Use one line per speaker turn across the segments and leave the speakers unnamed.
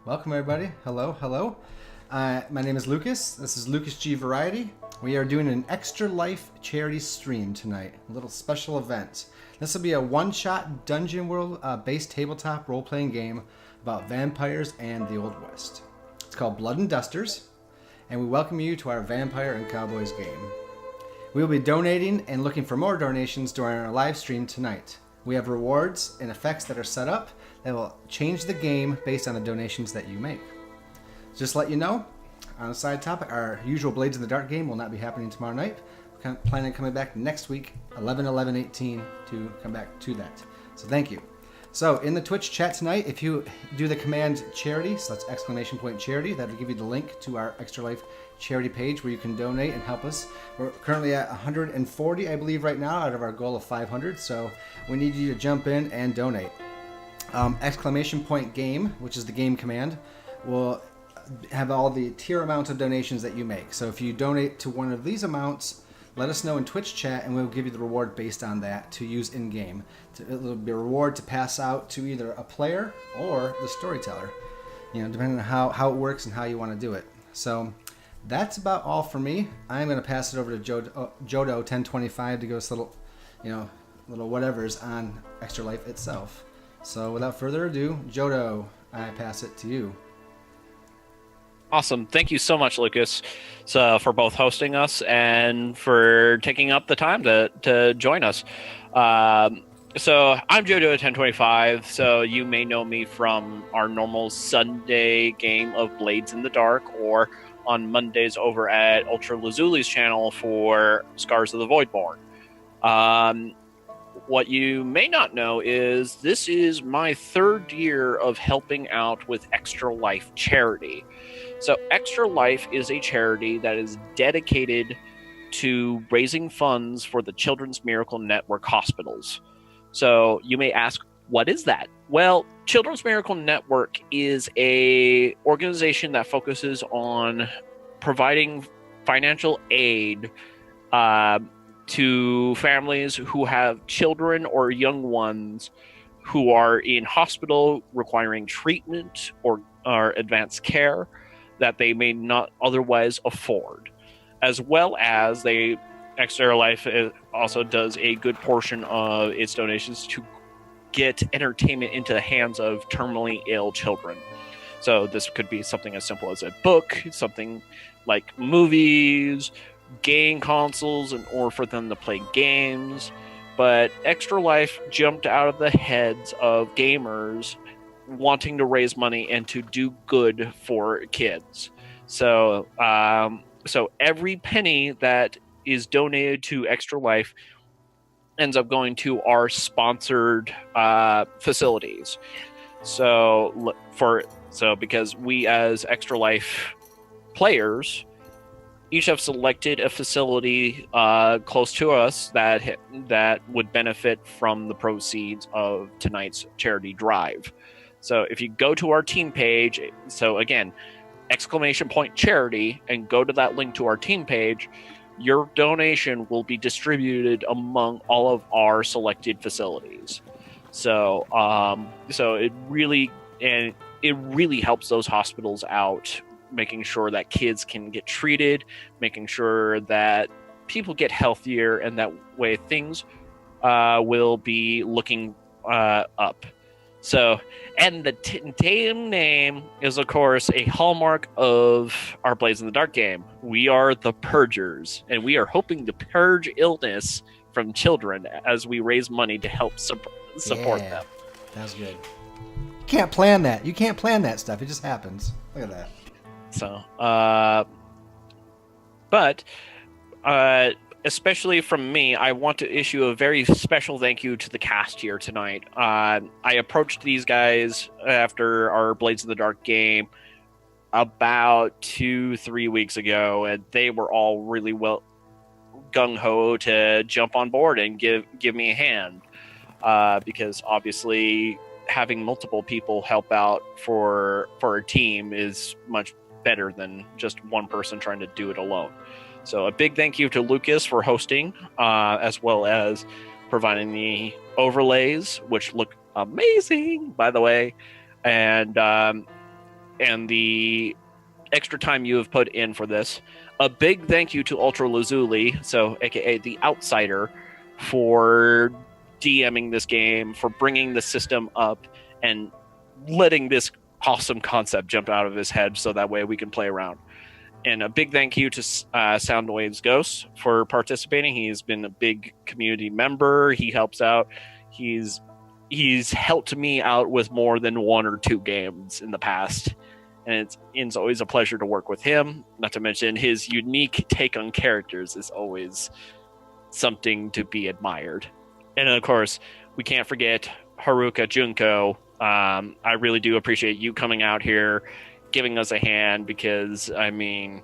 Welcome, everybody. Hello, hello. My name is Lucas. This is Lucasgvariety. We are doing an Extra Life charity stream tonight, a little special event. This will be a one-shot Dungeon World-based tabletop role-playing game about vampires and the Old West. It's called Blood and Dusters, and we welcome you to our Vampire and Cowboys game. We will be donating and looking for more donations during our live stream tonight. We have rewards and effects that are set up that will change the game based on the donations that you make. Just to let you know, on a side topic, our usual Blades in the Dark game will not be happening tomorrow night. We're planning on coming back next week, 11/11/18, to come back to that. So thank you. So in the Twitch chat tonight, if you do the command charity, so that's !charity, that will give you the link to our Extra Life charity page where you can donate and help us. We're currently at 140, I believe, right now, out of our goal of 500. So we need you to jump in and donate. !game, which is the game command, will have all the tier amount of donations that you make. So if you donate to one of these amounts, let us know in Twitch chat, and we'll give you the reward based on that to use in-game. It'll be a reward to pass out to either a player or the storyteller, depending on how it works and how you want to do it. So that's about all for me. I'm going to pass it over to Jodo 1025 to give us little whatevers on Extra Life itself. So without further ado, Jodo, I pass it to you.
Awesome. Thank you so much, Lucas, for both hosting us and for taking up the time to join us. So I'm Jodo 1025, so you may know me from our normal Sunday game of Blades in the Dark, or on Mondays over at Ultra Lazuli's channel for Scars of the Voidborn. What you may not know is this is my third year of helping out with Extra Life charity. So Extra Life is a charity that is dedicated to raising funds for the Children's Miracle Network hospitals. So you may ask, what is that? Well, Children's Miracle Network is a organization that focuses on providing financial aid to families who have children or young ones who are in hospital requiring treatment or advanced care that they may not otherwise afford. As well as Extra Life also does a good portion of its donations to get entertainment into the hands of terminally ill children. So this could be something as simple as a book, something like movies, game consoles, or for them to play games. But Extra Life jumped out of the heads of gamers wanting to raise money and to do good for kids. So every penny that is donated to Extra Life ends up going to our sponsored facilities. So because we as Extra Life players each have selected a facility close to us that would benefit from the proceeds of tonight's charity drive. So if you go to our team page, so again, !charity, and go to that link to our team page, your donation will be distributed among all of our selected facilities. So it really helps those hospitals out, making sure that kids can get treated, making sure that people get healthier, and that way things will be looking up. So, and the team name is, of course, a hallmark of our Blades in the Dark game. We are the Purgers, and we are hoping to purge illness from children as we raise money to help support them.
That's good. You can't plan that. You can't plan that stuff. It just happens. Look at that.
So, especially from me, I want to issue a very special thank you to the cast here tonight. I approached these guys after our Blades in the Dark game about 2-3 weeks ago, and they were all really well gung-ho to jump on board and give me a hand, because obviously having multiple people help out for a team is much better than just one person trying to do it alone. So a big thank you to Lucas for hosting, as well as providing the overlays, which look amazing, by the way, and the extra time you have put in for this. A big thank you to Ultra Lazuli, so aka the Outsider, for DMing this game, for bringing the system up and letting this awesome concept jump out of his head so that way we can play around. And a big thank you to Soundwavesghost for participating. He's been a big community member. He helps out. He's helped me out with more than 1 or 2 games in the past. And it's always a pleasure to work with him. Not to mention his unique take on characters is always something to be admired. And of course, we can't forget Harukajunko. I really do appreciate you coming out here, giving us a hand, because I mean,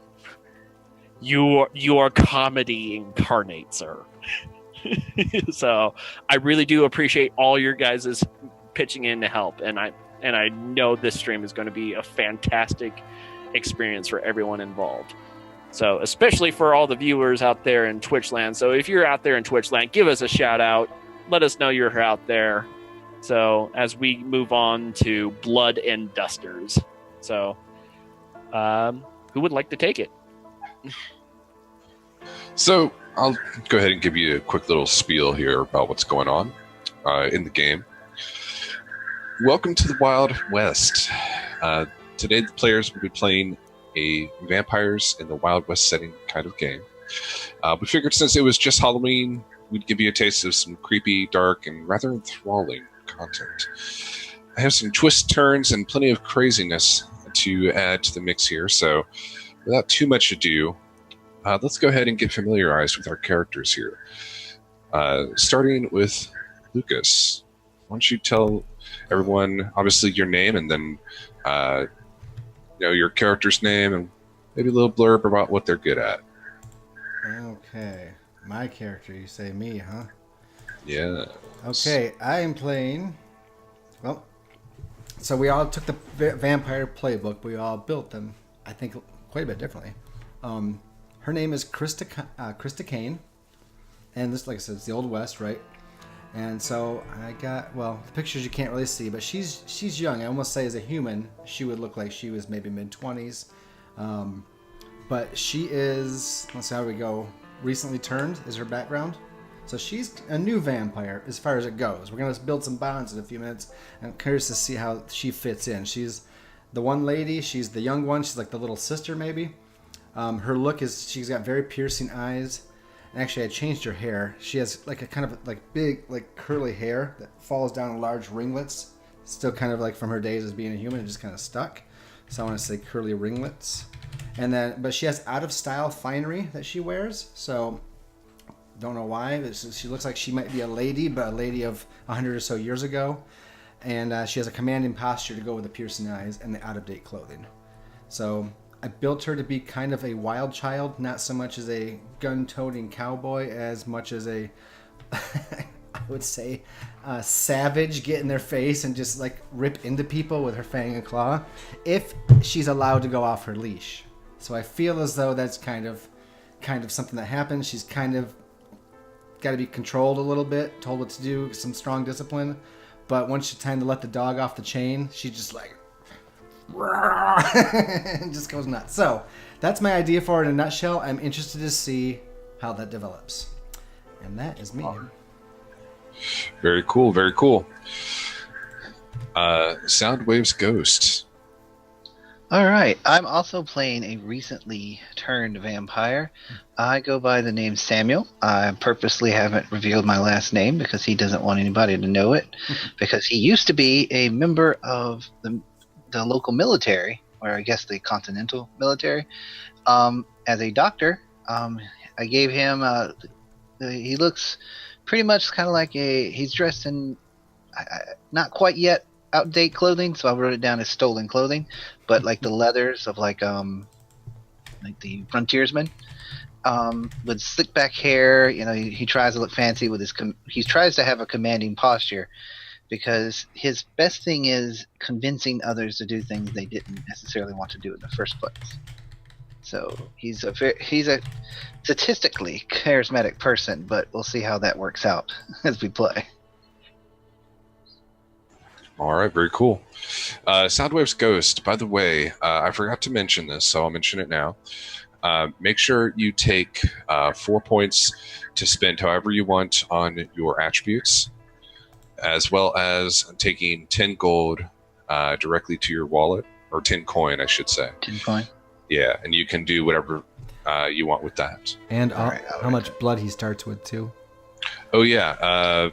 you are comedy incarnate, sir. So I really do appreciate all your guys' pitching in to help, and I know this stream is going to be a fantastic experience for everyone involved. So especially for all the viewers out there in Twitch land. So if you're out there in Twitch land, give us a shout out. Let us know you're out there. So as we move on to Blood and Dusters. So who would like to take it?
So I'll go ahead and give you a quick little spiel here about what's going on in the game. Welcome to the Wild West. Today the players will be playing a vampires in the Wild West setting kind of game. We figured since it was just Halloween, we'd give you a taste of some creepy, dark, and rather enthralling content. I have some twists, turns, and plenty of craziness to add to the mix here, so without too much ado, let's go ahead and get familiarized with our characters here. Starting with Lucas. Why don't you tell everyone, obviously, your name, and then your character's name, and maybe a little blurb about what they're good at.
Okay. My character, you say me, huh?
Yeah.
Okay, I am playing... Well, so we all took the vampire playbook. We all built them, I think, quite a bit differently. Her name is Krista Kane. And this, like I said, it's the Old West, right? And so I got, well, the pictures you can't really see, but she's young. I almost say as a human, she would look like she was maybe mid-20s. But she is, let's see how we go, recently turned is her background. So she's a new vampire as far as it goes. We're going to build some bonds in a few minutes. I'm curious to see how she fits in. She's the one lady. She's the young one. She's like the little sister maybe. Her look is, she's got very piercing eyes. And actually, I changed her hair. She has like a kind of like big, like curly hair that falls down in large ringlets. Still kind of like from her days as being a human, it just kind of stuck. So I want to say curly ringlets. And then, but she has out of style finery that she wears. So don't know why. She looks like she might be a lady, but a lady of 100 or so years ago. And she has a commanding posture to go with the piercing eyes and the out of date clothing. So I built her to be kind of a wild child, not so much as a gun-toting cowboy, as much as a, I would say, savage, get in their face and just like rip into people with her fang and claw, if she's allowed to go off her leash. So I feel as though that's kind of something that happens. She's kind of got to be controlled a little bit, told what to do, some strong discipline. But once it's time to let the dog off the chain, she's just like, and just goes nuts. So that's my idea for it in a nutshell. I'm interested to see how that develops. And that is me.
Very cool, very cool. Soundwavesghost.
All right. I'm also playing a recently turned vampire. I go by the name Samuel. I purposely haven't revealed my last name because he doesn't want anybody to know it, because he used to be a member of the local military, or I guess the continental military, as a doctor. I gave him, he looks pretty much kind of like he's dressed in not quite yet out-of-date clothing, so I wrote it down as stolen clothing, but like the leathers of like the frontiersman, with slick back hair. He tries to look fancy with he tries to have a commanding posture, because his best thing is convincing others to do things they didn't necessarily want to do in the first place. So he's a statistically charismatic person, but we'll see how that works out as we play.
All right, very cool. Soundwavesghost, by the way, I forgot to mention this, so I'll mention it now. Make sure you take 4 points to spend however you want on your attributes, as well as taking 10 gold directly to your wallet, or 10 coin, I should say.
10 coin?
Yeah, and you can do whatever you want with that.
And how much blood he starts with, too.
Oh, yeah.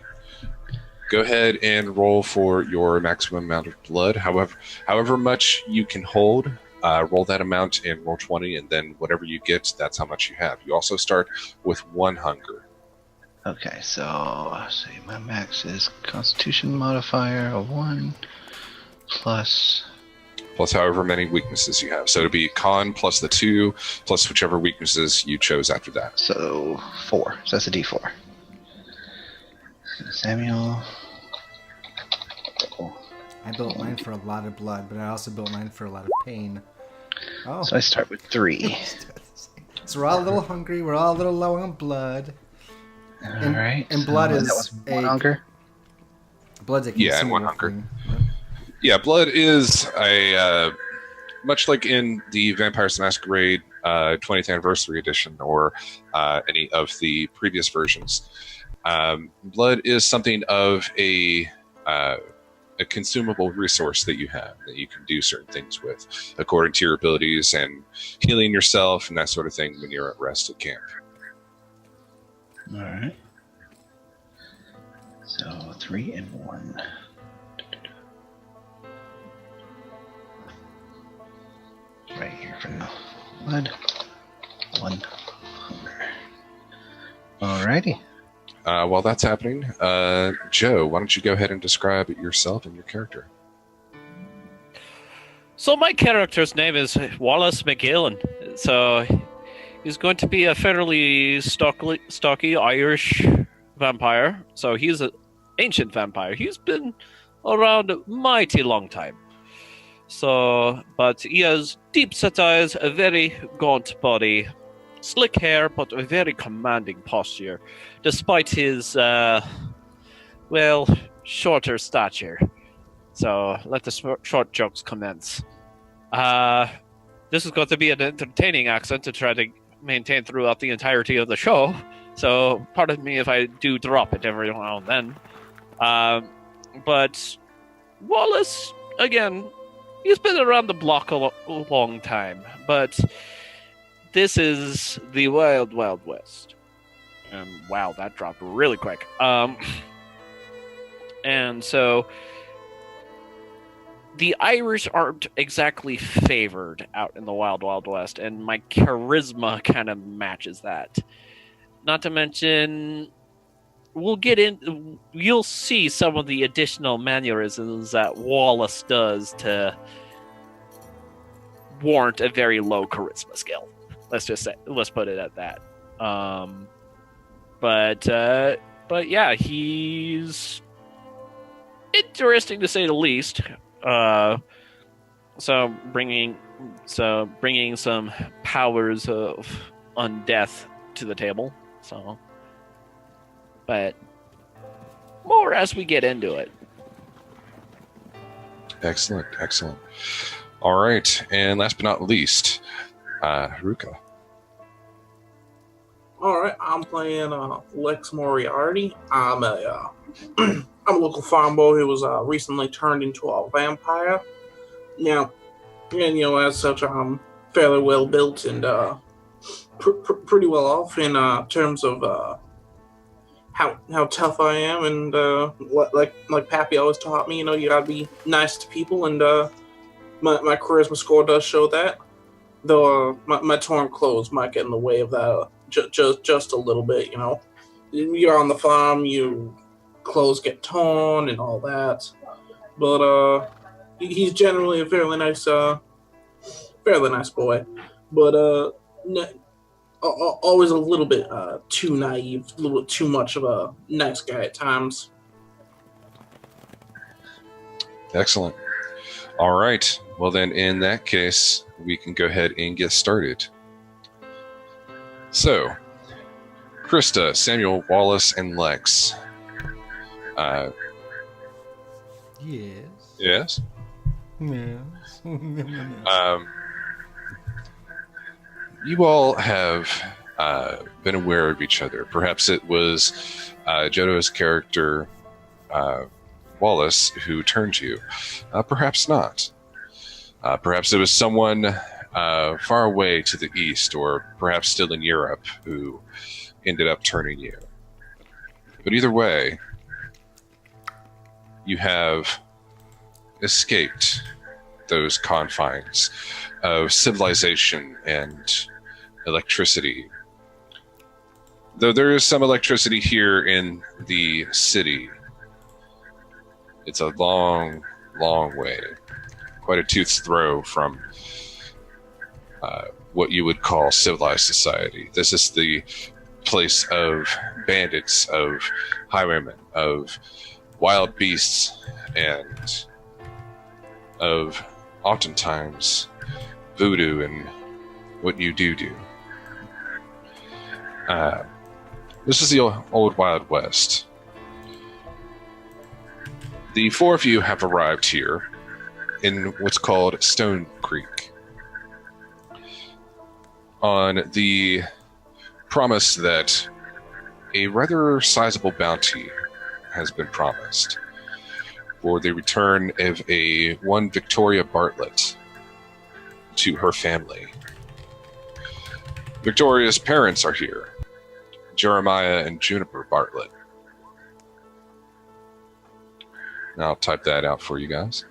Go ahead and roll for your maximum amount of blood. However much you can hold, roll that amount and roll 20, and then whatever you get, that's how much you have. You also start with 1 hunger.
Okay, so let's see, my max is Constitution modifier of 1 plus
however many weaknesses you have. So it'll be con plus the 2 plus whichever weaknesses you chose after that.
So 4. So that's a D4. Samuel.
I built mine for a lot of blood, but I also built mine for a lot of pain. Oh.
So I start with 3.
So we're all a little hungry. We're all a little low on blood.
All right.
And blood is
that was 1 hunger.
Blood's a
Yeah, and 1 hunger.
thing.
Yeah, blood is a much like in the Vampires the Masquerade 20th Anniversary Edition or any of the previous versions. Blood is something of a consumable resource that you have that you can do certain things with according to your abilities and healing yourself and that sort of thing when you're at rest at camp.
All right. So 3 and 1. Right here for the blood. 1 hunger. Alrighty.
While that's happening, Joe, why don't you go ahead and describe yourself and your character?
So my character's name is Wallace McGillen. So he's going to be a fairly stocky Irish vampire. So he's an ancient vampire. He's been around a mighty long time. So, but he has deep-set eyes, a very gaunt body, slick hair, but a very commanding posture, despite his, shorter stature. So, let the short jokes commence. This is going to be an entertaining accent to try to maintain throughout the entirety of the show, so pardon me if I do drop it every now and then. But Wallace, again, he's been around the block a long time, but this is the Wild Wild West. And wow, that dropped really quick. And so the Irish aren't exactly favored out in the Wild Wild West, and my charisma kind of matches that. Not to mention, you'll see some of the additional mannerisms that Wallace does to warrant a very low charisma skill. Let's put it at that. But yeah, he's interesting to say the least. So bringing some powers of undeath to the table. So, but more as we get into it.
Excellent. All right, and last but not least, Haruka.
All right, I'm playing Lex Moriarty. I'm a local farm boy who was recently turned into a vampire. Now, and as such, I'm fairly well built and pretty well off in terms of how tough I am, and like Pappy always taught me, you gotta be nice to people, and my charisma score does show that. Though my torn clothes might get in the way of that just a little bit, You're on the farm, your clothes get torn and all that. But he's generally a fairly nice boy. But always a little bit too naive, a little bit too much of a nice guy at times.
Excellent. All right. Well, then, in that case, we can go ahead and get started. So, Krista, Samuel, Wallace, and Lex.
Yes.
Yes?
Yes.
You all have been aware of each other. Perhaps it was Jodo's character, Wallace, who turned you. Perhaps not. Perhaps it was someone far away to the east, or perhaps still in Europe, who ended up turning you. But either way, you have escaped those confines of civilization and electricity. Though there is some electricity here in the city, it's a long, long way, quite a tooth's throw from what you would call civilized society. This is the place of bandits, of highwaymen, of wild beasts, and of oftentimes voodoo and what you do. This is the old Wild West. The four of you have arrived here in what's called Stone Creek on the promise that a rather sizable bounty has been promised for the return of one Victoria Bartlett to her family. Victoria's parents are here, Jeremiah and Juniper Bartlett. And I'll type that out for you guys.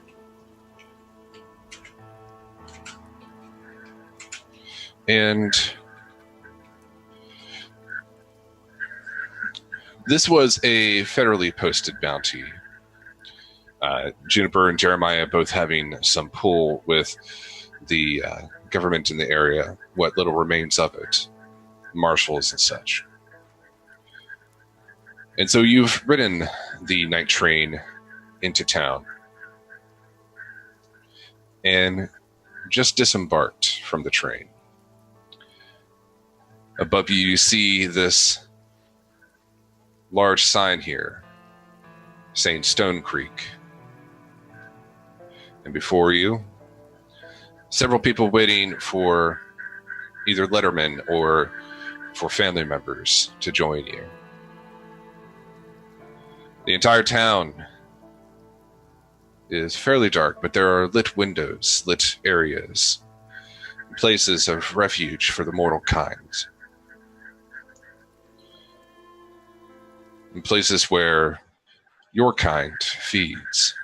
And this was a federally posted bounty. Juniper and Jeremiah both having some pull with the government in the area, what little remains of it, marshals and such. And so you've ridden the night train into town and just disembarked from the train. Above you see this large sign here saying Stone Creek. And before you, several people waiting for either lettermen or for family members to join you. The entire town is fairly dark, but there are lit windows, lit areas, places of refuge for the mortal kind. And places where your kind feeds.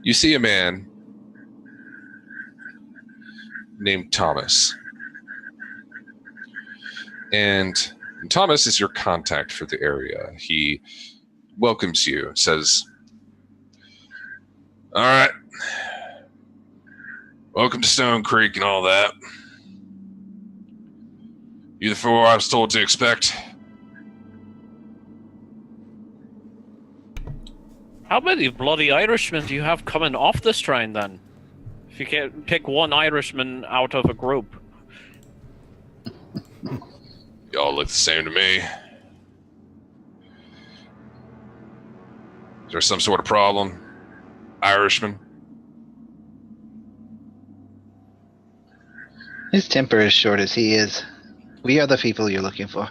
You see a man named Thomas. And Thomas is your contact for the area. He welcomes you, says, "All right, welcome to Stone Creek and all that. You the four I was told to expect?"
How many bloody Irishmen do you have coming off this train, then? If you can pick one Irishman out of a group.
Y'all look the same to me. Is there some sort of problem, Irishman?
His temper is short as he is. We are the people you're looking for.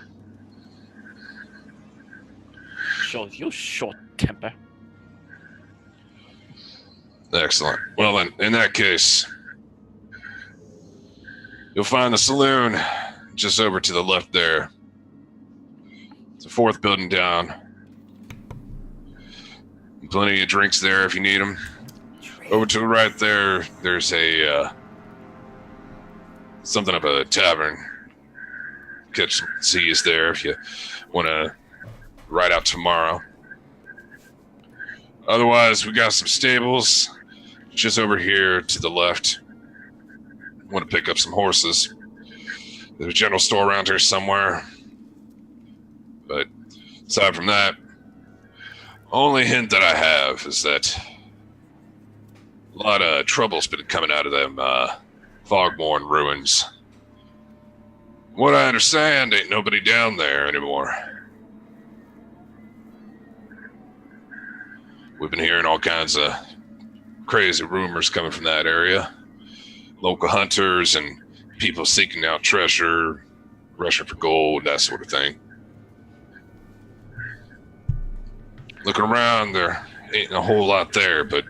Show you short temper.
Excellent. Well then, in that case, you'll find the saloon just over to the left there. It's the fourth building down. Plenty of drinks there if you need them. Over to the right there, there's a something of a tavern. Catch some seas there if you want to ride out tomorrow. Otherwise, we got some stables just over here to the left. Want to pick up some horses. There's a general store around here somewhere. But aside from that, only hint that I have is that A lot of trouble's been coming out of them Fogborn ruins. What I understand, ain't nobody down there anymore. We've been hearing all kinds of crazy rumors coming from that area. Local hunters and people seeking out treasure, rushing for gold, that sort of thing. Looking around, there ain't a whole lot there, but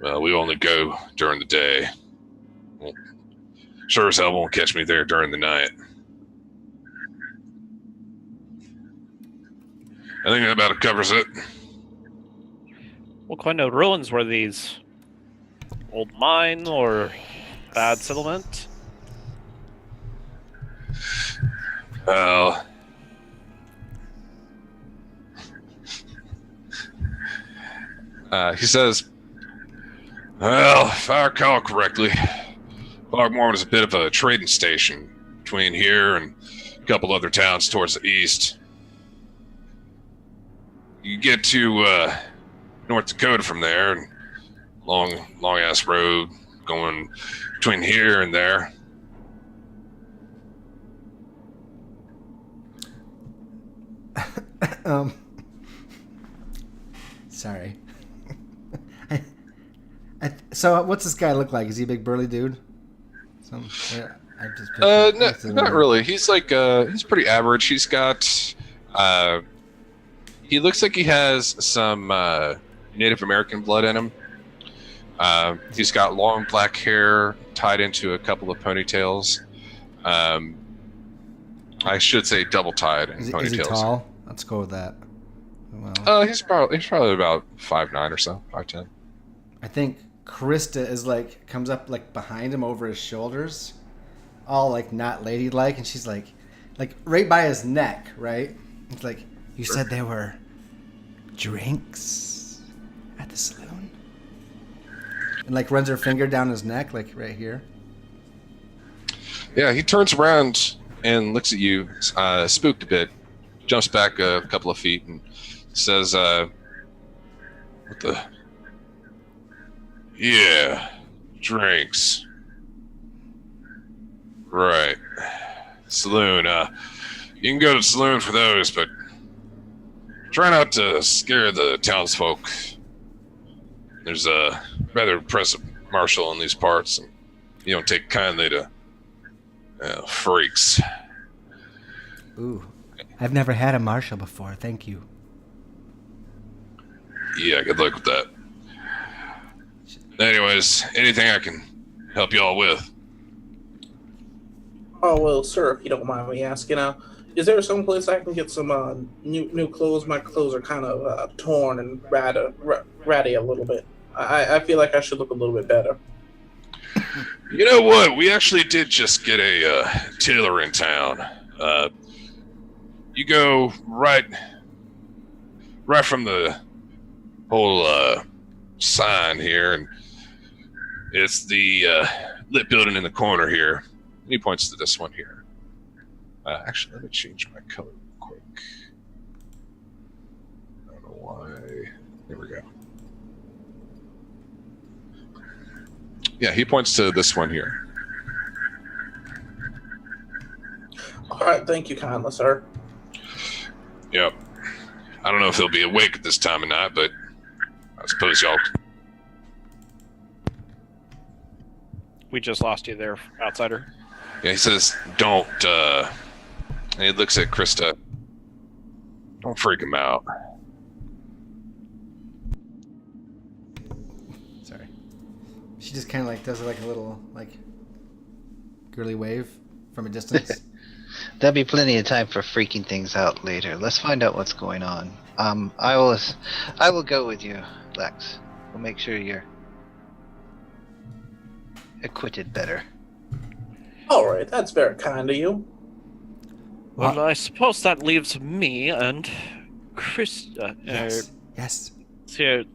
well, we only go during the day. Well, sure as hell won't catch me there during the night. I think that about covers it.
What kind of ruins were these? Old mine or bad settlement?
Well, he says, well, if I recall correctly, Fogmorn is a bit of a trading station between here and a couple other towns towards the east. You get to North Dakota from there, and long ass road going between here and there.
Sorry. So what's this guy look like? Is he a big burly dude?
Not really. He's like he's pretty average. He's got he looks like he has some Native American blood in him. He's got long black hair tied into a couple of ponytails. I should say double tied in ponytails.
Is he tall? Let's go with that. Well,
he's probably about 5'9" or so, 5'10".
I think Krista is like comes up like behind him over his shoulders, all like not ladylike, and she's like right by his neck, right? It's like, you said there were drinks at the saloon, and like runs her finger down his neck, like right here.
Yeah, he turns around and looks at you, spooked a bit, jumps back a couple of feet, and says, what the? Yeah, drinks. Right. Saloon, you can go to the saloon for those, but try not to scare the townsfolk. There's a rather impressive marshal in these parts, and you don't take kindly to freaks.
Ooh, I've never had a marshal before, thank you.
Yeah, good luck with that. Anyways, anything I can help y'all with?
Oh, well, sir, if you don't mind me asking, is there some place I can get some new clothes? My clothes are kind of torn and ratty a little bit. I feel like I should look a little bit better.
You know what? We actually did just get a tailor in town. You go right from the whole sign here, and it's the lit building in the corner here. And he points to this one here. Actually, let me change my color real quick. I don't know why. There we go. Yeah, he points to this one here.
All right, thank you kindly, sir.
Yep. I don't know if he'll be awake at this time or not, but I suppose y'all...
We just lost you there, outsider.
Yeah, he says, don't, and he looks at Krista. Don't freak him out.
Sorry. She just kind of like does like a little like girly wave from a distance.
There'll be plenty of time for freaking things out later. Let's find out what's going on. I will go with you, Lex. We'll make sure you're acquitted better.
All right, that's very kind of you.
Well, I suppose that leaves me and Krista
Yes.
to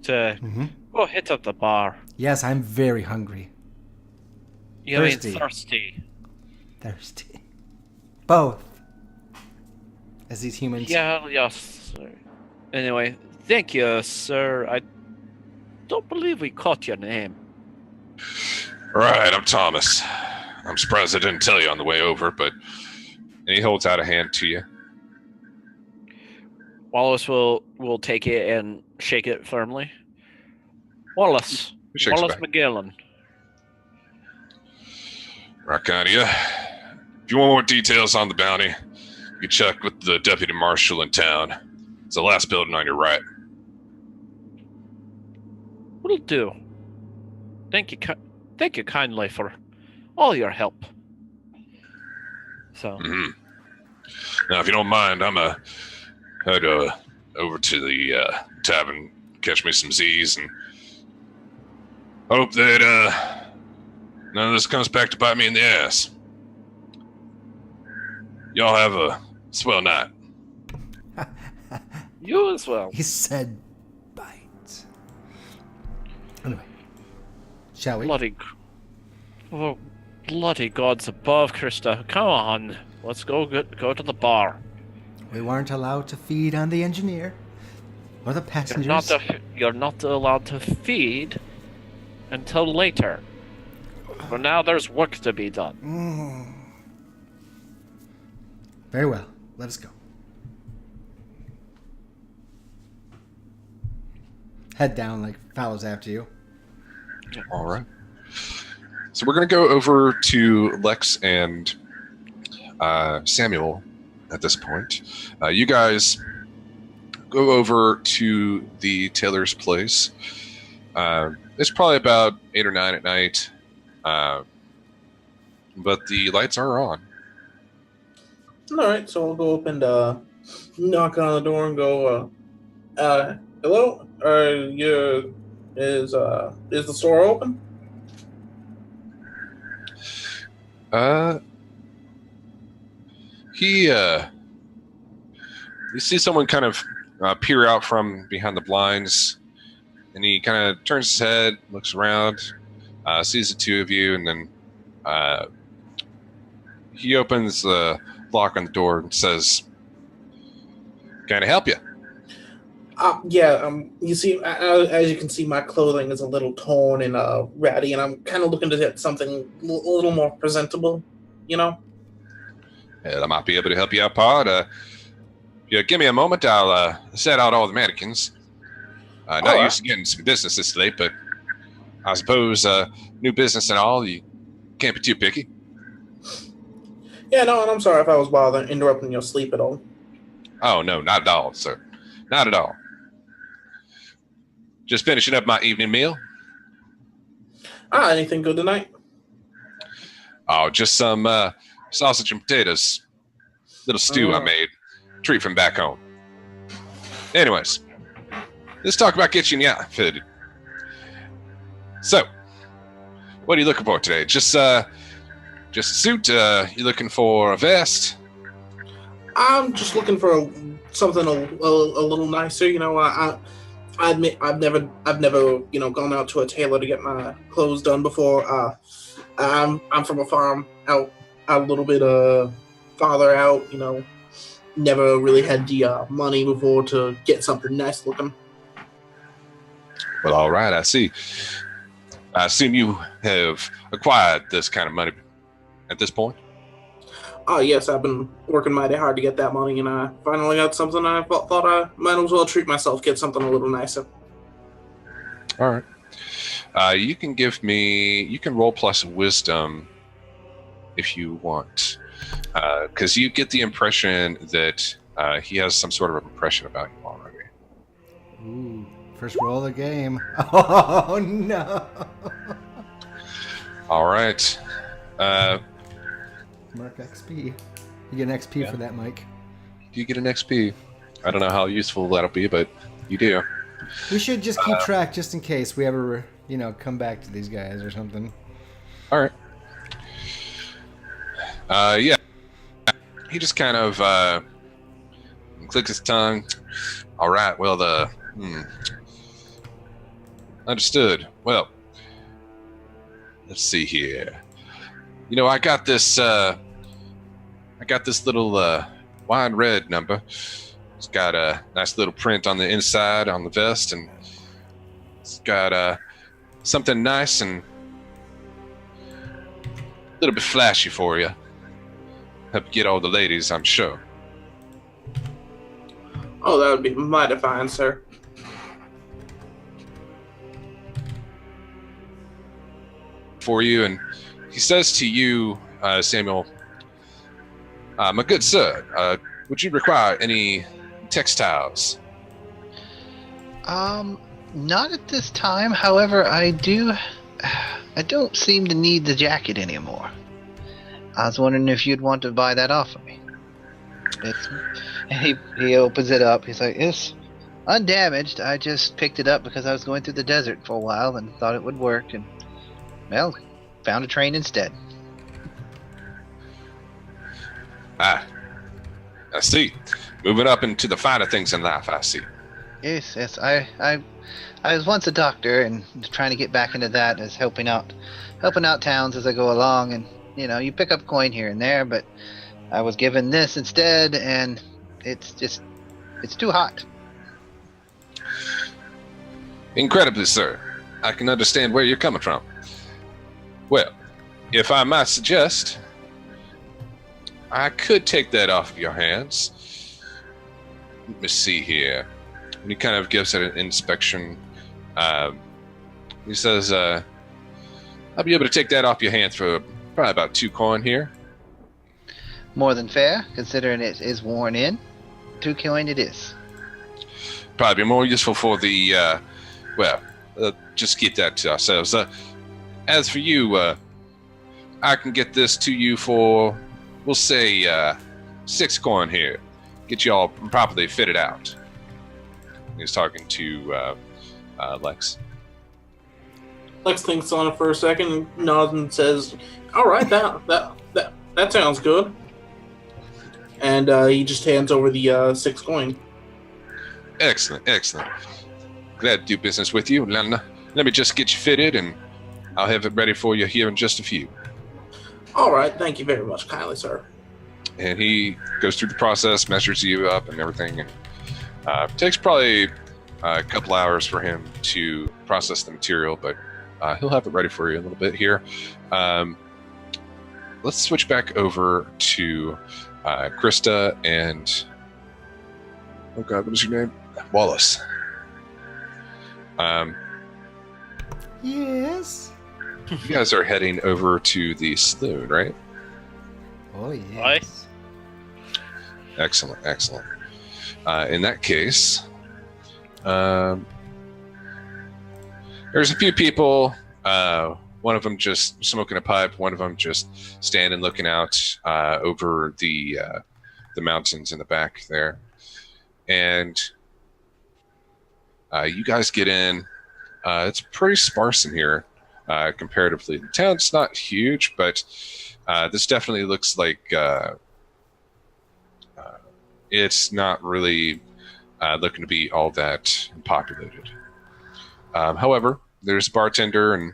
go hit up the bar.
Yes, I'm very hungry.
You
Thirsty.
mean thirsty?
Thirsty. Both. As these humans.
Yeah, yes. Sir. Anyway, thank you, sir. I don't believe we caught your name.
Right, I'm Thomas. I'm surprised I didn't tell you on the way over, but... And he holds out a hand to you.
Wallace will take it and shake it firmly. Wallace.
He shakes
Wallace
it back.
McGillen.
Rock on to you. If you want more details on the bounty, you can check with the deputy marshal in town. It's the last building on your right.
Will do. Thank you kindly for all your help. So.
Mm-hmm. Now, if you don't mind, I'm head over to the tavern, catch me some Z's, and hope that none of this comes back to bite me in the ass. Y'all have a swell night.
You as well.
He said bite. Anyway, shall we?
Bloody gods above, Krista. Come on. Let's go to the bar.
We weren't allowed to feed on the engineer or the passengers.
You're not allowed to feed until later. For now, there's work to be done.
Very well. Let us go. Head down, like follows after you.
All right. So we're going to go over to Lex and Samuel at this point. You guys go over to the tailor's place. It's probably about 8 or 9 at night, but the lights are on.
All right, so I'll go up and knock on the door and go, hello? Is the store open?
You see someone kind of peer out from behind the blinds, and he kind of turns his head, looks around, sees the two of you, and then he opens the lock on the door and says, "Can I help you?"
You see, as you can see, my clothing is a little torn and ratty, and I'm kind of looking to get something a little more presentable, you know?
I might be able to help you out, Pod. Yeah, give me a moment. I'll set out all the mannequins. Not used to getting some business this late, but I suppose new business and all, you can't be too picky.
Yeah, no, and I'm sorry if I was interrupting your sleep at all.
Oh, no, not at all, sir. Not at all. Just finishing up my evening meal.
Anything good tonight?
Oh, just some sausage and potatoes. Little stew I made. Treat from back home. Anyways, let's talk about getting you outfitted. So, what are you looking for today? Just a suit? You looking for a vest?
I'm just looking for something a little nicer. You know, I admit I've never gone out to a tailor to get my clothes done before. I'm from a farm out a little bit farther out. You know, never really had the money before to get something nice looking.
Well, all right, I see. I assume you have acquired this kind of money at this point?
Oh, yes, I've been working mighty hard to get that money, and I finally got something I thought I might as well treat myself, get something a little nicer.
All right. You can roll plus wisdom if you want, because you get the impression that he has some sort of impression about you already.
Ooh, first roll of the game. Oh, no.
All right.
Mark XP. You get an XP for that, Mike.
You get an XP. I don't know how useful that'll be, but you do.
We should just keep track just in case we ever, come back to these guys or something.
All right. Yeah. He just kind of clicks his tongue. All right. Well, understood. Well, let's see here. I got this little wine red number. It's got a nice little print on the inside on the vest, and It's got something nice and a little bit flashy for you. Help get all the ladies, I'm sure.
Oh, that would be mighty fine, sir.
For you, and he says to you, Samuel, my good sir, would you require any textiles?
Not at this time. However, I don't seem to need the jacket anymore. I was wondering if you'd want to buy that off of me. He opens it up. He's like, it's undamaged. I just picked it up because I was going through the desert for a while and thought it would work, and well, found a train instead.
I see. Moving up into the finer things in life, I see.
Yes. I was once a doctor and trying to get back into that as helping out towns as I go along, and you pick up coin here and there, but I was given this instead, and it's too hot.
Incredibly, sir. I can understand where you're coming from. Well, if I might suggest, I could take that off of your hands. Let me see here. And he kind of gives it an inspection. He says, I'll be able to take that off your hands for probably about 2 coin here.
More than fair, considering it is worn in. 2 coin it is.
Probably more useful for the, just keep that to ourselves. As for you, I can get this to you for, we'll say, 6 coin here. Get you all properly fitted out. He's talking to Lex.
Lex thinks on it for a second, nods and says, "All right, that sounds good." And he just hands over the 6 coin.
Excellent. Glad to do business with you. Let me just get you fitted, and I'll have it ready for you here in just a few.
All right, thank you very much, kindly, sir.
And he goes through the process, measures you up and everything, and takes probably a couple hours for him to process the material, but he'll have it ready for you in a little bit here. Let's switch back over to Krista and, oh god, what is your name? Wallace.
Yes.
You guys are heading over to the saloon, right?
Oh, yes.
Aye.
Excellent. In that case, there's a few people. One of them just smoking a pipe. One of them just standing, looking out over the mountains in the back there. And you guys get in. It's pretty sparse in here comparatively. The town's not huge, but this definitely looks like it's not really looking to be all that populated. However, there's a bartender and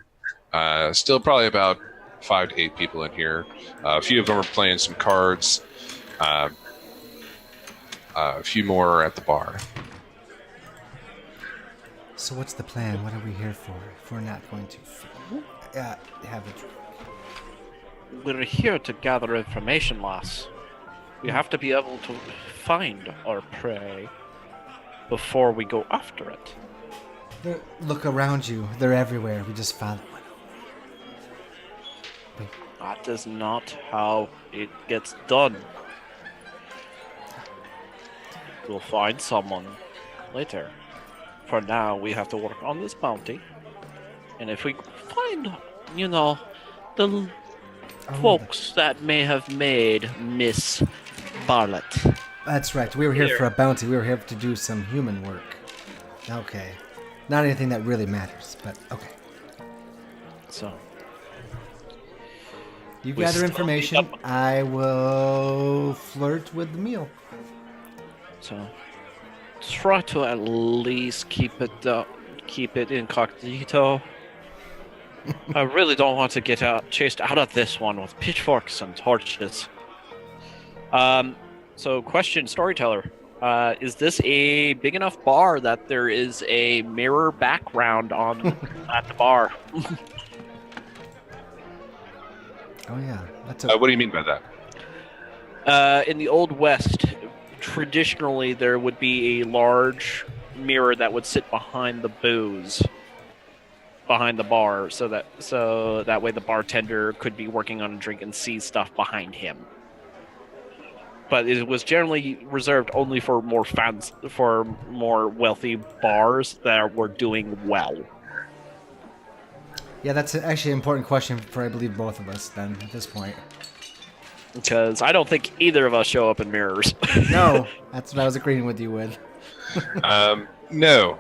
still probably about 5 to 8 people in here. A few of them are playing some cards. A few more are at the bar.
So what's the plan? What are we here for? If we're not going to have a drink.
We're here to gather information, lass. We have to be able to find our prey before we go after it.
Look around you. They're everywhere. We just follow one.
That is not how it gets done. We'll find someone later. For now, we have to work on this bounty. And if we find, the folks that may have made Miss Bartlett.
That's right. We were here for a bounty. We were here to do some human work. Okay. Not anything that really matters, but okay.
So.
You gather information. I will flirt with the meal.
So, try to at least keep it incognito. I really don't want to get chased out of this one with pitchforks and torches. So, question, storyteller. Is this a big enough bar that there is a mirror background on at the bar?
Oh yeah, that's
What do you mean by that?
In the Old West, traditionally there would be a large mirror that would sit behind the booze, behind the bar, so that way the bartender could be working on a drink and see stuff behind him. But it was generally reserved only for more wealthy bars that were doing well.
Yeah, that's actually an important question for, I believe, both of us then at this point.
Because I don't think either of us show up in mirrors.
No, that's what I was agreeing with you with.
No.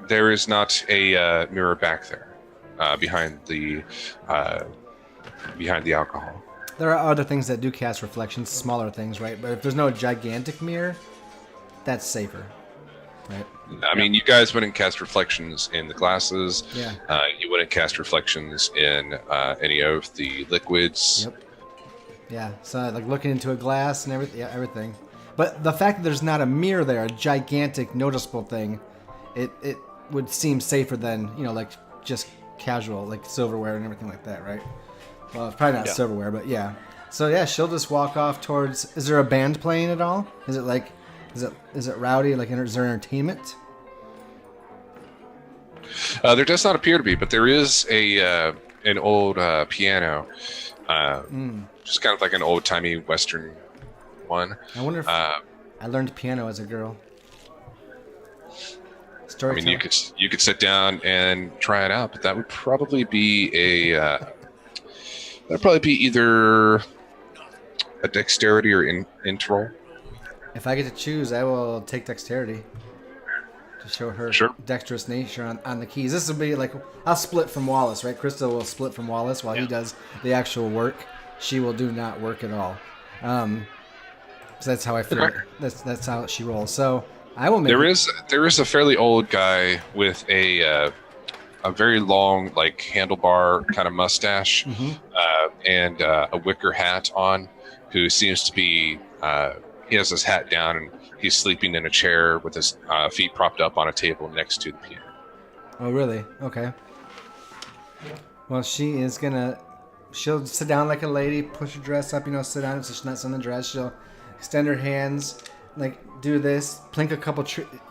There is not a mirror back there behind the alcohol.
There are other things that do cast reflections, smaller things, right? But if there's no gigantic mirror, that's safer, right?
I mean, you guys wouldn't cast reflections in the glasses.
Yeah.
You wouldn't cast reflections in any of the liquids.
Yep. Yeah, so like looking into a glass and everything. Yeah, everything. But the fact that there's not a mirror there, a gigantic, noticeable thing, it would seem safer than, like just casual, like silverware and everything like that, right? Well, it's probably not silverware, but yeah. So yeah, she'll just walk off towards. Is there a band playing at all? Is it like, is it rowdy? Like, is there entertainment?
There does not appear to be, but there is an old piano, just kind of like an old timey Western one.
I wonder if I learned piano as a girl.
I mean, you could sit down and try it out, but that would probably be either a dexterity or int roll.
If I get to choose, I will take dexterity to show her dexterous nature on the keys. This will be like, I'll split from Wallace, right? Krista will split from Wallace while he does the actual work. She will do not work at all. So that's how I feel.
Okay.
That's how she rolls. So I will make.
There is a fairly old guy with a very long, like, handlebar kind of mustache, and a wicker hat on, who seems to be he has his hat down and he's sleeping in a chair with his feet propped up on a table next to the piano.
Oh, really? Okay. Well, she'll sit down like a lady, push her dress up, sit down so she's not in the dress. She'll extend her hands, like do this, plink a couple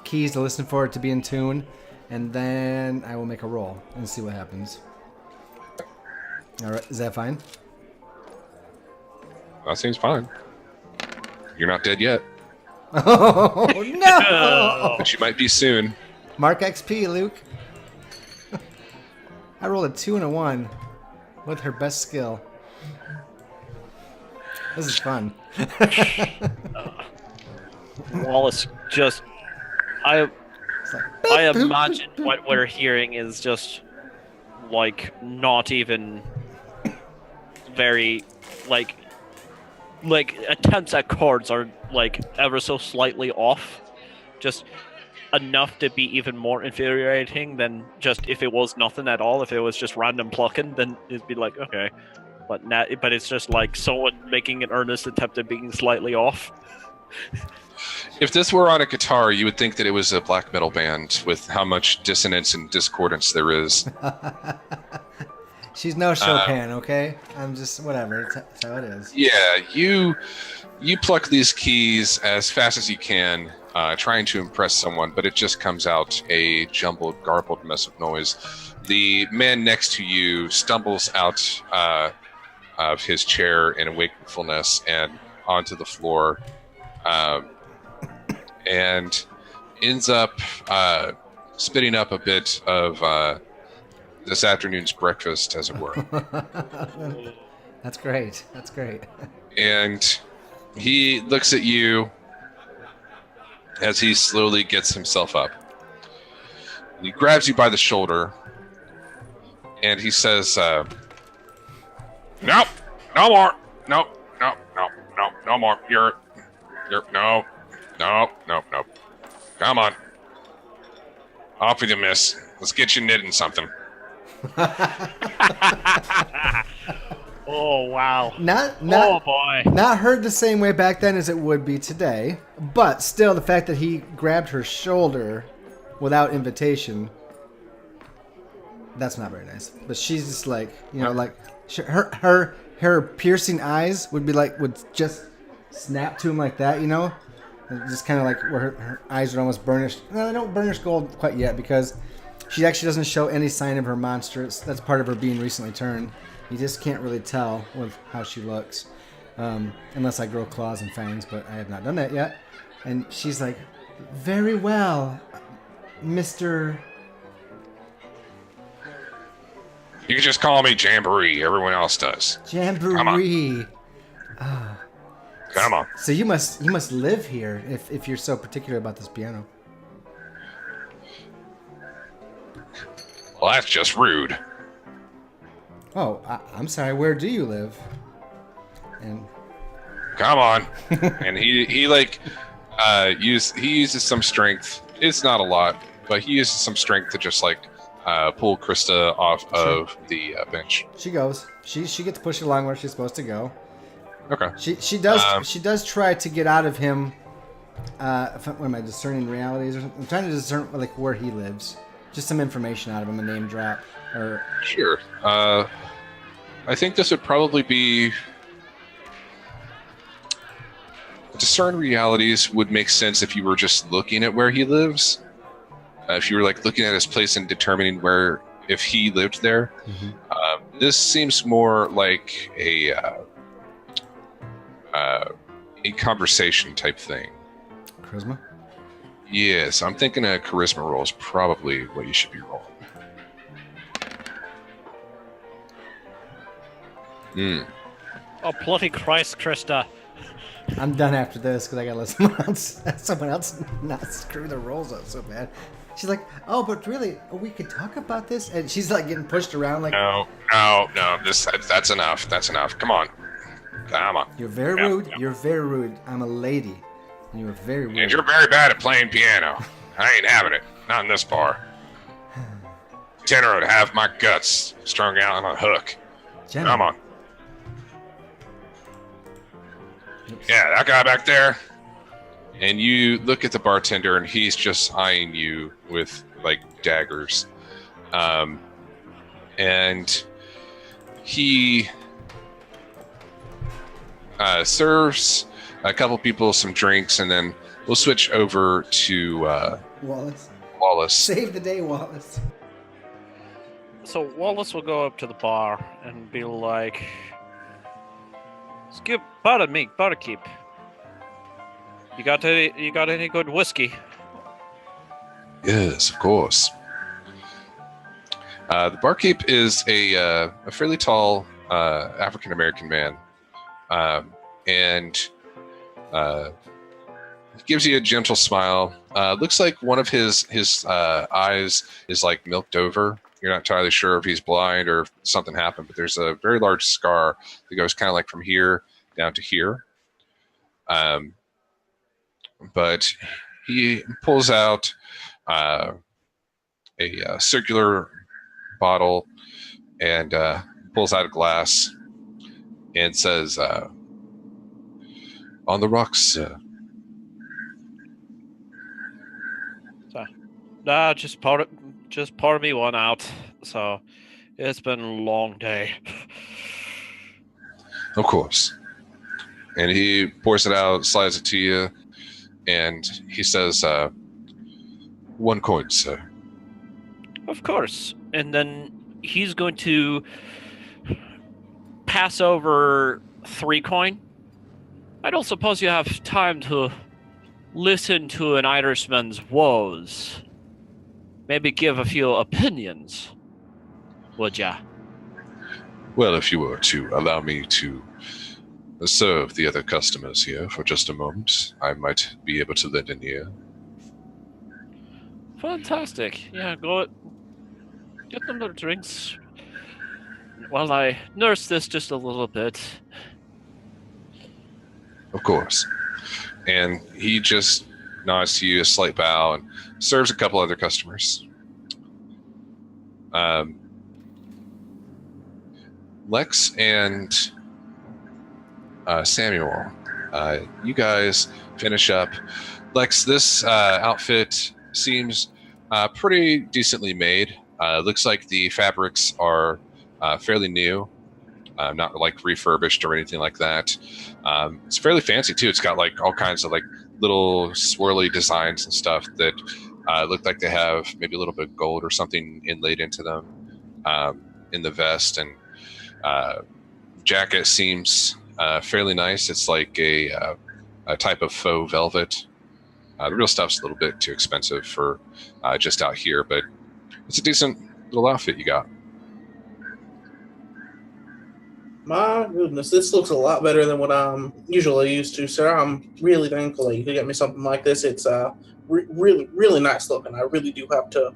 keys to listen for it to be in tune, and then I will make a roll and see what happens. All right, is that fine?
That seems fine. You're not dead yet.
Oh, no!
But you might be soon.
Mark XP, Luke. I rolled a 2 and a 1 with her best skill. This is fun.
Wallace just... I imagine what we're hearing is just, like, not even very, like attempts at chords are, like, ever so slightly off. Just enough to be even more infuriating than just if it was nothing at all. If it was just random plucking, then it'd be like, okay. But it's just like someone making an earnest attempt at being slightly off.
If this were on a guitar, you would think that it was a black metal band with how much dissonance and discordance there is.
She's no Chopin, okay? I'm just, whatever. That's how it is.
Yeah, you pluck these keys as fast as you can, trying to impress someone, but it just comes out a jumbled, garbled mess of noise. The man next to you stumbles out of his chair in wakefulness and onto the floor, and ends up spitting up a bit of this afternoon's breakfast, as it were.
That's great. That's great.
And he looks at you as he slowly gets himself up. He grabs you by the shoulder, and he says, "Nope, no more. No more. You're, no. Come on. Off with you, miss. Let's get you knitting something."
Oh, wow.
Not
Oh, boy.
not heard the same way back then as it would be today, but still the fact that he grabbed her shoulder without invitation, that's not very nice. But she's just like, like her piercing eyes would just snap to him like that, and just kind of like where her eyes are almost burnished. No, they don't burnish gold quite yet because she actually doesn't show any sign of her monstrous. That's part of her being recently turned. You just can't really tell with how she looks, unless I grow claws and fangs, but I have not done that yet. And she's like, very well, Mr.
You can just call me Jamboree. Everyone else does.
Jamboree.
Come on.
So you must live here if you're so particular about this piano.
Well, that's just rude.
Oh, I'm sorry. Where do you live? And
come on. And he uses some strength. It's not a lot, but he uses some strength to just pull Krista off of the bench.
She goes. She gets pushed along where she's supposed to go.
Okay.
She does try to get out of him. What am I discerning realities? Or something? I'm trying to discern where he lives. Just some information out of him, a name drop, or
sure. I think this would probably be discern realities would make sense if you were just looking at where he lives. If you were looking at his place and determining if he lived there. Mm-hmm. This seems more like a conversation type thing.
Charisma?
Yes, I'm thinking a charisma roll is probably what you should be rolling.
Oh, bloody Christ, Krista.
I'm done after this because I gotta let someone else not screw the rolls up so bad. She's like, oh, but really, we could talk about this? And she's getting pushed around
No, that's enough. That's enough. Come on.
You're very rude. Yeah. You're very rude. I'm a lady. And you're very rude.
And you're very bad at playing piano. I ain't having it. Not in this bar. Tenor would have my guts strung out on a hook.
Jenna.
Come on. Oops. Yeah, that guy back there. And you look at the bartender, and he's just eyeing you with daggers. And he serves a couple people some drinks, and then we'll switch over to Wallace. Save
the day, Wallace.
So Wallace will go up to the bar and be like, pardon me, barkeep. You got any good whiskey?
Yes, of course. The barkeep is a fairly tall African American man, and he gives you a gentle smile. Looks like one of his eyes is milked over. You're not entirely sure if he's blind or if something happened, but there's a very large scar that goes kind of from here down to here. But he pulls out a circular bottle and pulls out a glass and says, on the rocks, sir.
Just pour me one out. So, it's been a long day.
Of course. And he pours it out, slides it to you, and he says, 1 coin, sir.
Of course. And then he's going to pass over 3 coin. I don't suppose you have time to listen to an Irishman's woes. Maybe give a few opinions, would ya?
Well, if you were to allow me to serve the other customers here for just a moment, I might be able to lend an ear.
Fantastic. Yeah, go get them their drinks while I nurse this just a little bit.
Of course. And he just nods to you, a slight bow, and serves a couple other Lex and Samuel, you guys finish up. Lex, this outfit seems pretty decently made. Looks like the fabrics are fairly new, not like refurbished or anything like that. It's fairly fancy too. It's got like all kinds of like little swirly designs and stuff that look like they have maybe a little bit of gold or something inlaid into them in the vest. And jacket seems fairly nice. It's like a type of faux velvet. The real stuff's a little bit too expensive for just out here, but it's a decent little outfit you got.
My goodness, this looks a lot better than what I'm usually used to, sir. I'm really thankful that you could get me something like this. It's really, really nice looking. I really do have to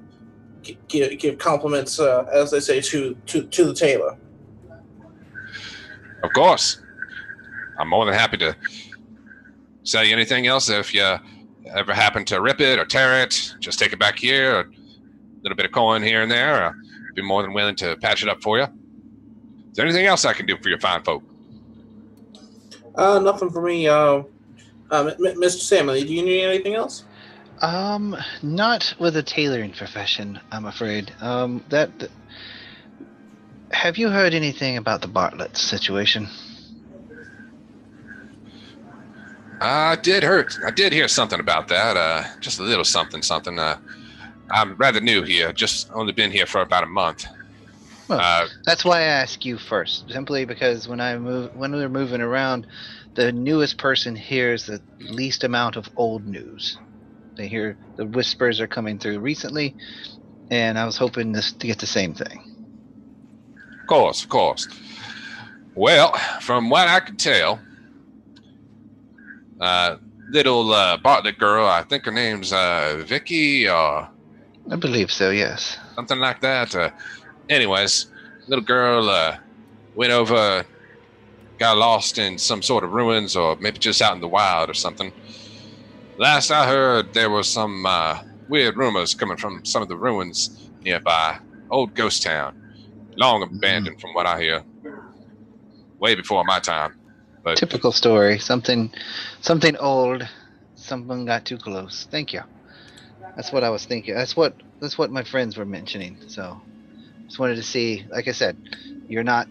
give compliments, as they say, to the tailor.
Of course. I'm more than happy to sell you anything else. If you ever happen to rip it or tear it, just take it back here. A little bit of coin here and there. I'll be more than willing to patch it up for you. Is there anything else I can do for your fine folk?
Nothing for me. Mr. Samuel, do you need anything else?
Not with a tailoring profession, I'm afraid. Have you heard anything about the Bartlett situation?
I did hear something about that. Just a little something. I'm rather new here. Just only been here for about a month.
Well, that's why I ask you first. Simply because when we're moving around, the newest person hears the least amount of old news. They hear the whispers are coming through recently, and I was hoping to get the same thing.
Of course. Well, from what I can tell, little Bartlett girl, I think her name's Vicky, or
I believe so, yes.
something like that. Anyways, little girl went over, got lost in some sort of ruins, or maybe just out in the wild or something. Last I heard, there was some weird rumors coming from some of the ruins nearby. Old ghost town. Long abandoned from what I hear. Way before my time. But
typical story. Something old. Someone got too close. Thank you. That's what I was thinking. That's what my friends were mentioning. So, just wanted to see. Like I said, you're not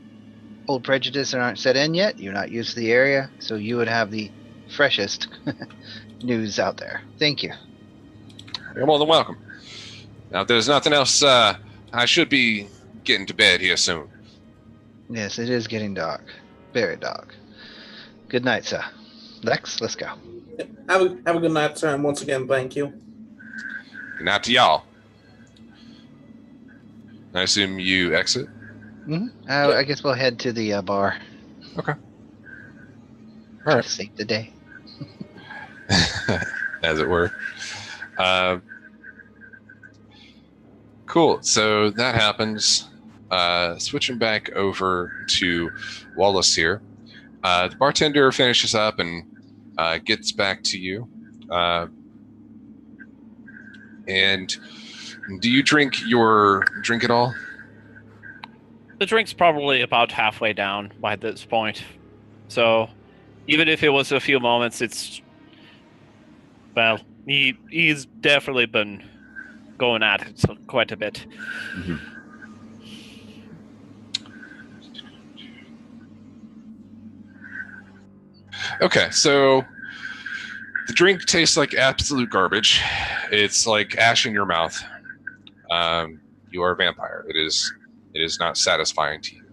Old Prejudice and aren't set in yet. You're not used to the area, so you would have the freshest news out there. Thank you.
You're more than welcome. Now, if there's nothing else, I should be getting to bed here soon.
Yes, it is getting dark. Very dark. Good night, sir. Lex, let's go.
Have a good night, sir, and once again, thank you.
Good night to y'all. I assume you exit?
Mm-hmm. I guess we'll head to the bar.
Okay.
All right. Save the day.
As it were. Cool. So that happens. Switching back over to Wallace here. The bartender finishes up and gets back to you. And do you drink your drink at all?
The drink's probably about halfway down by this point. So even if it was a few moments, it's... Well, he's definitely been going at it quite a bit.
Mm-hmm. Okay, so the drink tastes like absolute garbage. It's like ash in your mouth. You are a vampire. It is not satisfying to you.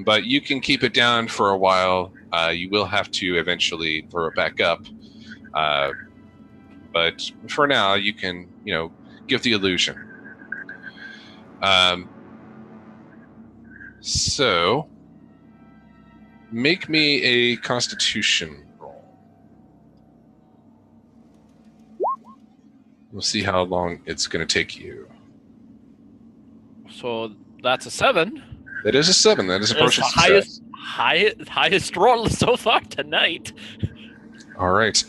But you can keep it down for a while. You will have to eventually throw it back up. But for now, you can, give the illusion. So, make me a Constitution roll. We'll see how long it's going to take you.
So that's a 7.
That is a 7. That is a partial success.
Highest roll so far tonight.
All right.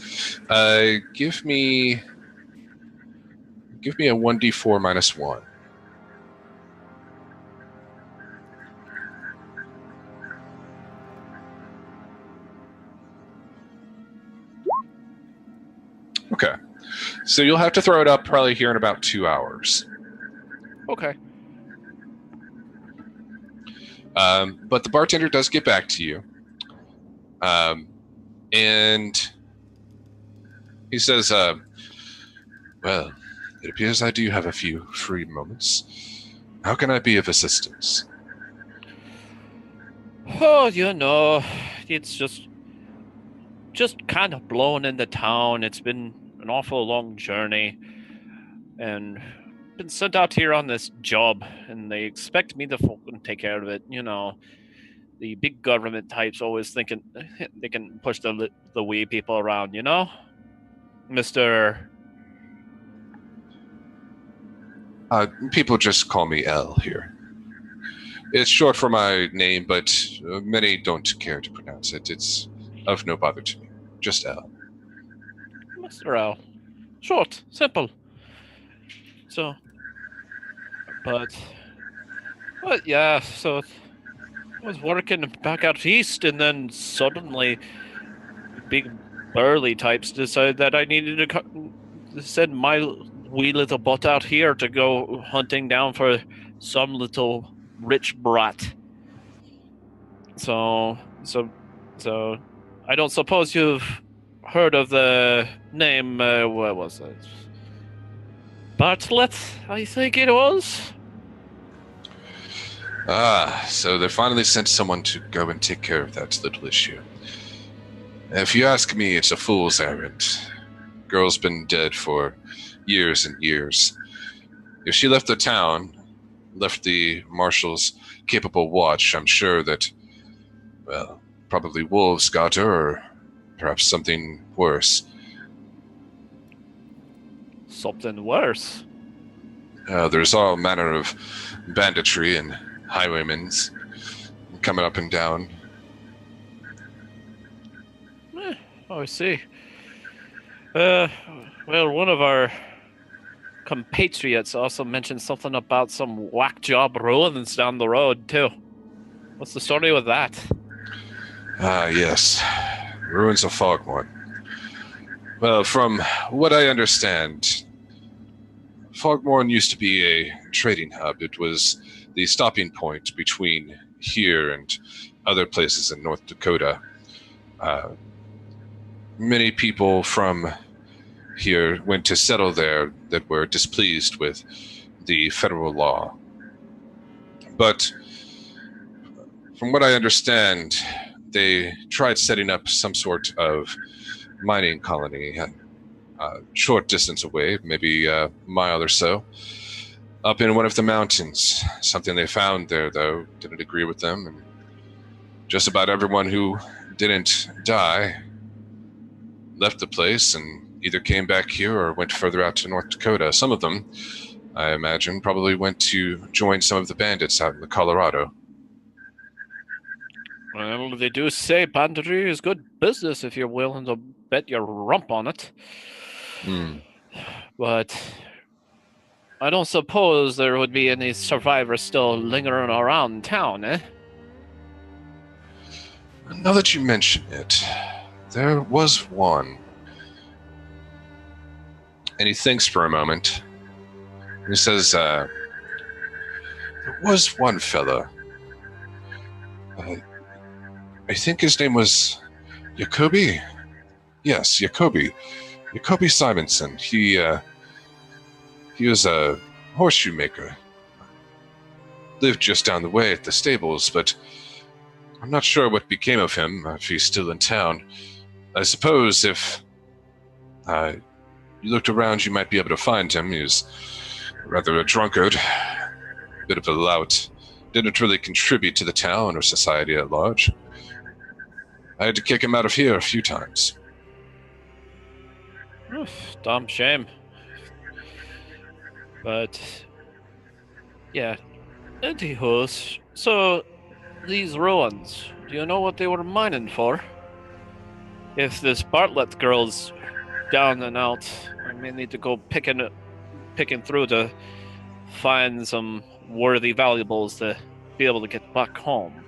Give me a 1d4 minus 1. Okay. So you'll have to throw it up probably here in about 2 hours.
Okay.
But the bartender does get back to you. And he says, well, it appears I do have a few free moments. How can I be of assistance?
Oh, it's just kind of blowing into town. It's been an awful long journey, and been sent out here on this job, and they expect me to fucking take care of it. The big government types always thinking they can push the wee people around. Mister.
People just call me L here. It's short for my name, but many don't care to pronounce it. It's of no bother to me. Just L.
Mr. L. Short, simple. So, but yeah, so I was working back out east, and then suddenly big burly types decided that I needed to send my wee little butt out here to go hunting down for some little rich brat. So I don't suppose you've heard of the name, what was it? Bartlett, I think it was?
So they finally sent someone to go and take care of that little issue. If you ask me, it's a fool's errand. Girl's been dead for years and years. If she left the town, left the marshal's capable watch, I'm sure that, well, probably wolves got her, or perhaps something worse.
Something worse?
There's all manner of banditry and highwaymen's coming up and down.
Oh, I see. Well, one of our compatriots also mentioned something about some whack job ruins down the road, too. What's the story with that?
Yes. Ruins of Fogmorn. Well, from what I understand, Fogmorn used to be a trading hub. It was the stopping point between here and other places in North Dakota. Many people from here went to settle there that were displeased with the federal law. But from what I understand, they tried setting up some sort of mining colony a short distance away, maybe a mile or so, up in one of the mountains. Something they found there, though, didn't agree with them, and just about everyone who didn't die left the place and either came back here or went further out to North Dakota. Some of them, I imagine, probably went to join some of the bandits out in the Colorado.
Well, they do say banditry is good business if you're willing to bet your rump on it. But I don't suppose there would be any survivors still lingering around town, eh?
Now that you mention it, there was one. And he thinks for a moment. And he says, there was one fella. I think his name was Jacoby. Yes, Jacoby. Jacoby Simonson. He was a horseshoe maker. Lived just down the way at the stables, but I'm not sure what became of him, if he's still in town. I suppose if you looked around, you might be able to find him. He was rather a drunkard, a bit of a lout. Didn't really contribute to the town or society at large. I had to kick him out of here a few times.
Damn shame. But, yeah. Anywho, so these ruins, do you know what they were mining for? If this Bartlett girl's down and out, I may need to go picking through to find some worthy valuables to be able to get back home.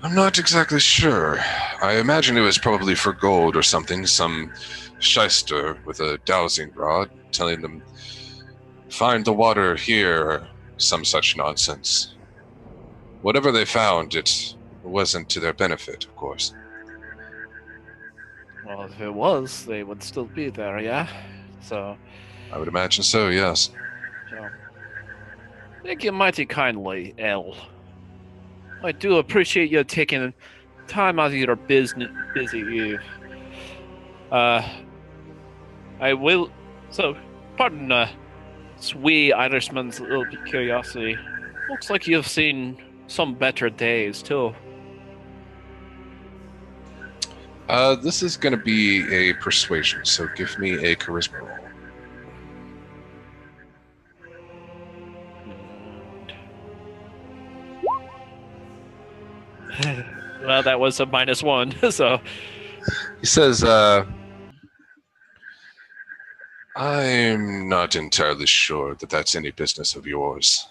I'm not exactly sure. I imagine it was probably for gold or something, some shyster with a dowsing rod telling them, find the water here, or some such nonsense. Whatever they found, it wasn't to their benefit, of course.
Well, if it was, they would still be there, yeah? So,
I would imagine so, yes.
so thank you mighty kindly, El. I do appreciate you taking time out of your busy I will. So, pardon, wee Irishman's little curiosity. Looks like you've seen some better days too.
This is going to be a persuasion, so give me a charisma roll.
Well, that was a -1, so.
He says, I'm not entirely sure that that's any business of yours.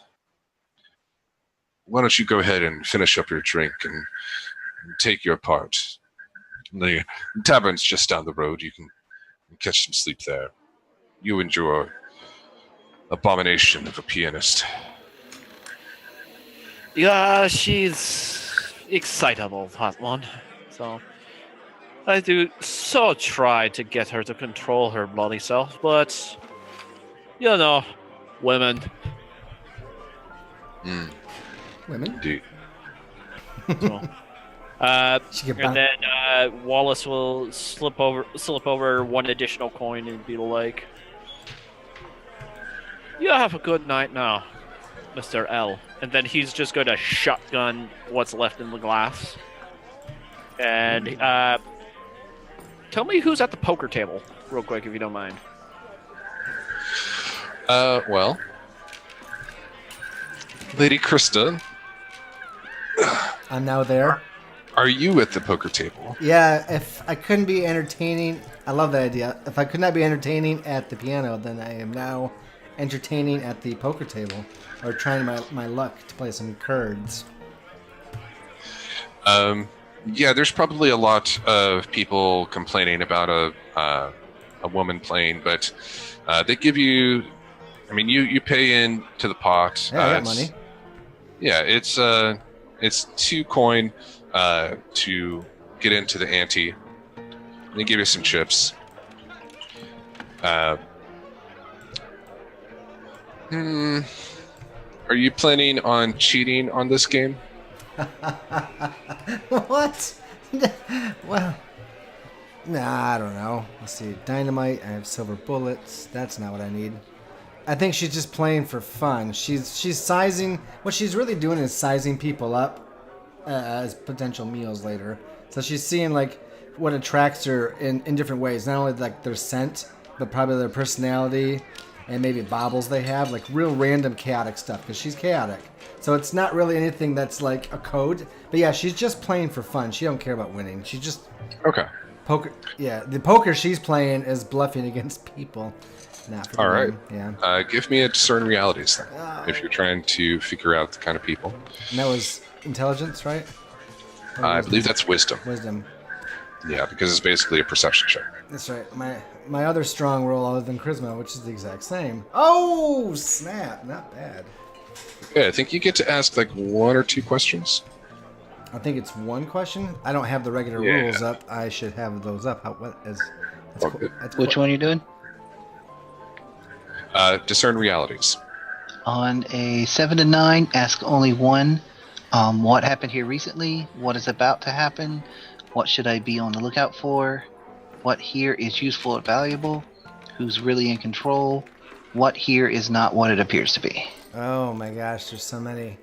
Why don't you go ahead and finish up your drink and take your part? The tavern's just down the road. You can catch some sleep there. You and your abomination of a pianist.
Yeah, she's excitable, that one. So I do so try to get her to control her bloody self, but you know, women.
Women?
Indeed.
So,
She get
and then Wallace will slip over one additional coin and be like, "You have a good night now, Mr. L." And then he's just going to shotgun what's left in the glass. And tell me who's at the poker table, real quick, if you don't mind.
Well, Lady Krista,
I'm now there.
are you at the poker table?
Yeah, if I couldn't be entertaining, I love that idea. If I could not be entertaining at the piano, then I am now entertaining at the poker table, or trying my luck to play some cards.
Yeah, there's probably a lot of people complaining about a woman playing, but they give you, I mean, you pay in to the pot.
Yeah, I got money.
Yeah, it's 2 coin to get into the ante. They give you some chips. Are you planning on cheating on this game?
What? Well, nah, I don't know. Let's see. Dynamite. I have silver bullets. That's not what I need. I think she's just playing for fun. She's sizing. What she's really doing is sizing people up as potential meals later. So she's seeing like what attracts her in different ways. Not only like their scent, but probably their personality and maybe baubles they have, like real random chaotic stuff, because she's chaotic. So it's not really anything that's like a code. But yeah, she's just playing for fun. She don't care about winning. She just
Okay.
poker. Yeah, the poker she's playing is bluffing against people. Not for
All
the
right.
win. Yeah.
Give me a discern realities then, if you're trying to figure out the kind of people.
And that was intelligence, right? Or
I
wisdom?
believe that's wisdom.
Wisdom.
Yeah, because it's basically a perception check.
That's right. My other strong roll other than charisma, which is the exact same. Oh snap! Not bad.
Okay, I think you get to ask like 1 or 2 questions.
I think it's one question. I don't have the regular
Yeah.
rules up. I should have those up. That's
Oh,
cool.
good.
That's
Which
cool.
one are you doing?
Discern realities.
On a 7 to 9, ask only one. What happened here recently? What is about to happen? What should I be on the lookout for? What here is useful and valuable? Who's really in control? What here is not what it appears to be?
Oh my gosh, there's so many.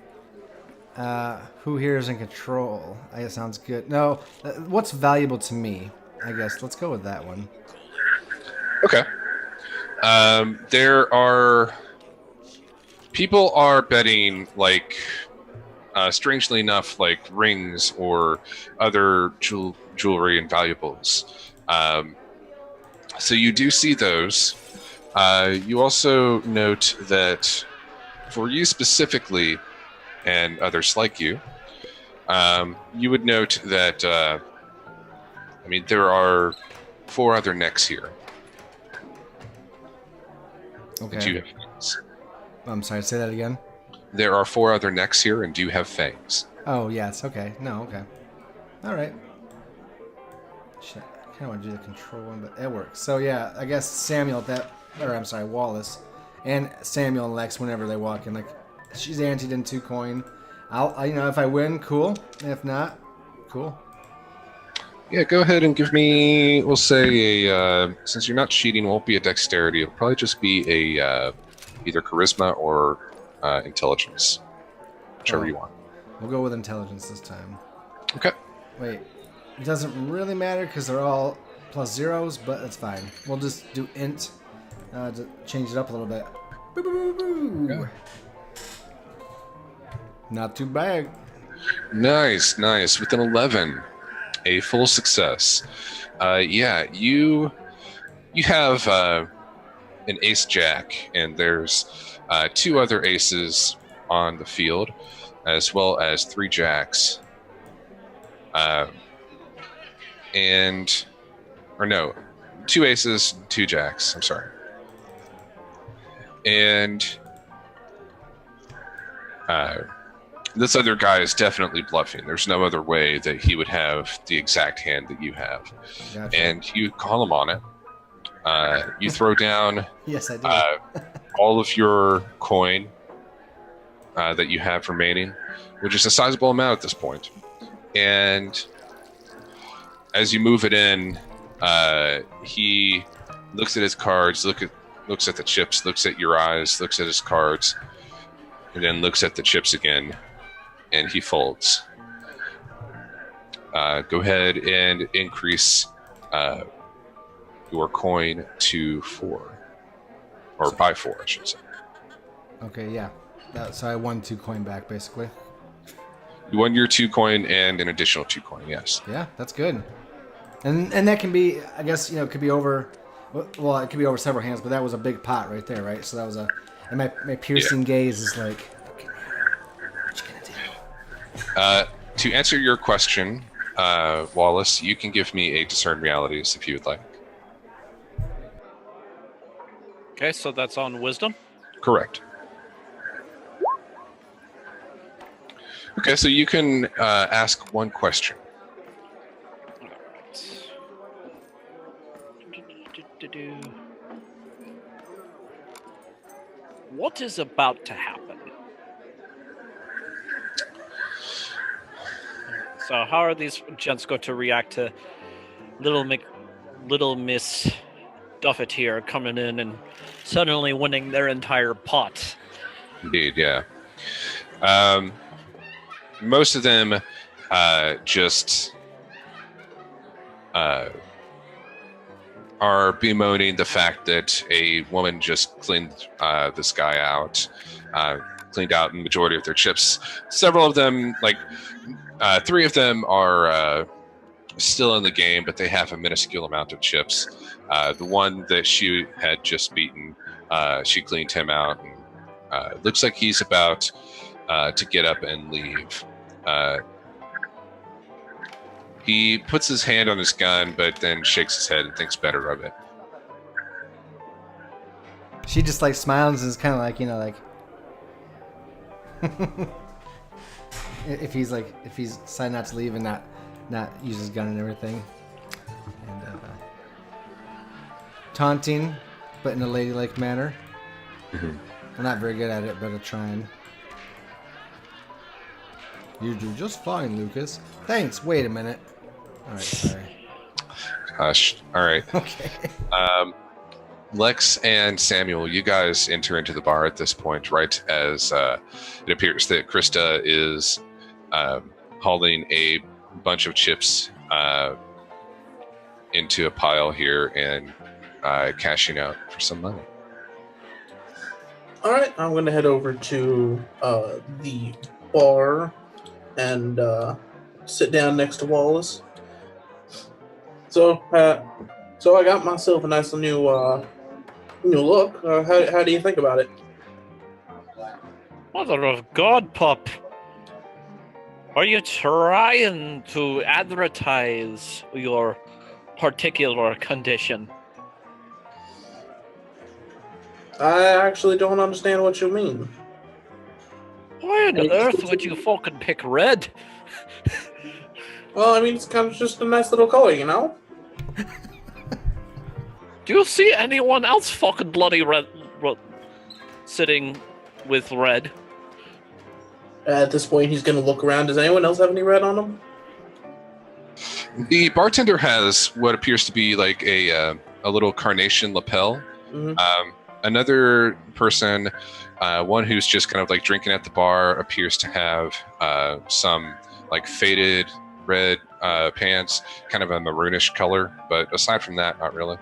Who here is in control? I guess sounds good. No, what's valuable to me? I guess let's go with that one.
Okay. There are people are betting like, strangely enough, like rings or other jewelry and valuables. So you do see those. You also note that for you specifically, and others like you, You would note that, there are 4 other necks here.
Okay.
And do you have fangs?
I'm sorry, say that again.
There are 4 other necks here, and do you have fangs?
Oh, yes, okay. No, okay. All right. Shit, I kind of want to do the control one, but it works. So, yeah, I guess Wallace, and Samuel and Lex, whenever they walk in, like, she's anteed in 2 coin. If I win, cool. If not, cool.
Yeah, go ahead and give me, we'll say, since you're not cheating, it won't be a dexterity. It'll probably just be a either charisma or intelligence, whichever you want.
We'll go with intelligence this time.
Okay.
Wait, it doesn't really matter because they're all +0s, but that's fine. We'll just do int to change it up a little bit. Boo, boo, boo, boo.
Okay.
Not too bad.
Nice. With an 11, a full success. You have an ace jack, and there's 2 other aces on the field, as well as 3 jacks. 2 aces, 2 jacks. I'm sorry. And this other guy is definitely bluffing. There's no other way that he would have the exact hand that you have.
Gotcha.
And you call him on it. You throw down
Yes, I do.
all of your coin that you have remaining, which is a sizable amount at this point. And as you move it in, he looks at his cards, looks at the chips, looks at your eyes, looks at his cards, and then looks at the chips again, and he folds. Go ahead and increase your coin to 4. Or by 4, I should say.
Okay, yeah. So I won 2 coin back, basically.
You won your 2 coin and an additional 2 coin, yes.
Yeah, that's good. And that can be, I guess, it could be over, well, it could be over several hands, but that was a big pot right there, right? So that was and my piercing gaze is like, okay, what you gonna do?
To answer your question, Wallace, you can give me a discern realities if you would like.
Okay, so that's on wisdom.
Correct. Okay, so you can ask one question.
What is about to happen? So how are these gents going to react to Little Miss Duffet here coming in and suddenly winning their entire pot?
Indeed, yeah. Most of them just are bemoaning the fact that a woman just cleaned this guy out, cleaned out the majority of their chips. Several of them, 3 of them are still in the game, but they have a minuscule amount of chips. The one that she had just beaten, she cleaned him out, and looks like he's about to get up and leave. He puts his hand on his gun, but then shakes his head and thinks better of it.
She just smiles and is kind of if he's deciding not to leave and not use his gun and everything, and taunting, but in a ladylike manner.
Mm-hmm.
I'm not very good at it, but I'm trying. You do just fine, Lucas. Thanks. Wait a minute. All right, sorry.
Hush. All right.
Okay.
Lex and Samuel, you guys enter into the bar at this point, right as it appears that Krista is hauling a bunch of chips into a pile here and cashing out for some money.
All right, I'm going to head over to the bar and sit down next to Wallace. So I got myself a nice new look. How do you think about it?
Mother of God, pup! Are you trying to advertise your particular condition?
I actually don't understand what you mean.
Why on earth would you fucking pick red?
Well, I mean, it's kind of just a nice little color, you know?
Do you see anyone else fucking bloody red sitting with red?
At this point, he's going to look around. Does anyone else have any red on them?
The bartender has what appears to be like a little carnation lapel.
Mm-hmm.
Another person, one who's just kind of like drinking at the bar, appears to have some like faded red pants, kind of a maroonish color. But aside from that, not really.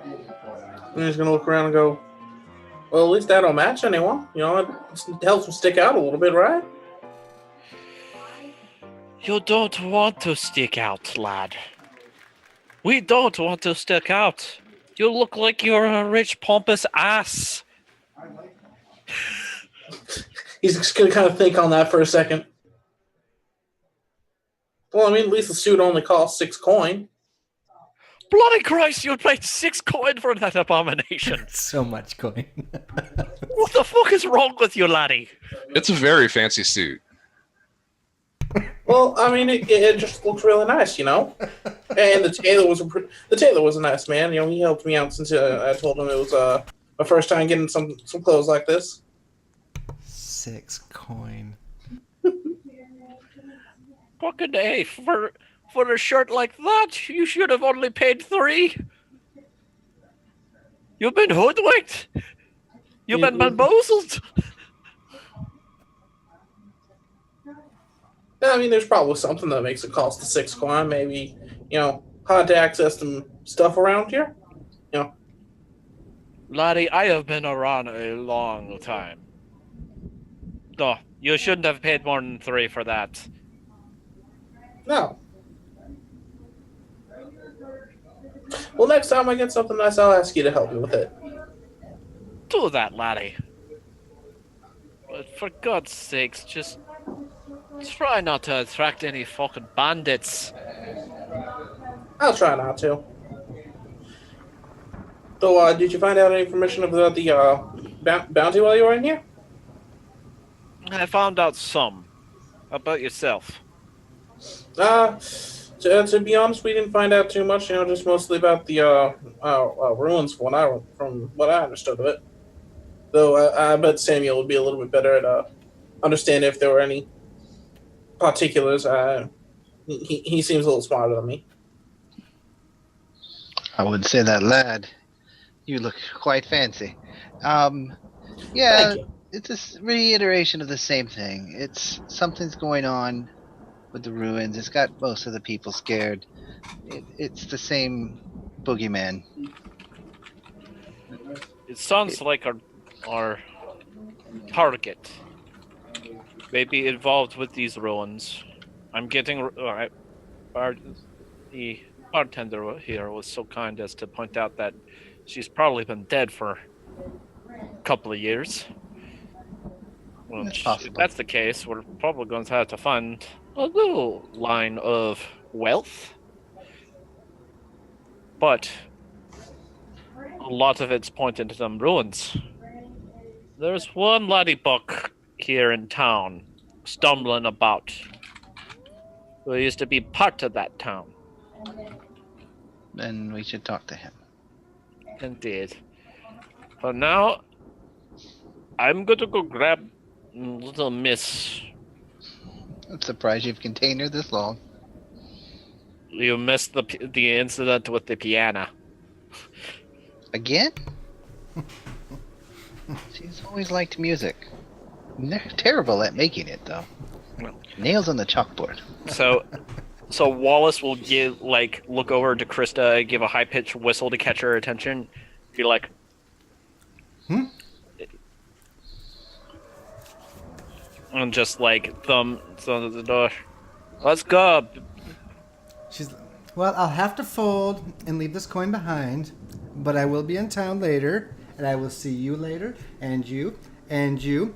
And he's going to look around and go, well, at least that don't match anyone. You know, it helps them stick out a little bit, right?
You don't want to stick out, lad. We don't want to stick out. You look like you're a rich, pompous ass.
He's just going to kind of think on that for a second. Well, I mean, at least the suit only costs 6 coin.
Bloody Christ, you paid 6 coin for that abomination.
So much coin.
What the fuck is wrong with you, laddie?
It's a very fancy suit.
Well, I mean, it just looks really nice, you know. And the tailor was a nice man. You know, he helped me out since I told him it was my first time getting some clothes like this.
6 coin.
Fucking A, for a shirt like that, you should have only paid 3. You've been hoodwinked. You've been bamboozled.
I mean, there's probably something that makes it cost the 6 coin. Maybe, you know, hard to access some stuff around here. You know.
Laddie, I have been around a long time. No, you shouldn't have paid more than 3 for that.
No. Well, next time I get something nice, I'll ask you to help me with it.
Do that, laddie. But for God's sakes, just try not to attract any fucking bandits.
I'll try not to. So, did you find out any information about the bounty while you were in here?
I found out some. How about yourself?
To be honest, we didn't find out too much. You know, just mostly about the ruins from what I understood of it. Though I bet Samuel would be a little bit better at understanding if there were any particulars. He seems a little smarter than me.
I would say that, lad. You look quite fancy. Yeah,
Thank you.
it's a reiteration of the same thing. It's something's going on with the ruins. It's got most of the people scared. It's the same boogeyman.
It sounds like our target may be involved with these ruins. I'm getting... the bartender here was so kind as to point out that she's probably been dead for a couple of years. Well, if that's the case, we're probably going to have to find a little line of wealth. But a lot of it's pointing to them ruins. There's one laddybuck here in town, stumbling about, who used to be part of that town.
Then we should talk to him.
Indeed. But now, I'm going to go grab little miss.
I'm surprised you've contained her this long.
You missed the incident with the piano.
Again? She's always liked music. They're terrible at making it, though. Nails on the chalkboard.
So Wallace will look over to Krista, give a high-pitched whistle to catch her attention. Be like, and just thumb the door. Let's go.
Well, I'll have to fold and leave this coin behind, but I will be in town later, and I will see you later, and you, and you.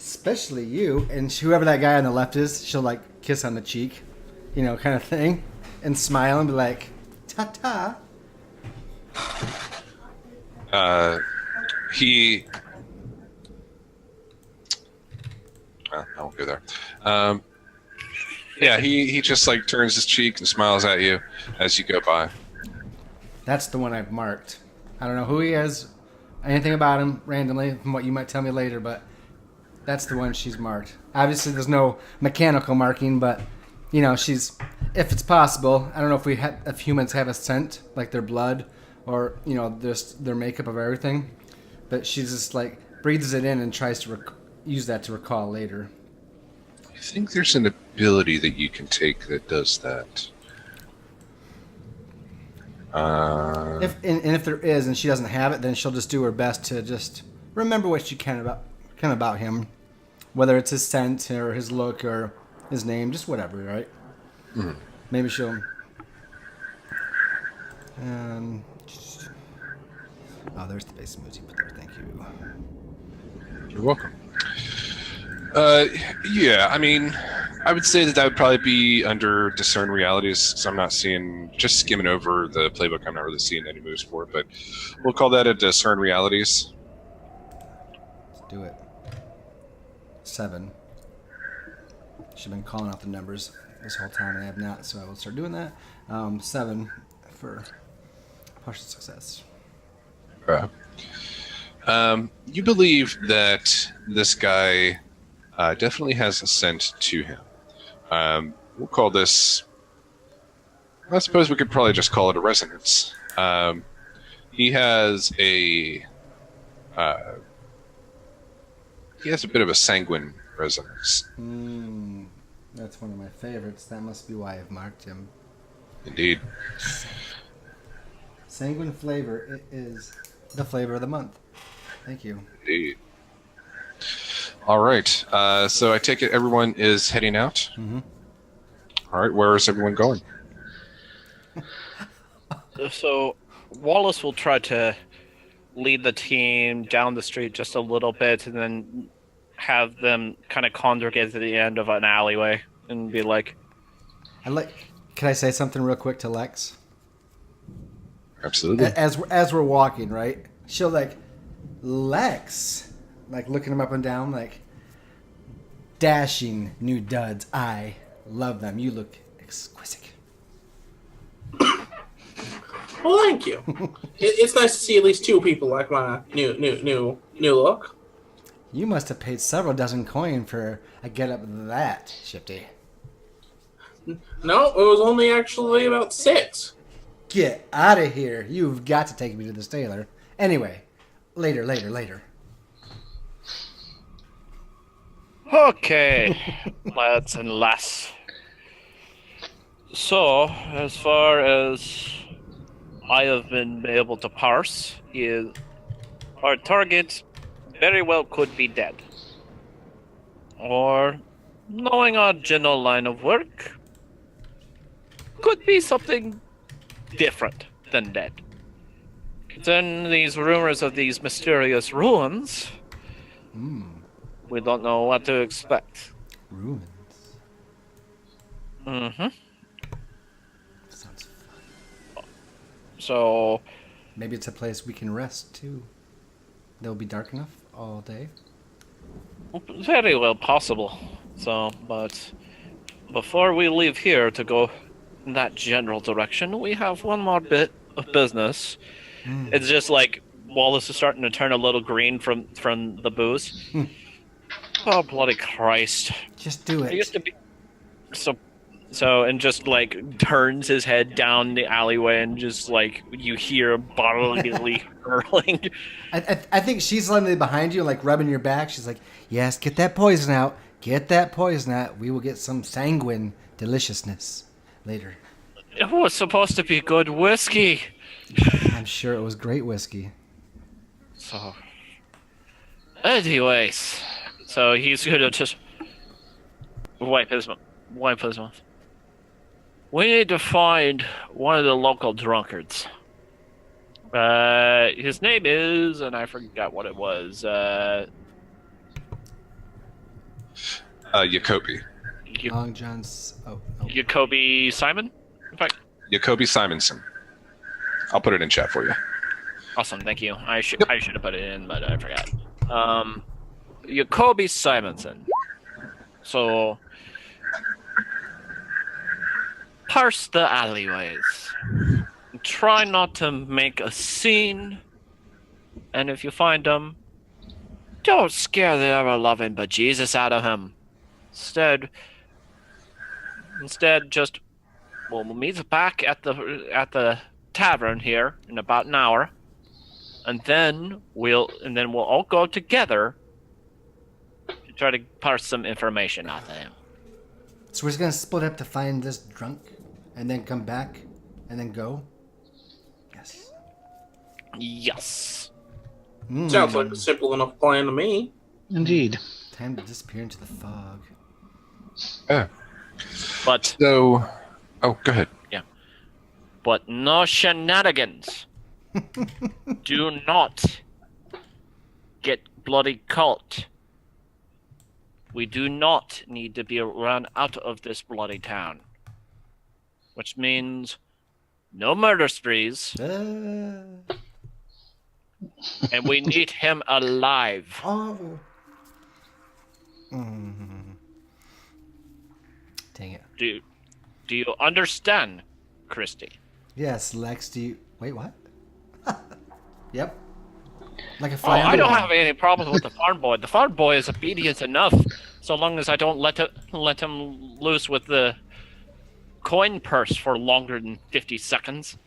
especially you. And whoever that guy on the left is, she'll like kiss on the cheek, kind of thing, and smile and be like, "Ta-ta."
He. Well, I won't go there. Yeah, he just like turns his cheek and smiles at you as you go by.
That's the one I've marked. I don't know who he is, anything about him randomly from what you might tell me later, but that's the one she's marked. Obviously, there's no mechanical marking, but she's, if it's possible. I don't know if humans have a scent like their blood or just their makeup of everything, but she just like breathes it in and tries to use that to recall later.
I think there's an ability that you can take that does that.
If there is and she doesn't have it, then she'll just do her best to just remember what she can about him, whether it's his scent or his look or his name, just whatever, right?
Mm-hmm.
Maybe she'll. There's the base smoothie put there. Thank you.
You're welcome. Yeah, I mean, I would say that would probably be under discern realities. So I'm not seeing, just skimming over the playbook, I'm not really seeing any moves for it, but we'll call that a discern realities.
Let's do it. 7. She's been calling out the numbers this whole time, and I have not, so I will start doing that. 7 for partial success.
Okay. You believe that this guy definitely has a scent to him. We'll call this, I suppose we could probably just call it a resonance. He has a bit of a sanguine resonance.
That's one of my favorites. That must be why I've marked him.
Indeed.
Sanguine flavor. It is the flavor of the month. Thank you.
Indeed. All right. So I take it everyone is heading out?
Mm-hmm.
All right. Where is everyone going?
So Wallace will try to lead the team down the street just a little bit and then have them kind of congregate at the end of an alleyway and be like...
Can I say something real quick to Lex?
Absolutely.
As we're walking, right? She'll like, Lex, like looking him up and down, like, dashing new duds. I love them. You look exquisite.
Well, thank you. It's nice to see at least 2 people like my new look.
You must have paid several dozen coin for a get-up that, Shifty.
No, it was only actually about 6.
Get out of here. You've got to take me to the tailor. Anyway, later.
Okay, lads and lass. So, as far as I have been able to parse, is our target very well could be dead. Or, knowing our general line of work, could be something different than dead. Then these rumors of these mysterious ruins, we don't know what to expect.
Ruins.
Mm-hmm.
Sounds fun.
So...
Maybe it's a place we can rest, too. They'll be dark enough all day.
Very well possible. So, but before we leave here to go in that general direction, we have one more bit of business. It's just like Wallace is starting to turn a little green from the booze. Oh, bloody Christ.
Just do it.
I used to be... So, and just, like, turns his head down the alleyway and just, like, you hear bodily hurling.
I think she's suddenly behind you, like, rubbing your back. She's like, yes, get that poison out. Get that poison out. We will get some sanguine deliciousness later.
It was supposed to be good whiskey.
I'm sure it was great whiskey.
So, anyways, so he's gonna just wipe his mouth. We need to find one of the local drunkards. His name is, and I forgot what it was.
Jacoby.
Long John's. Oh.
Jacoby Simon? In fact,
Jacoby Simonson. I'll put it in chat for you.
awesome, thank you. I should have put it in, but I forgot. Jacoby Simonson. So, parse the alleyways. Try not to make a scene. And if you find him, don't scare the ever-loving bejesus out of him. Instead, just we'll meet back at the tavern here in about an hour, and then we'll all go together to try to parse some information out of him.
So we're just gonna split up to find this drunk, and then come back, and then go. Yes.
Yes.
Sounds like a simple enough plan to me.
Indeed.
Time to disappear into the fog.
But
So, go ahead.
but no shenanigans. Do not get bloody caught. We do not need to be run out of this bloody town. Which means no murder sprees, and we need him alive.
Oh. Dang it.
Do you understand, Christy?
Yes, Lex, do you... Wait, what? Yep. Like a
Oh,
fire.
I don't have any problems with the farm boy. The farm boy is obedient enough, so long as I don't let him loose with the coin purse for longer than 50 seconds.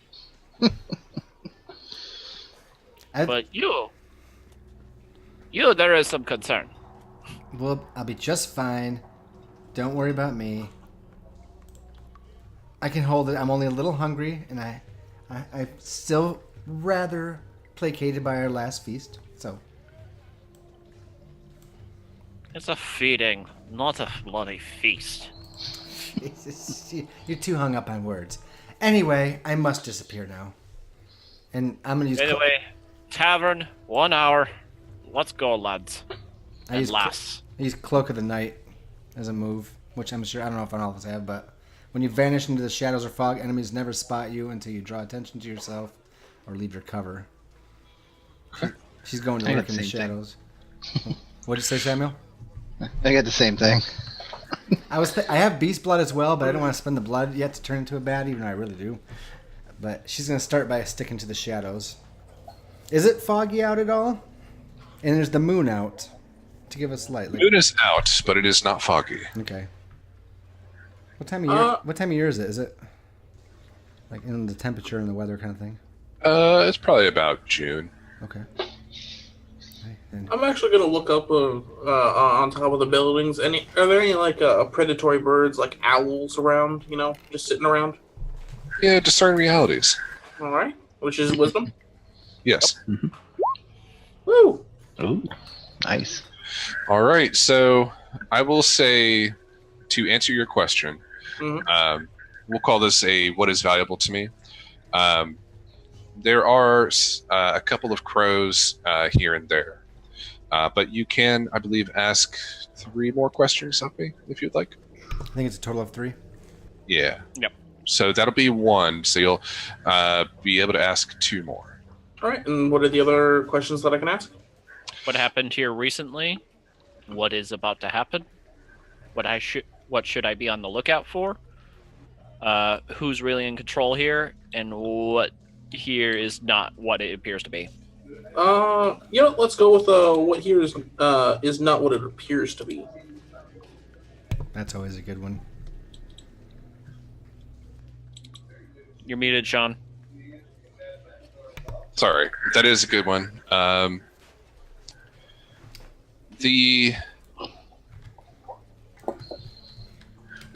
But you, there is some concern.
Well, I'll be just fine. Don't worry about me. I can hold it. I'm only a little hungry, and I'm still rather placated by our last feast, so...
It's a feeding, not a bloody feast.
You're too hung up on words. Anyway, I must disappear now. And I'm gonna use...
Anyway, tavern, 1 hour. Let's go, lads.
I use Cloak of the Night as a move, which I'm sure... I don't know if all of us have, but... When you vanish into the shadows or fog, enemies never spot you until you draw attention to yourself or leave your cover. She's going to lurk in the shadows. What'd you say, Samuel?
I got the same thing.
I have Beast Blood as well, but I don't want to spend the blood yet to turn into a bat, even though I really do. But she's going to start by sticking to the shadows. Is it foggy out at all? And there's the moon out to give us light.
Moon is out, but it is not foggy.
Okay. What time of year? What time of year is it? Is it like in the temperature and the weather kind of thing?
It's probably about June.
Okay.
I'm actually gonna look up on top of the buildings. Are there any like predatory birds like owls around? You know, just sitting around.
Yeah, discern realities.
All right, which is wisdom.
Yes.
Mm-hmm.
Woo!
Ooh, nice.
All right. So I will say, to answer your question, we'll call this a what is valuable to me. There are a couple of crows here and there. But you can, I believe, ask 3 more questions of me, if you'd like.
I think it's a total of 3.
Yeah.
Yep.
So that'll be 1. So you'll be able to ask 2 more.
All right, and what are the other questions that I can ask?
What happened here recently? What is about to happen? What should I be on the lookout for? Who's really in control here? And what here is not what it appears to be.
Let's go with what here is not what it appears to be.
That's always a good one.
You're muted, Sean.
Sorry, that is a good one. The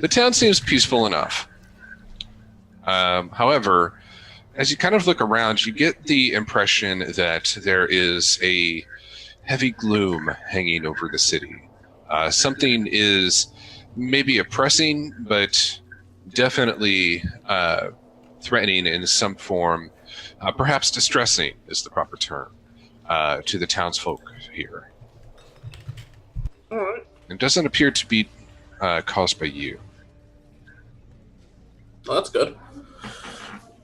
town seems peaceful enough. However, as you kind of look around, you get the impression that there is a heavy gloom hanging over the city. Something is maybe oppressing, but definitely threatening in some form. Perhaps distressing is the proper term to the townsfolk here.
All right.
It doesn't appear to be caused by you.
Well, that's good.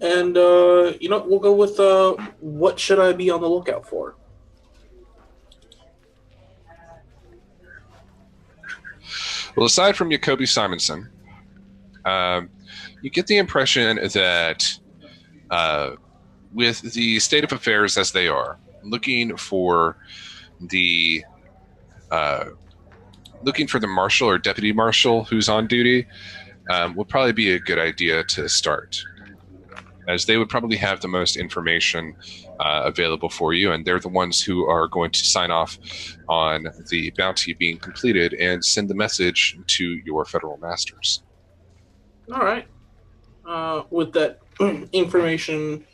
And, we'll go with what should I be on the lookout for?
Well, aside from Jacoby Simonson, you get the impression that with the state of affairs as they are, looking for the marshal or deputy marshal who's on duty would probably be a good idea to start, as they would probably have the most information available for you, and they're the ones who are going to sign off on the bounty being completed and send the message to your federal masters.
All right. With that information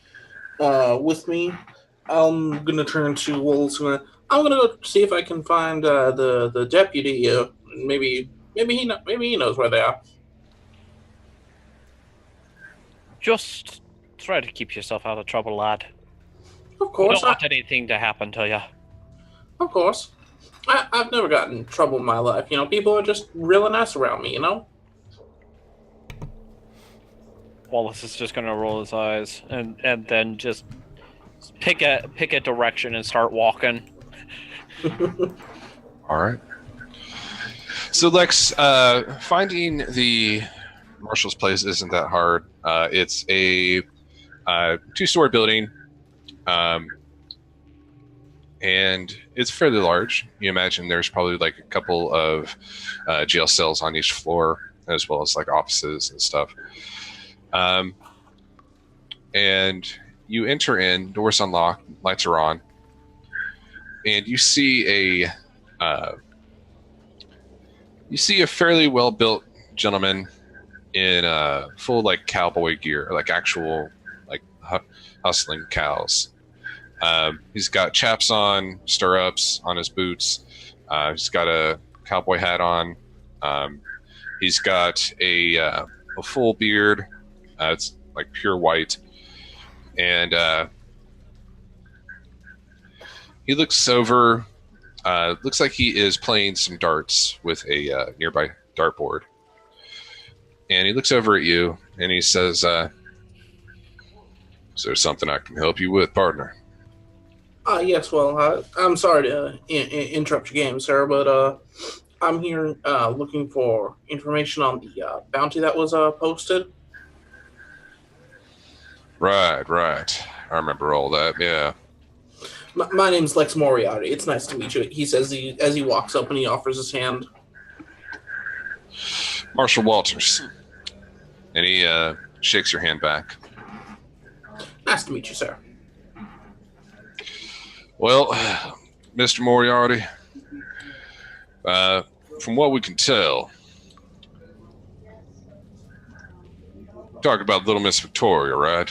with me, I'm gonna turn to Wolves. I'm gonna go see if I can find the deputy. Maybe he knows where they are.
Just try to keep yourself out of trouble, lad.
Of
I
course.
don't want anything to happen to you.
Of course. I've never gotten in trouble in my life. People are just really nice around me.
Wallace is just gonna roll his eyes and then just pick a direction and start walking.
All right. So, Lex, finding the marshal's place isn't that hard. It's a two-story building, and it's fairly large. You imagine there's probably like a couple of jail cells on each floor, as well as like offices and stuff. And you enter in, doors unlocked, lights are on, and you see a fairly well-built gentleman in full like cowboy gear, like actual like hustling cows. He's got chaps on, stirrups on his boots. He's got a cowboy hat on. He's got a full beard. It's like pure white, and he looks over. Looks like he is playing some darts with a nearby dartboard. And he looks over at you and he says, "Is there something I can help you with, partner?"
Yes. Well, I'm sorry to interrupt your game, sir, but I'm here looking for information on the bounty that was posted.
Right. I remember all that. Yeah.
My name's Lex Moriarty. It's nice to meet you. He says as he walks up and he offers his hand.
Marshal Walters. And he shakes your hand back.
Nice to meet you, sir.
Well, Mr. Moriarty, from what we can tell, talk about Little Miss Victoria, right?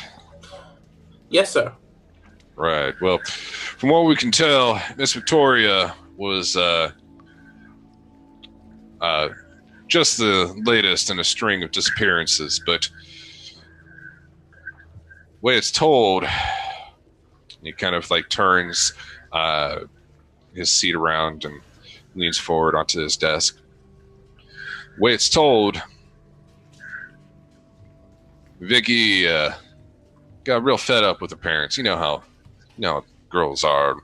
Yes, sir.
Right. Well, from what we can tell, Miss Victoria was just the latest in a string of disappearances, but the way it's told, he kind of like turns his seat around and leans forward onto his desk. The way it's told, Vicky got real fed up with her parents. You know how girls are.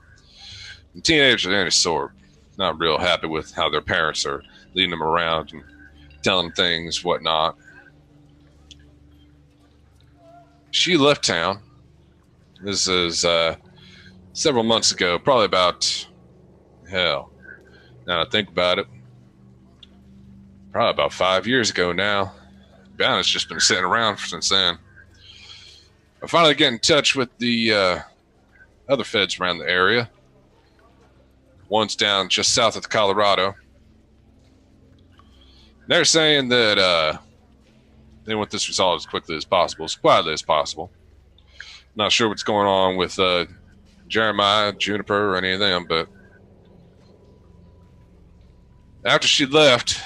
And teenagers of any sort, not real happy with how their parents are leading them around and telling them things, whatnot. She left town. This is several months ago, probably about, now I think about it, probably about 5 years ago now. It's just been sitting around since then. I finally get in touch with the other feds around the area. One's down just south of the Colorado. They're saying that they want this resolved as quickly as possible, as quietly as possible. Not sure what's going on with Jeremiah, Juniper, or any of them, but after she left,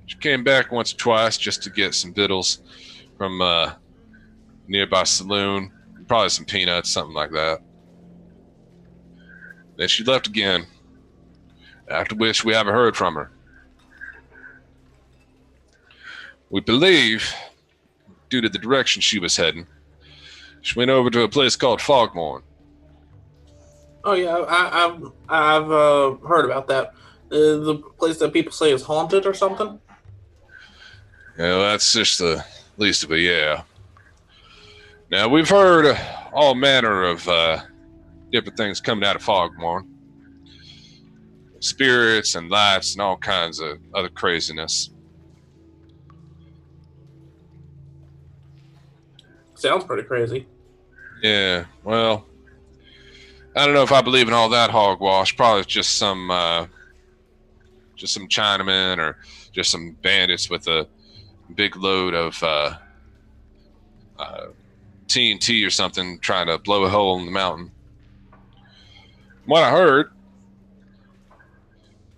she came back once or twice just to get some victuals from a nearby saloon, probably some peanuts, something like that. Then she left again, after which we haven't heard from her. We believe, due to the direction she was heading, she went over to a place called Fogmorn.
Oh yeah, I've heard about that. The place that people say is haunted or something.
Yeah, that's just the least of it, yeah. Now, we've heard all manner of different things coming out of Fogmorn. Spirits and lights and all kinds of other craziness.
Sounds pretty crazy.
Yeah, well, I don't know if I believe in all that hogwash. Probably just some Chinamen or just some bandits with a big load of TNT or something trying to blow a hole in the mountain. From what I heard,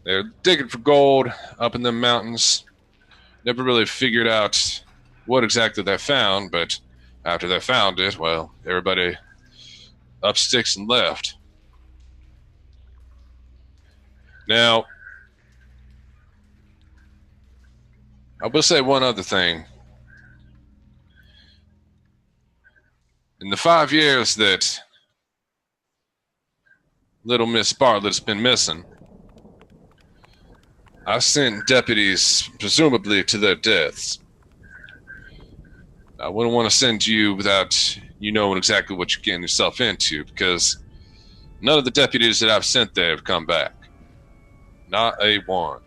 they're digging for gold up in the mountains. Never really figured out what exactly they found, but after they found it, well, everybody up sticks and left. Now, I will say one other thing. In the 5 years that little Miss Bartlett's been missing, I sent deputies, presumably to their deaths. I wouldn't want to send you without you knowing exactly what you're getting yourself into, because none of the deputies that I've sent there have come back. Not a one.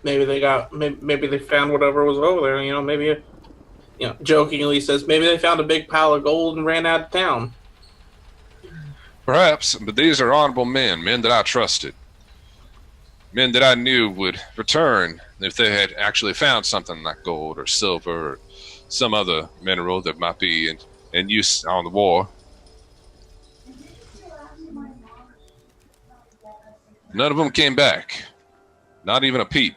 Maybe they found whatever was over there. Maybe jokingly says maybe they found a big pile of gold and ran out of town.
Perhaps, but these are honorable men that I trusted. Men that I knew would return if they had actually found something like gold or silver or some other mineral that might be in use on the war. None of them came back. Not even a peep.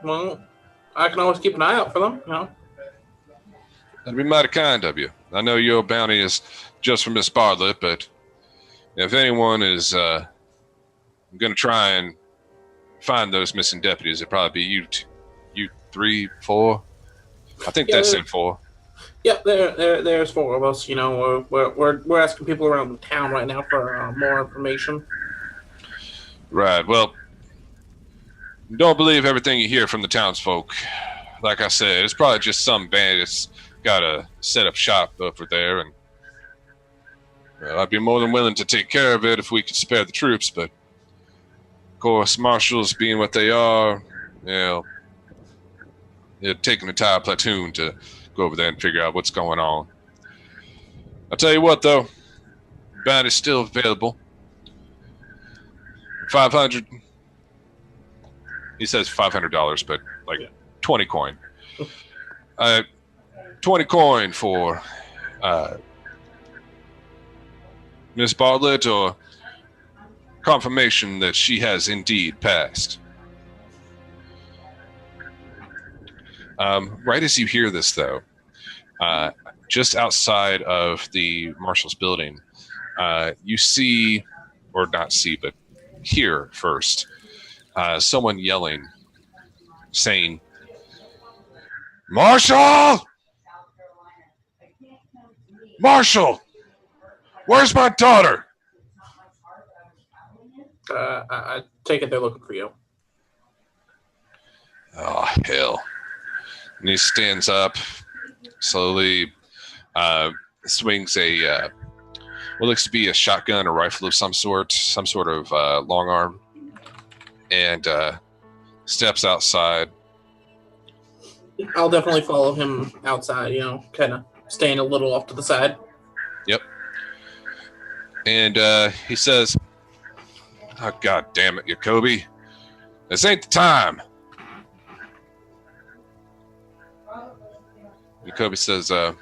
Well, I can always keep an eye out for them,
That'd be mighty kind of you. I know your bounty is just for Miss Bartlett, but if anyone is going to try and find those missing deputies, it'd probably be you 3, 4. I think that's in 4.
Yeah, there's 4 of us. We're asking people around the town right now for more information.
Right. Well, don't believe everything you hear from the townsfolk. Like I said, it's probably just some bandits got to set up shop over there, and I'd be more than willing to take care of it if we could spare the troops. But of course, marshals being what they are, they're taking an entire platoon to go over there and figure out what's going on. I'll tell you what, though, bounty is still available. 500. He says $500, but like 20 coin. 20 coin for Miss Bartlett, or confirmation that she has indeed passed. Right as you hear this, though, just outside of the marshal's building, you see, or not see, but hear first, someone yelling, saying, "Marshal! Marshal! Where's my daughter?"
I take it they're looking for you.
Oh, hell. And he stands up, slowly swings what looks to be a shotgun or rifle of some sort of long arm, and steps outside.
I'll definitely follow him outside, kind of staying a little off to the side.
Yep. And he says, "Oh, God damn it, Jacoby. This ain't the time." Jacoby says, "The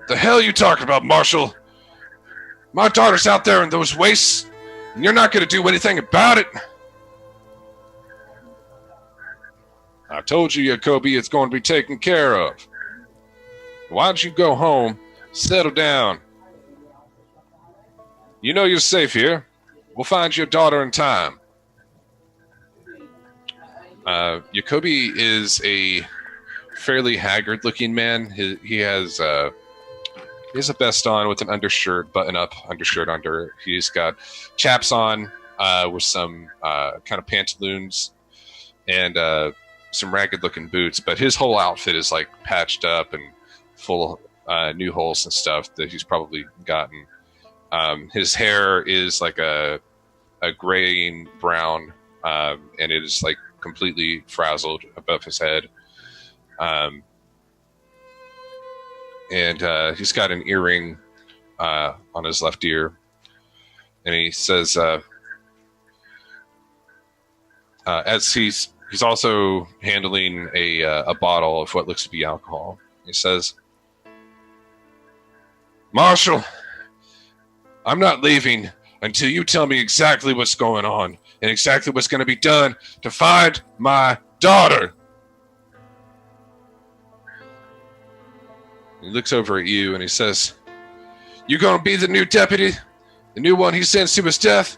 hell you talking about, Marshal? My daughter's out there in those wastes, and you're not going to do anything about it." "I told you, Jacoby, it's going to be taken care of. Why don't you go home, settle down? You know you're safe here. We'll find your daughter in time. Jacoby is a fairly haggard-looking man. He has a vest on with an undershirt, button-up undershirt under. He's got chaps on with some kind of pantaloons and some ragged-looking boots. But his whole outfit is like patched up and full of new holes and stuff that he's probably gotten. His hair is like a graying brown, and it is like completely frazzled above his head. And he's got an earring on his left ear. And he says, as he's also handling a bottle of what looks to be alcohol, he says, Marshall, I'm not leaving until you tell me exactly what's going on and exactly what's going to be done to find my daughter. He looks over at you and he says, you going to be the new deputy? The new one he sends to his death?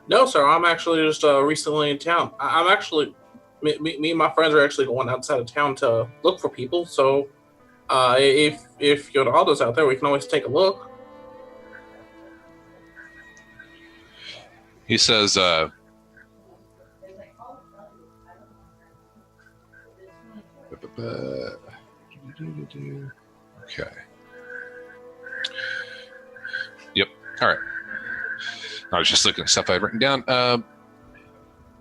No, sir. I'm actually just recently in town. I'm actually, me and my friends are actually going outside of town to look for people. So if your daughter's out there, we can always take a look.
He says, okay. Yep. All right. I was just looking at stuff I had written down.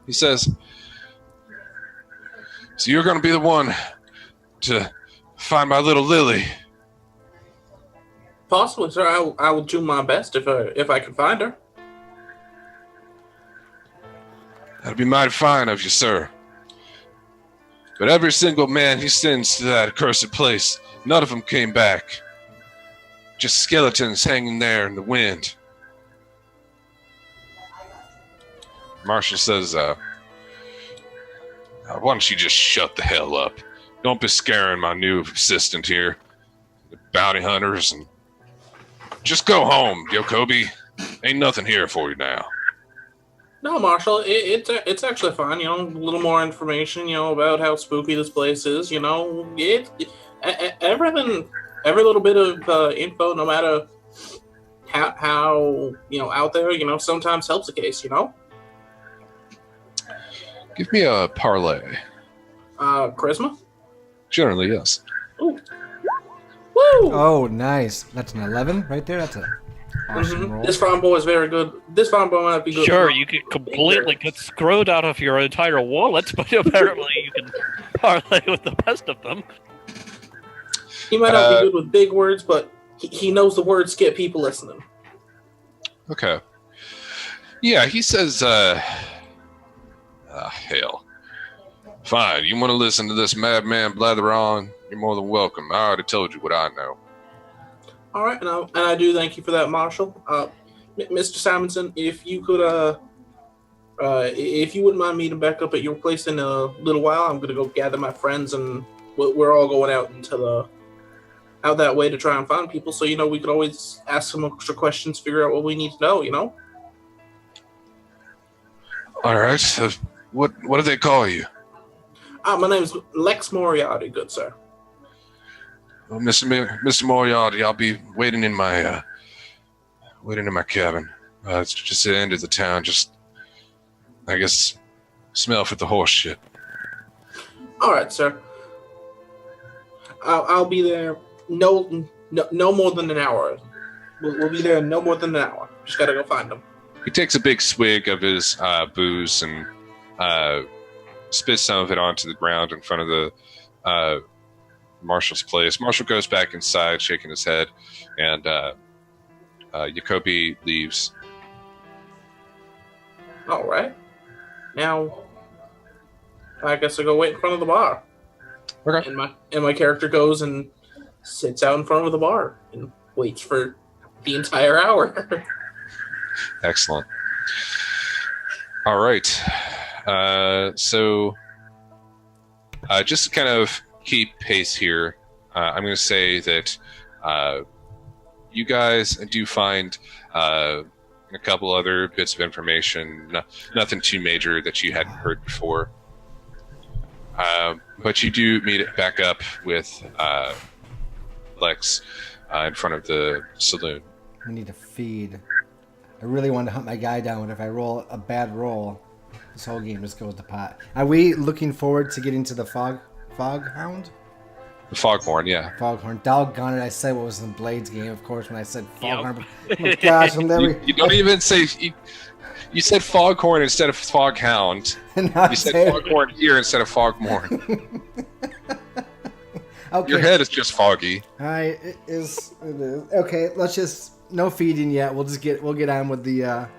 He says, so you're going to be the one to find my little Lily.
Possibly, sir. I will do my best if I can find her.
That'd be mighty fine of you, sir. But every single man he sends to that accursed place, none of them came back. Just skeletons hanging there in the wind. Marshall says, why don't you just shut the hell up? Don't be scaring my new assistant here. The bounty hunters, and just go home, Jacoby. Ain't nothing here for you now.
No, Marshall, it's actually fine. You know, a little more information, you know, about how spooky this place is. You know, everything, every little bit of info, no matter how you know out there, you know, sometimes helps the case. You know.
Give me a parlay.
Charisma.
Generally, yes.
Ooh. Woo!
Oh, nice. That's an 11 right there. That's a awesome roll.
This farm boy is very good. This farm boy might be good.
Sure, you can completely get screwed out of your entire wallets, but apparently you can parlay with the best of them.
He might not be good with big words, but he knows the words get people listening.
Okay. Yeah, he says, hell. Fine, you want to listen to this madman blather on? You're more than welcome. I already told you what I know.
All right, and I do thank you for that, Marshall. Mr. Simonson, if you could, if you wouldn't mind meeting back up at your place in a little while, I'm gonna go gather my friends, and we're all going out out that way to try and find people. So you know, we could always ask some extra questions, figure out what we need to know. You know.
All right. So what do they call you?
My name is Lex Moriarty, good sir.
Well, Mr. Moriarty, I'll be waiting in my cabin. It's just the end of the town. Just, I guess, smell for the horse shit.
All right, sir. I'll be there. No more than an hour. We'll be there in no more than an hour. Just gotta go find them.
He takes a big swig of his booze and spits some of it onto the ground in front of the Marshall's place. Marshall goes back inside, shaking his head, and Jacoby leaves.
All right. Now, I guess I'll go wait in front of the bar.
Okay.
And my character goes and sits out in front of the bar and waits for the entire hour.
Excellent. All right. So just to kind of keep pace here, I'm going to say that you guys do find a couple other bits of information, nothing too major that you hadn't heard before. But you do meet it back up with Lex in front of the saloon.
We need to feed. I really want to hunt my guy down, but if I roll a bad roll, this whole game just goes to pot. Are we looking forward to getting to the Foghound?
The Foghorn, yeah.
Foghorn. Doggone it, I said what was in Blade's game, of course, when I said Foghorn. But, oh my gosh, I'll never...
You don't even say... You said Foghorn instead of Foghound. You said Foghorn here instead of Fogmorn.
Okay.
Your head is just foggy.
Alright, it is. Okay, let's just... No feeding yet. We'll get on with the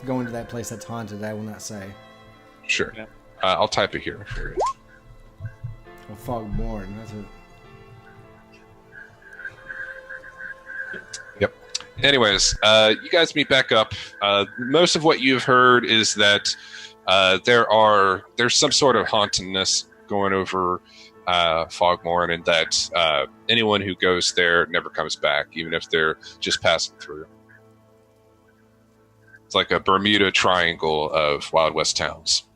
going to that place that's haunted. I will not say.
Sure. Yeah. I'll type it here.
Well, Fogmorn. That's it.
Yep. Anyways, you guys meet back up. Most of what you've heard is that there's some sort of hauntedness going over Fogmorn, and that anyone who goes there never comes back, even if they're just passing through. It's like a Bermuda Triangle of Wild West towns.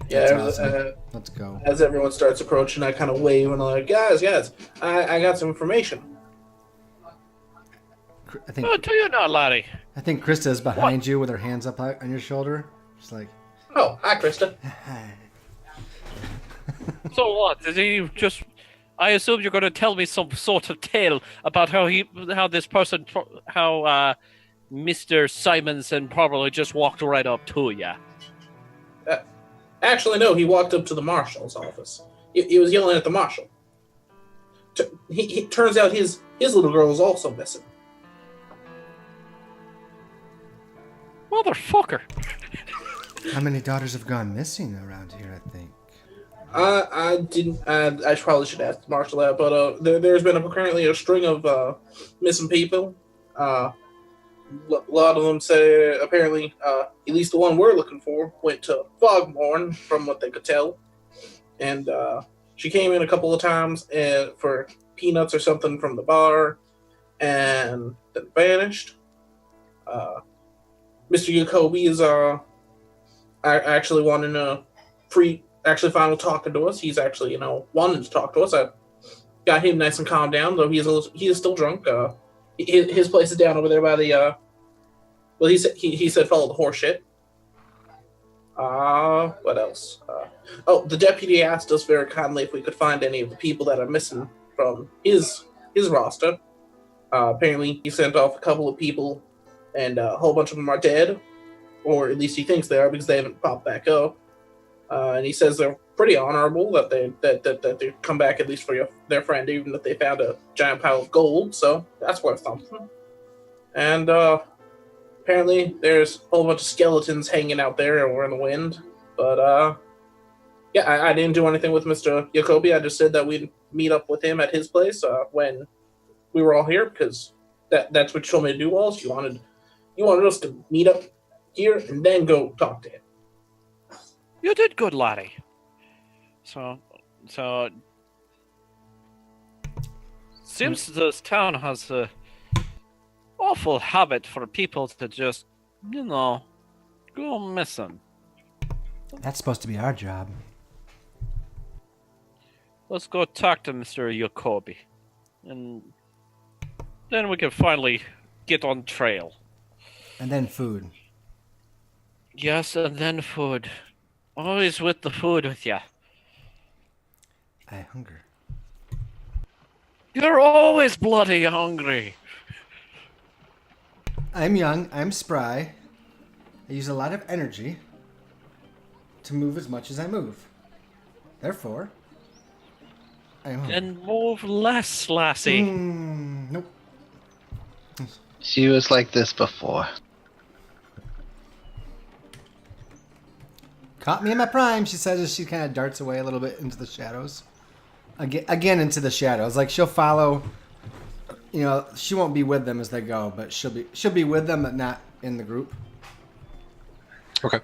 Yeah,
awesome. Let's go.
As everyone starts approaching, I kind of wave and I'm like, guys, I got some information.
I think.
Oh, do you not, laddie?
I think Krista is behind you with her hands up on your shoulder. Just like.
Oh, hi, Krista.
So what? Did he just... I assume you're going to tell me some sort of tale about how Mr. Simonson probably just walked right up to you.
Actually, no, he walked up to the marshal's office. He was yelling at the marshal. He turns out his little girl is also missing.
Motherfucker.
How many daughters have gone missing around here, I think?
I didn't. I probably should ask the marshal that, but there's been apparently a string of missing people. A lot of them say apparently, at least the one we're looking for, went to Fogmorn, from what they could tell. And she came in a couple of times for peanuts or something from the bar, and then vanished. Mr. Jacoby is actually wanting to finally talking to us. He's actually, wanting to talk to us. I got him nice and calmed down, though he is still drunk. His place is down over there by the, well, he said follow the horse shit. What else? The deputy asked us very kindly if we could find any of the people that are missing from his roster. Apparently he sent off a couple of people, and a whole bunch of them are dead, or at least he thinks they are because they haven't popped back up. And he says they're pretty honorable that they come back at least for their friend, even if they found a giant pile of gold. So that's worth something. And apparently there's a whole bunch of skeletons hanging out there or in the wind. But yeah, I didn't do anything with Mr. Jacoby. I just said that we'd meet up with him at his place when we were all here, because that's what you told me to do, Walls. You wanted us to meet up here and then go talk to him.
You did good, laddie. So seems this town has a awful habit for people to just, go missing.
That's supposed to be our job.
Let's go talk to Mr. Jacoby, and then we can finally get on trail.
And then food.
Yes, and then food. Always with the food with you.
I hunger.
You're always bloody hungry.
I'm young. I'm spry. I use a lot of energy to move as much as I move. Therefore, I am hungry.
And move less, lassie.
Nope.
She was like this before.
Caught me in my prime, she says as she kind of darts away a little bit into the shadows. Again into the shadows. Like, she'll follow, she won't be with them as they go, but she'll be with them, but not in the group.
Okay.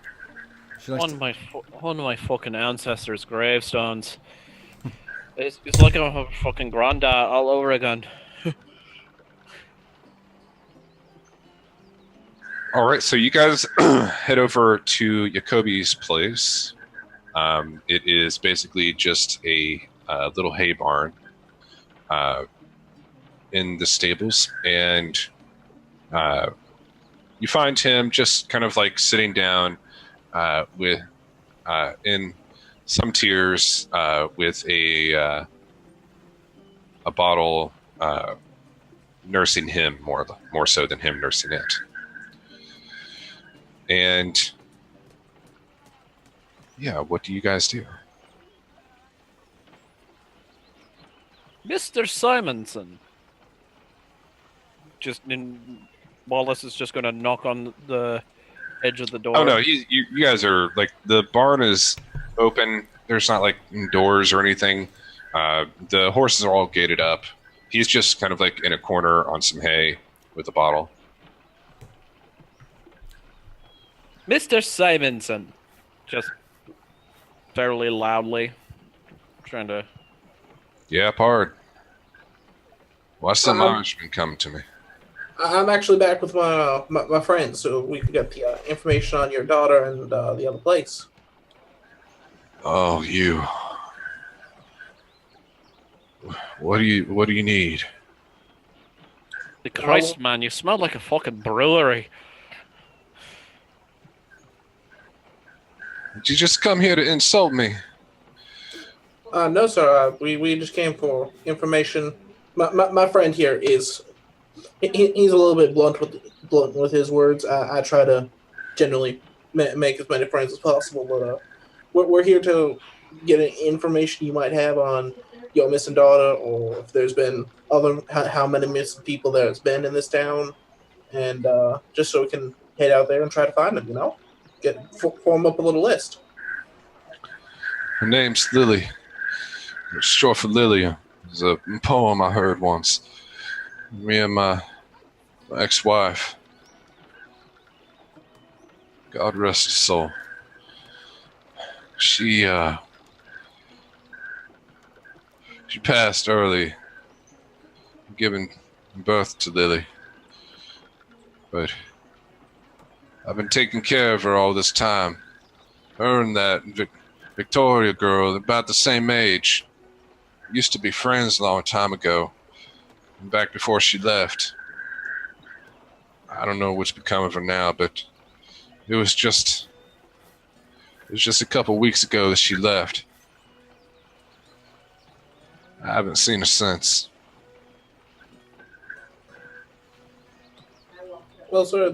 One of my fucking ancestors' gravestones. It's like a fucking granddad all over again.
All right, so you guys head over to Jacoby's place. It is basically just a little hay barn in the stables, and you find him just kind of like sitting down with in some tears with a bottle nursing him more so than him nursing it. And yeah, what do you guys do?
Mr. Simonson. Wallace is just going to knock on the edge of the door.
Oh no, you guys are like, the barn is open. There's not like doors or anything. The horses are all gated up. He's just kind of like in a corner on some hay with a bottle.
Mr. Simonson. Just fairly loudly. Trying to...
Yeah, pard. What's the management come to me?
I'm actually back with my friends, so we can get the information on your daughter and the other place.
Oh, you. What do you need?
The Christ, man, you smell like a fucking brewery.
Did you just come here to insult me?
No, sir. We just came for information. My friend here is he's a little bit blunt with his words. I try to generally make as many friends as possible, but we're here to get information you might have on your missing daughter, or if there's been how many missing people there's been in this town, and just so we can head out there and try to find them. You know, form up a little list.
Her name's Lily. It's short for Lilia. It's a poem I heard once. Me and my ex-wife. God rest his soul. She passed early, giving birth to Lily. But I've been taking care of her all this time. Her and that Victoria girl, about the same age. Used to be friends a long time ago, back before she left. I don't know what's become of her now, but it was just a couple weeks ago that she left. I haven't seen her since.
Well, sir,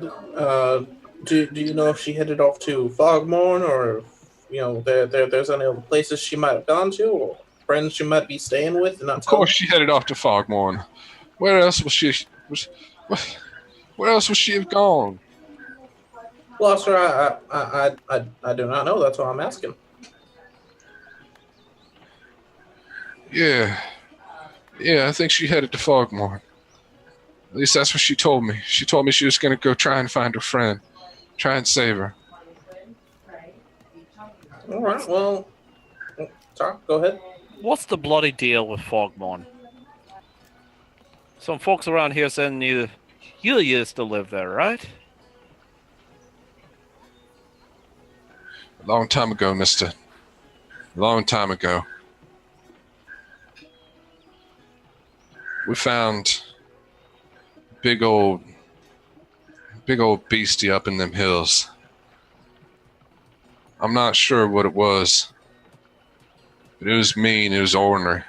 do you know if she headed off to Fogmorn, or there's any other places she might have gone to, or friends she might be staying with? And not
of course, she headed off to Fogmorn. Where else would she? Where else would she have gone?
Well, sir, I do not know. That's why I'm asking.
Yeah, I think she headed to Fogmorn. At least that's what she told me. She told me she was going to go try and find her friend, try and save her.
All right. Well, sorry. Go ahead.
What's the bloody deal with Fogmorn? Some folks around here saying you used to live there, right?
A long time ago, mister. A long time ago. We found big old beastie up in them hills. I'm not sure what it was, but it was mean, it was ornery.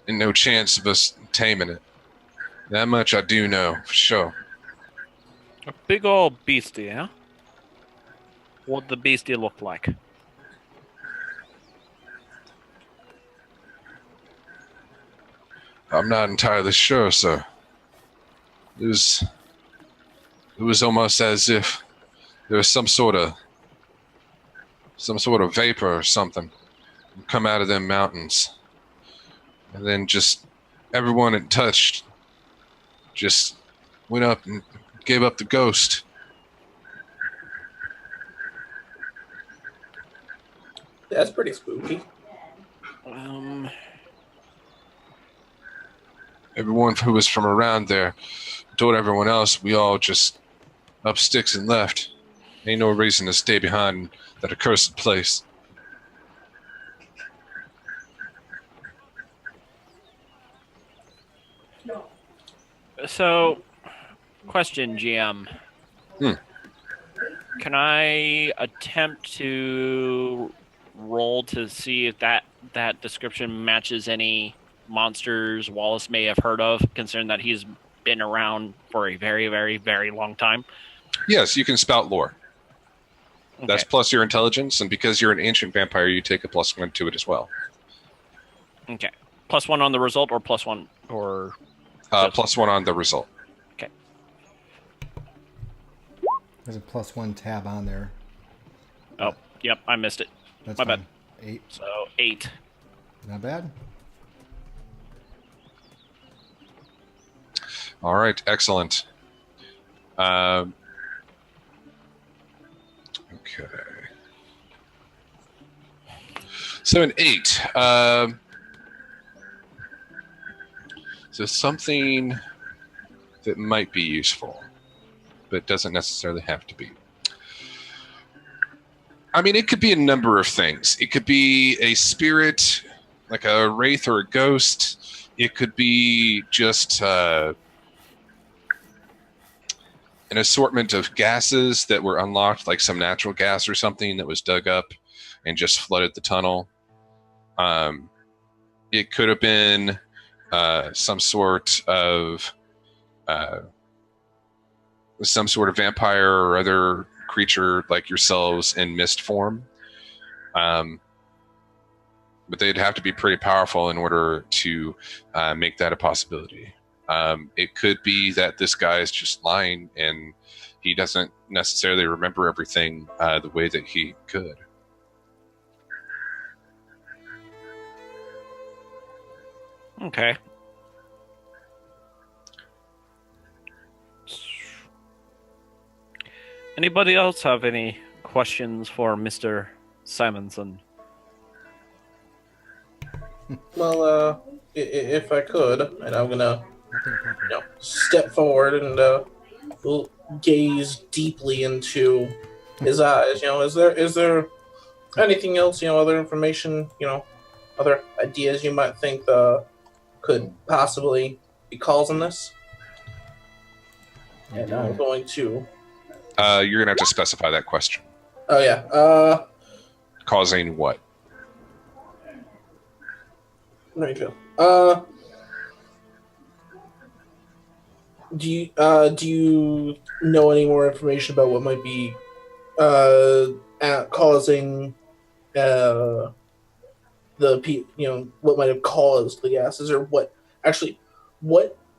And no chance of us taming it. That much I do know, for sure.
A big old beastie, huh? What'd the beastie look like?
I'm not entirely sure, sir. It was almost as if there was some sort of vapor or something come out of them mountains. And then just everyone it touched just went up and gave up the ghost.
That's pretty spooky.
Everyone who was from around there told everyone else we all just up sticks and left. Ain't no reason to stay behind that accursed place.
So, question, GM. Can I attempt to roll to see if that description matches any monsters Wallace may have heard of, considering that he's been around for a very, very, very long time?
Yes, you can spout lore.
Okay.
That's plus your intelligence, and because you're an ancient vampire, you take a +1 to it as well.
Okay. +1 on the result, or +1, or
+1 on the result.
Okay.
There's a +1 tab on there.
Oh, yep, I missed it.
That's
My
fine.
bad.
8.
So 8.
Not bad.
All right, excellent. Okay. So an 8. So something that might be useful, but doesn't necessarily have to be. I mean, it could be a number of things. It could be a spirit, like a wraith or a ghost. It could be just an assortment of gases that were unlocked, like some natural gas or something that was dug up and just flooded the tunnel. It could have been some sort of vampire or other creature like yourselves in mist form. But they'd have to be pretty powerful in order to make that a possibility. It could be that this guy is just lying and he doesn't necessarily remember everything the way that he could.
Okay. Anybody else have any questions for Mr. Simonson?
Well, if I could, and I'm gonna, step forward and gaze deeply into his eyes. Is there anything else? Other information? Other ideas you might think could possibly be causing this? And I'm going to.
You're gonna have to specify that question.
Oh yeah.
Causing what?
There you go. Do you know any more information about what might be causing what might have caused the gases, or what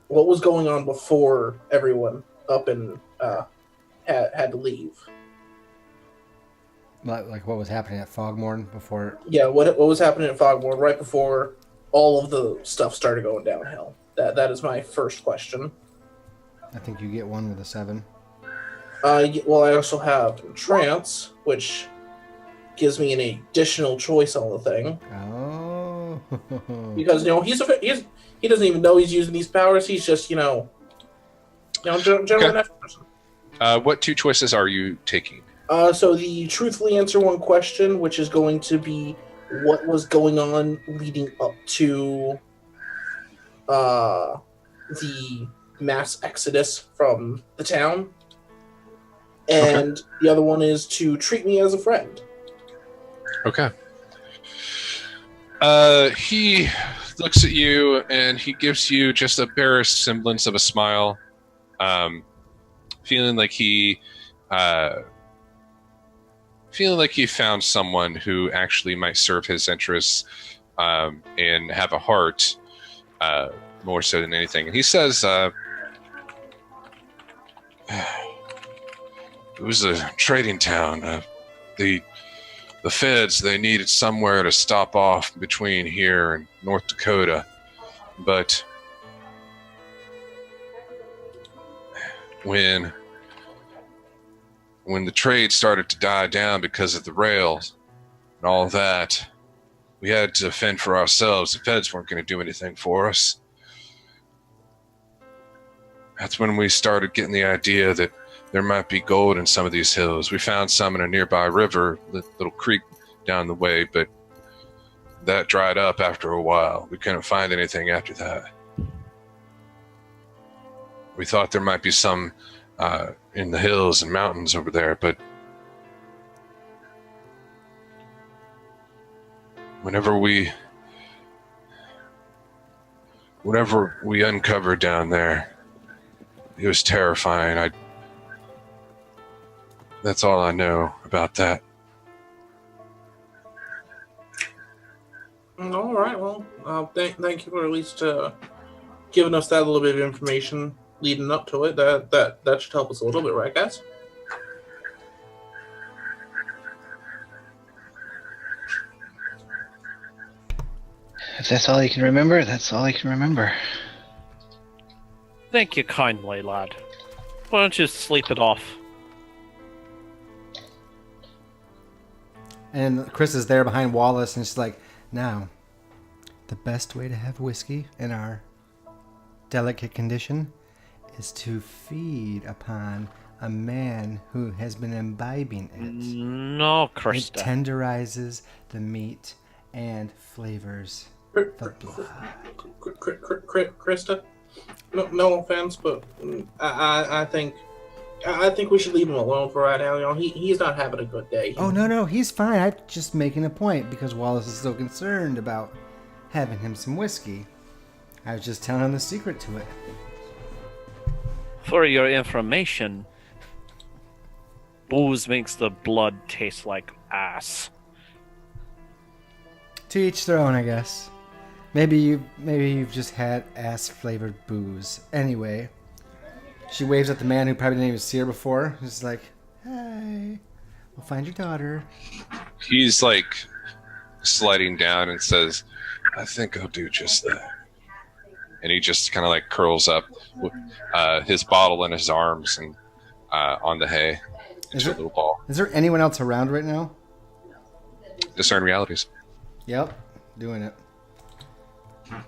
was going on before everyone up and had to leave?
Like what was happening at Fogmorn before?
Yeah, what was happening at Fogmorn right before all of the stuff started going downhill? That is my first question.
I think you get one with a 7.
Well, I also have Trance, which gives me an additional choice on the thing.
Oh.
Because he doesn't even know he's using these powers. He's just general natural person.
What 2 choices are you taking?
So the truthfully answer one question, which is going to be what was going on leading up to the mass exodus from the town. And the other one is to treat me as a friend.
Okay. He looks at you and he gives you just a barest semblance of a smile, feeling like he found someone who actually might serve his interests and have a heart more so than anything. And he says, it was a trading town. The feds, they needed somewhere to stop off between here and North Dakota. But when the trade started to die down because of the rails and all that, We had to fend for ourselves. The feds weren't going to do anything for us. That's when we started getting the idea that there might be gold in some of these hills. We found some in a nearby river, little creek down the way, but that dried up after a while. We couldn't find anything after that. We thought there might be some in the hills and mountains over there, but whenever we uncovered down there, it was terrifying. That's all I know about that.
All right. Well, thank you for at least giving us that little bit of information leading up to it. That should help us a little bit, right, guys?
If that's all you can remember, that's all you can remember.
Thank you kindly, lad. Why don't you sleep it off?
And Chris is there behind Wallace, and she's like, now, the best way to have whiskey in our delicate condition is to feed upon a man who has been imbibing it.
No, Krista.
It tenderizes the meat and flavors the blood.
Krista, no offense, but I think we should leave him alone for right now. You know, he's not having a good day.
Oh, no, he's fine. I'm just making a point because Wallace is so concerned about having him some whiskey. I was just telling him the secret to it.
For your information, booze makes the blood taste like ass.
To each their own, I guess. Maybe you've just had ass-flavored booze. Anyway, she waves at the man who probably didn't even see her before. He's like, "Hey, we'll find your daughter."
He's like sliding down and says, I think I'll do just that. And he just kind of like curls up with his bottle in his arms and on the hay into a little ball.
Is there anyone else around right now?
Discern realities.
Yep, doing it.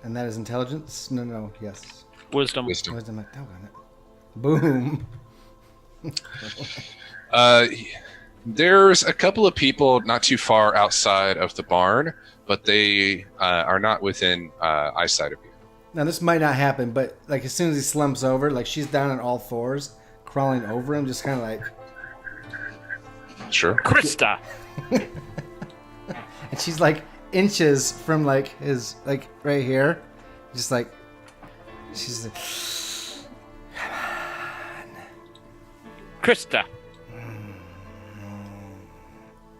And that is intelligence? No, yes.
Wisdom.
Wisdom.
Wisdom, like, doggone it. Boom.
There's a couple of people not too far outside of the barn, but they are not within eyesight of you.
Now, this might not happen, but like as soon as he slumps over, like she's down on all fours, crawling over him, just kind of like...
Sure.
Krista!
And she's like inches from like his, like right here. Just like, she's like...
Krista!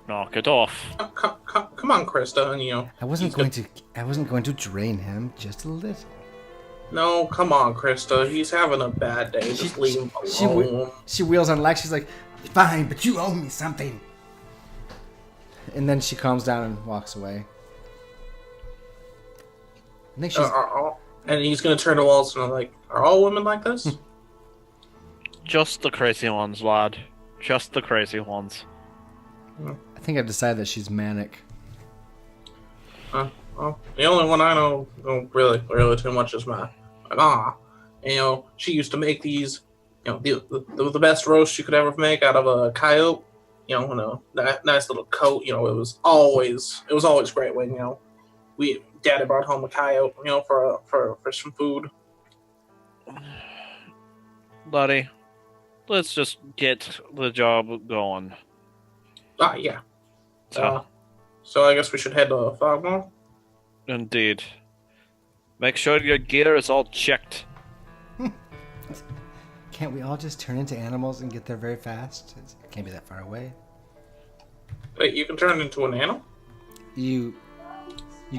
Knock it off.
Come on, Krista. And, you know,
I wasn't going to drain him, just a little.
No, come on, Krista. He's having a bad day. Just leave him alone.
She wheels on Lex. She's like, fine, but you owe me something. And then she calms down and walks away. I think she's...
and he's going to turn to Waltz and like, are all women like this?
Just the crazy ones, lad. Just the crazy ones.
I think I've decided that she's manic.
Well, the only one I know really too much is my ma. You know, she used to make these, you know, the best roast you could ever make out of a coyote. You know, nice little coat. You know, it was always great when, you know, Daddy brought home a coyote, you know, for some food.
Buddy, let's just get the job going.
Yeah.
So
I guess we should head to Fogmore.
Indeed. Make sure your gear is all checked.
Can't we all just turn into animals and get there very fast? It can't be that far away.
Wait, you can turn into an animal?
You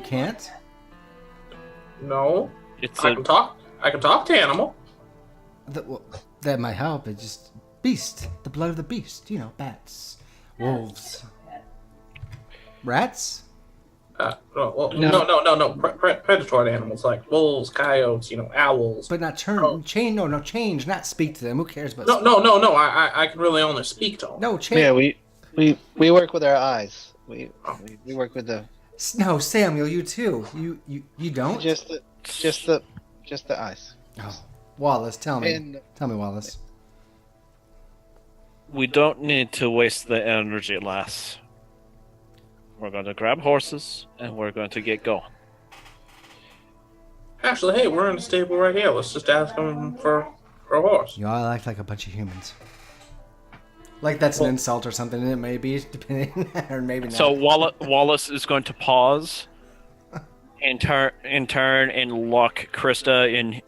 can't?
No. I can talk to animal.
That might help. It's just beast. The blood of the beast. You know, bats, wolves, rats.
No. Predatory animals like wolves, coyotes, you know, owls.
But not change. No, change. Not speak to them. Who cares about?
No. I can really only speak to them.
No, change.
Yeah, we work with our eyes. We work with the
No, Samuel, you too. You don't?
Just the eyes.
Oh, Wallace, tell me.
And
Tell me, Wallace.
We don't need to waste the energy, lass. We're going to grab horses, and we're going to get going.
Actually, hey, we're in the stable right here. Let's just ask him for a horse.
You all act like a bunch of humans. Like that's an insult or something, and it may be, depending, or maybe not.
So Wallace is going to pause and turn and look Krista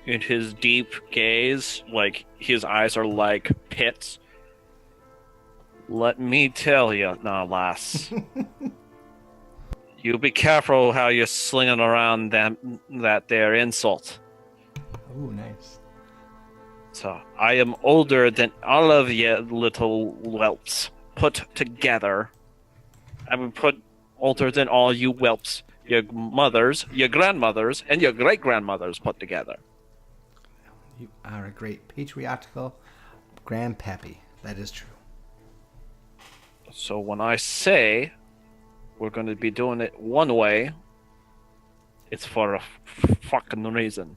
in his deep gaze, like his eyes are like pits. Let me tell you now, lass. You be careful how you're slinging around that there insult.
Oh, nice.
So, I am older than all of you little whelps put together. I'm older than all you whelps, your mothers, your grandmothers, and your great-grandmothers put together.
You are a great patriarchal grandpappy. That is true.
So when I say we're going to be doing it one way, it's for a fucking reason.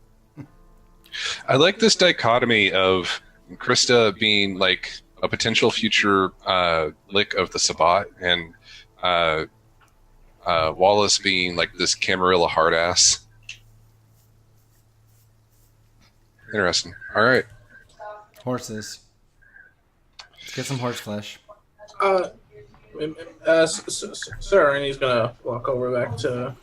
I like this dichotomy of Krista being like a potential future lick of the Sabbat, and Wallace being like this Camarilla hard ass. Interesting. All right.
Horses. Let's get some horse flesh.
Sir, and he's gonna walk over back to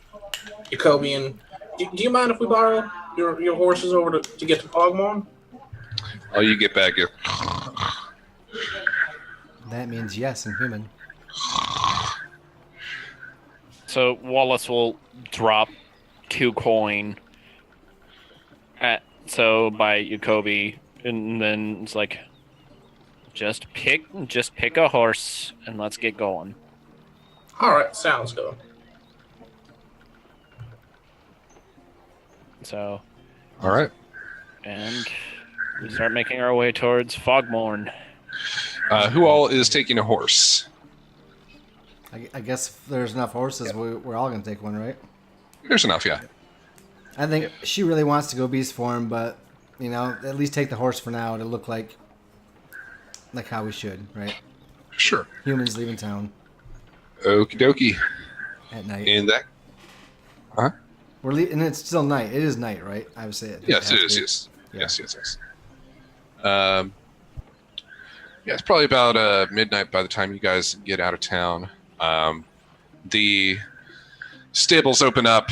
Jacoby and do you mind if we borrow your horses over to get to Fogmorn?
Oh, you get back here.
That means yes in human.
So Wallace will drop 2 coin by Jacoby, and then it's like, just pick a horse and let's get going.
All right, sounds good.
So,
All right.
and we start making our way towards Fogmorn.
Who all is taking a horse?
I guess if there's enough horses, we're all going to take one, right?
There's enough, yeah.
I think she really wants to go beast form, but, you know, at least take the horse for now to look like how we should, right?
Sure.
Humans leaving town
Okie dokie.
at night.
And that. Huh?
We're and it's still night. It is night, right? I would say it.
Yes, it is. Yes.
Yeah.
Yes. Yeah, it's probably about midnight by the time you guys get out of town. The stables open up.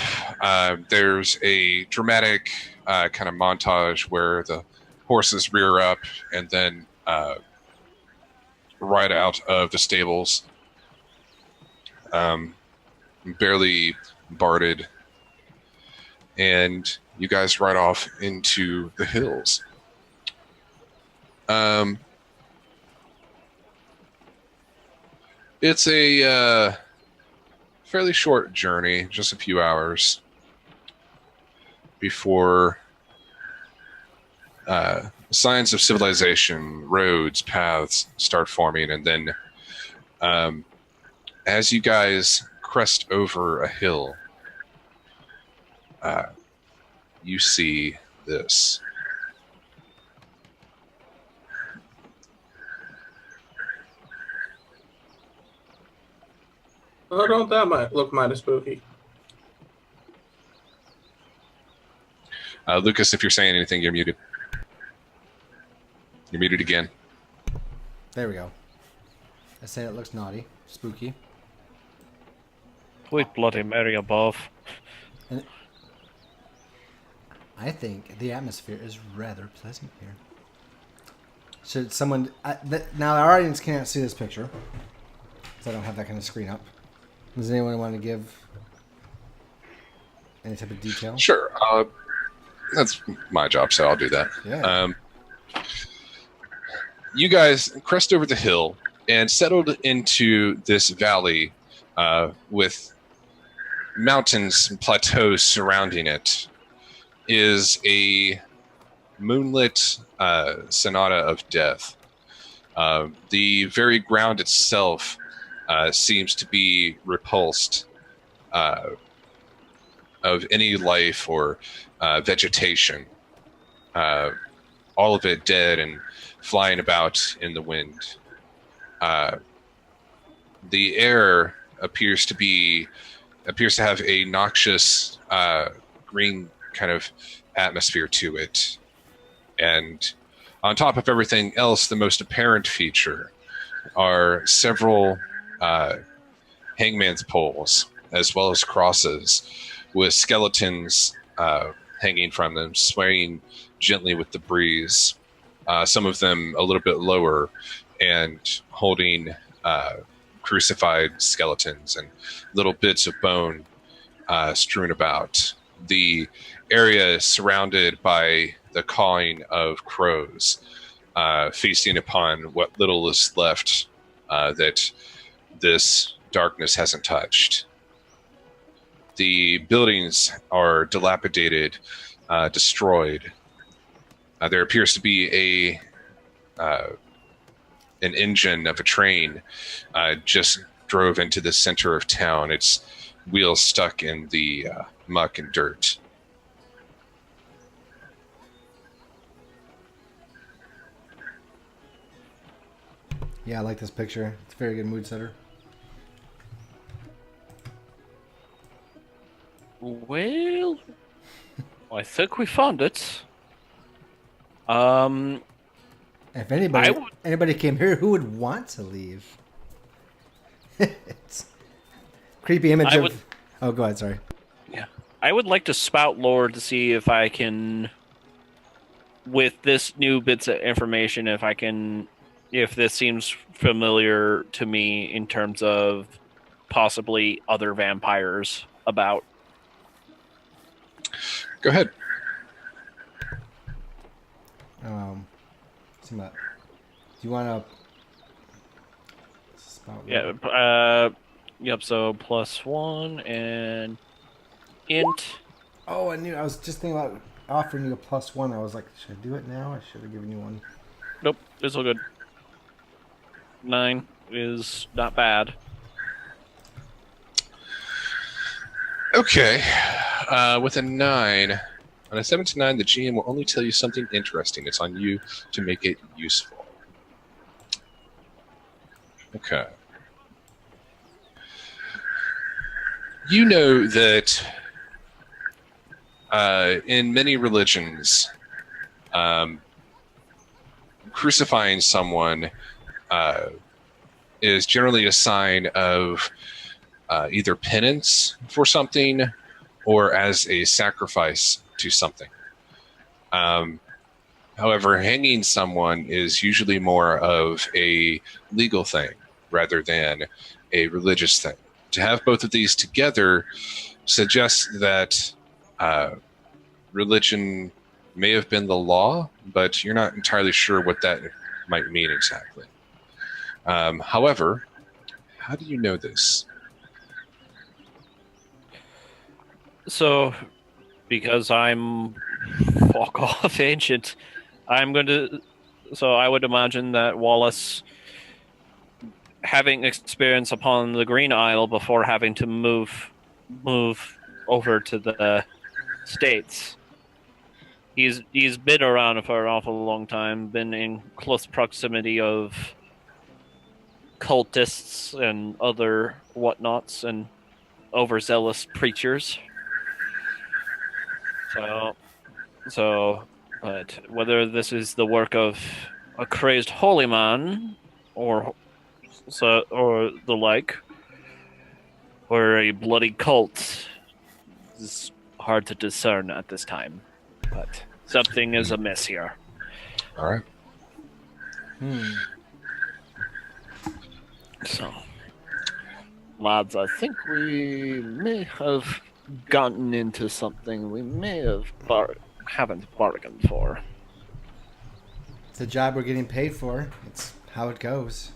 There's a dramatic kind of montage where the horses rear up and then ride out of the stables. Barely barded. And you guys ride off into the hills. It's a fairly short journey, just a few hours before signs of civilization, roads, paths start forming, and then as you guys crest over a hill, you see this.
Oh, don't that might look mighty spooky.
Lucas, if you're saying anything, you're muted. You're muted again.
There we go. I say it looks naughty, spooky.
Sweet Bloody Mary above.
And I think the atmosphere is rather pleasant here. Should someone... now, our audience can't see this picture, because I don't have that kind of screen up. Does anyone want to give any type of detail?
Sure. That's my job, so I'll do that.
Yeah.
You guys crest over the hill and settled into this valley with mountains and plateaus surrounding it is a moonlit sonata of death. The very ground itself seems to be repulsed of any life or vegetation. All of it dead and flying about in the wind. The air appears to have a noxious green kind of atmosphere to it. And on top of everything else, the most apparent feature are several hangman's poles, as well as crosses, with skeletons hanging from them, swaying gently with the breeze. Some of them a little bit lower and holding crucified skeletons and little bits of bone strewn about. The area is surrounded by the cawing of crows, feasting upon what little is left that this darkness hasn't touched. The buildings are dilapidated, destroyed. There appears to be an engine of a train just drove into the center of town. Its wheels stuck in the muck and dirt.
Yeah, I like this picture. It's a very good mood setter.
Well, I think we found it.
If anybody came here, who would want to leave? It's creepy image of... Oh, go ahead, sorry.
Yeah. I would like to spout lore to see if I can, with this new bits of information, if this seems familiar to me in terms of possibly other vampires about.
Go ahead.
Do you want to...
Yeah, yep, so +1 and int.
Oh, I was just thinking about offering you a +1. I was like, should I do it now? I should have given you one.
Nope, it's all good. 9 is not bad.
Okay. With a 9, on a 7 to 9, the GM will only tell you something interesting. It's on you to make it useful. Okay. You know that in many religions, crucifying someone is generally a sign of either penance for something or as a sacrifice to something. However, hanging someone is usually more of a legal thing rather than a religious thing. To have both of these together suggests that religion may have been the law, but you're not entirely sure what that might mean exactly. However, how do you know this?
So, because I'm fuck off ancient, so I would imagine that Wallace, having experience upon the Green Isle before having to move over to the States, he's been around for an awful long time, been in close proximity of cultists and other whatnots and overzealous preachers. But whether this is the work of a crazed holy man or the like, or a bloody cult, is hard to discern at this time. But something is amiss here.
All right.
So, lads, I think we may have gotten into something we may have haven't bargained for.
It's a job we're getting paid for. It's how it goes.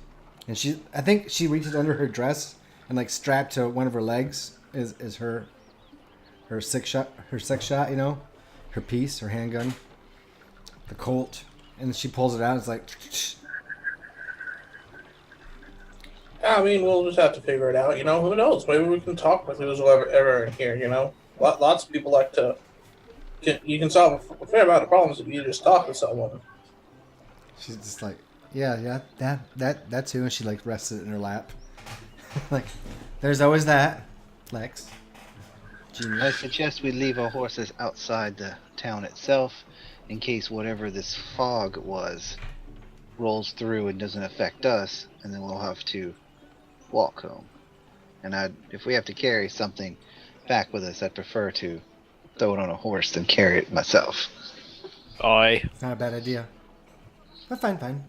And I think she reaches under her dress and like strapped to one of her legs is her sex shot, you know, her piece, her handgun, the Colt, and she pulls it out. It's like,
I mean, we'll just have to figure it out. Who knows? Maybe we can talk with who's ever in here. Lots of people like to. You can solve a fair amount of problems if you just talk to someone.
She's just like, yeah, that too, and she like rests it in her lap. Like, there's always that, Lex. Genius.
I suggest we leave our horses outside the town itself, in case whatever this fog was rolls through and doesn't affect us, and then we'll have to walk home. And if we have to carry something back with us, I'd prefer to throw it on a horse than carry it myself.
Aye.
It's not a bad idea. But fine.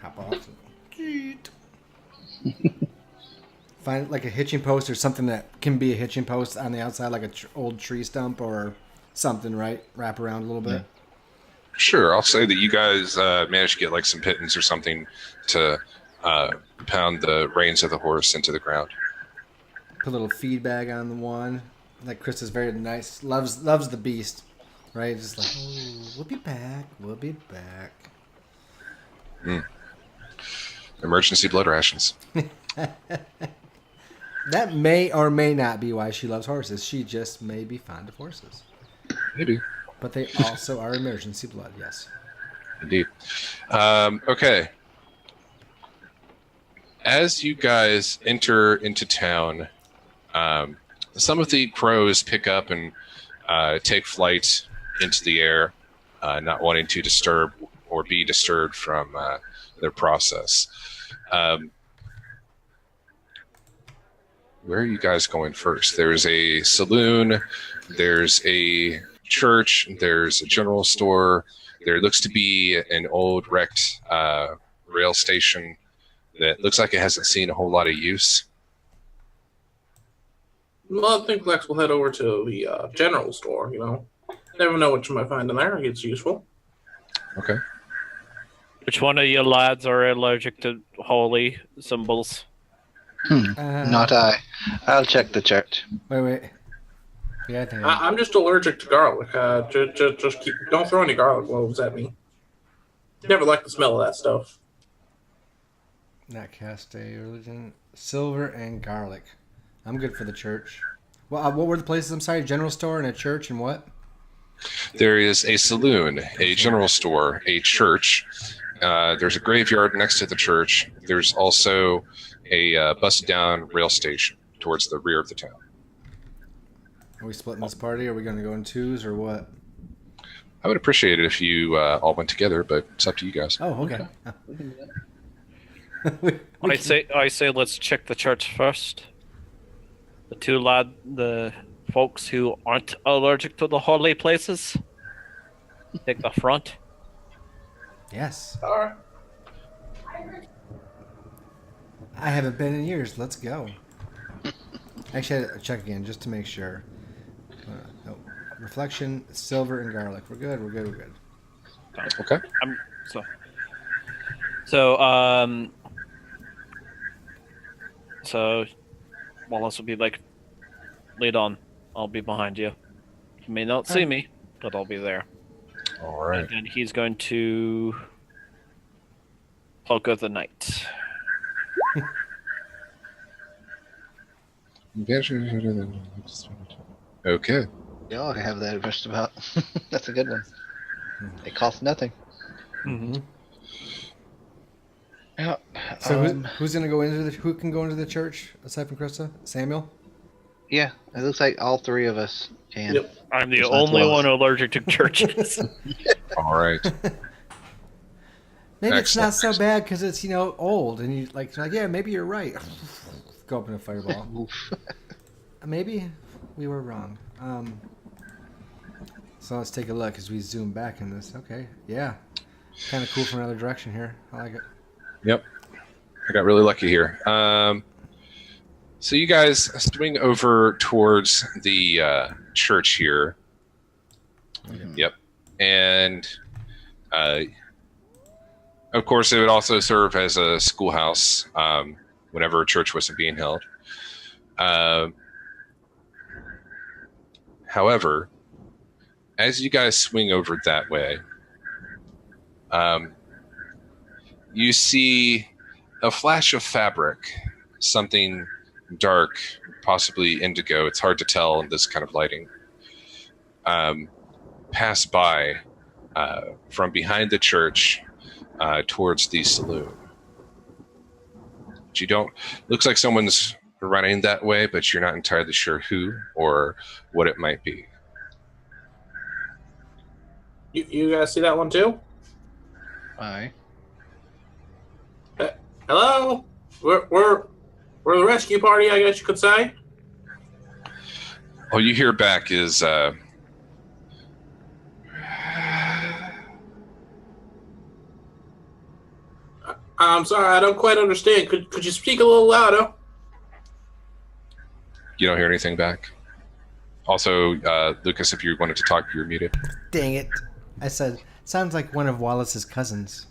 Hop off. Find like a hitching post or something that can be a hitching post on the outside, like an old tree stump or something, right? Wrap around a little bit.
Sure, I'll say that you guys managed to get like some pittance or something to pound the reins of the horse into the ground.
Put a little feed bag on the one. Like Chris is very nice. Loves the beast, right? Just like, oh, we'll be back.
Emergency blood rations.
That may or may not be why she loves horses. She just may be fond of horses.
Maybe.
But they also are emergency blood, yes.
Indeed. Okay. As you guys enter into town, some of the crows pick up and take flight into the air, not wanting to disturb or be disturbed from their process. Where are you guys going first? There's a saloon, there's a church, there's a general store, there looks to be an old wrecked rail station that looks like it hasn't seen a whole lot of use.
Well, I think Lex will head over to the general store, Never know what you might find in there. It's useful.
Okay.
Which one of you lads are allergic to holy symbols?
Not I. I'll check the church.
Wait. Yeah,
I'm just allergic to garlic. Just don't throw any garlic cloves at me. Never like the smell of that stuff.
Not caste, religion, silver, and garlic. I'm good for the church. Well, what were the places? I'm sorry, general store and a church and what?
There is a saloon, a general store, a church. There's a graveyard next to the church. There's also a busted down rail station towards the rear of the town.
Are we splitting this party? Are we going to go in twos or what?
I would appreciate it if you all went together, but it's up to you guys.
Oh, okay.
I say let's check the church first. The folks who aren't allergic to the holy places, take the front.
Yes.
All right.
I haven't been in years. Let's go. Actually, I had to check again just to make sure. No. Reflection, silver, and garlic. We're good.
Okay.
So Wallace will be like, lead on. I'll be behind you. You may not see me, but I'll be there.
All right.
And he's going to Cloak of the Night.
Okay.
Y'all have that just about. That's a good one. It costs nothing.
Mm-hmm.
Yeah.
So who's going to go into who can go into the church aside from Krista? Samuel?
Yeah, it looks like all three of us can.
Yep.
I'm the only one allergic to churches.
All right.
Maybe it's not so
Excellent.
bad because it's old and you're like yeah, maybe you're right. Go up in a fireball.
Oof.
Maybe we were wrong. So let's take a look as we zoom back in this. Okay, yeah, kind of cool from another direction here. I like it.
Yep. I got really lucky here. So you guys swing over towards the church here. Yep. And of course, it would also serve as a schoolhouse whenever a church wasn't being held. However, as you guys swing over that way, you see a flash of fabric, something dark, possibly indigo. It's hard to tell in this kind of lighting. Pass by from behind the church towards the saloon. But you don't. Looks like someone's running that way, but you're not entirely sure who or what it might be.
You guys see that one too?
Aye.
Hello? We're the rescue party, I guess you could say.
All you hear back is
I'm sorry, I don't quite understand. Could you speak a little louder?
you don't hear anything back. Also, Lucas, if you wanted to talk, you're muted.
Dang it. I said, sounds like one of Wallace's cousins.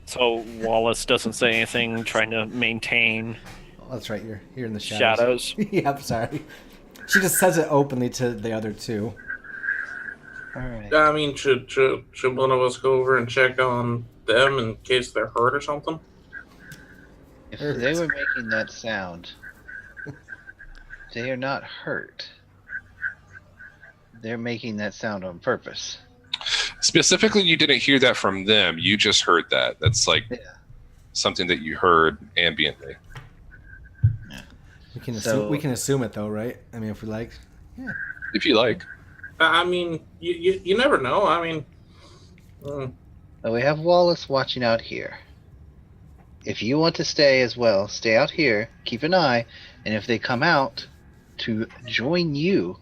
So Wallace doesn't say anything, trying to maintain
Oh, that's right, you're in the shadows.
shadows.
Yep, sorry. She just says it openly to the other two.
All right.
I mean, should one of us go over and check on them in case they're hurt or something?
If they were making that sound, they are not hurt. They're making that sound on purpose.
Specifically, you didn't hear that from them. You just heard that. That's like something that you heard ambiently.
We can assume it though, right? I mean, if we like. Yeah.
If you like.
I mean, you never know. I mean,
But we have Wallace watching out here. If you want to stay as well, stay out here, keep an eye, and if they come out to join you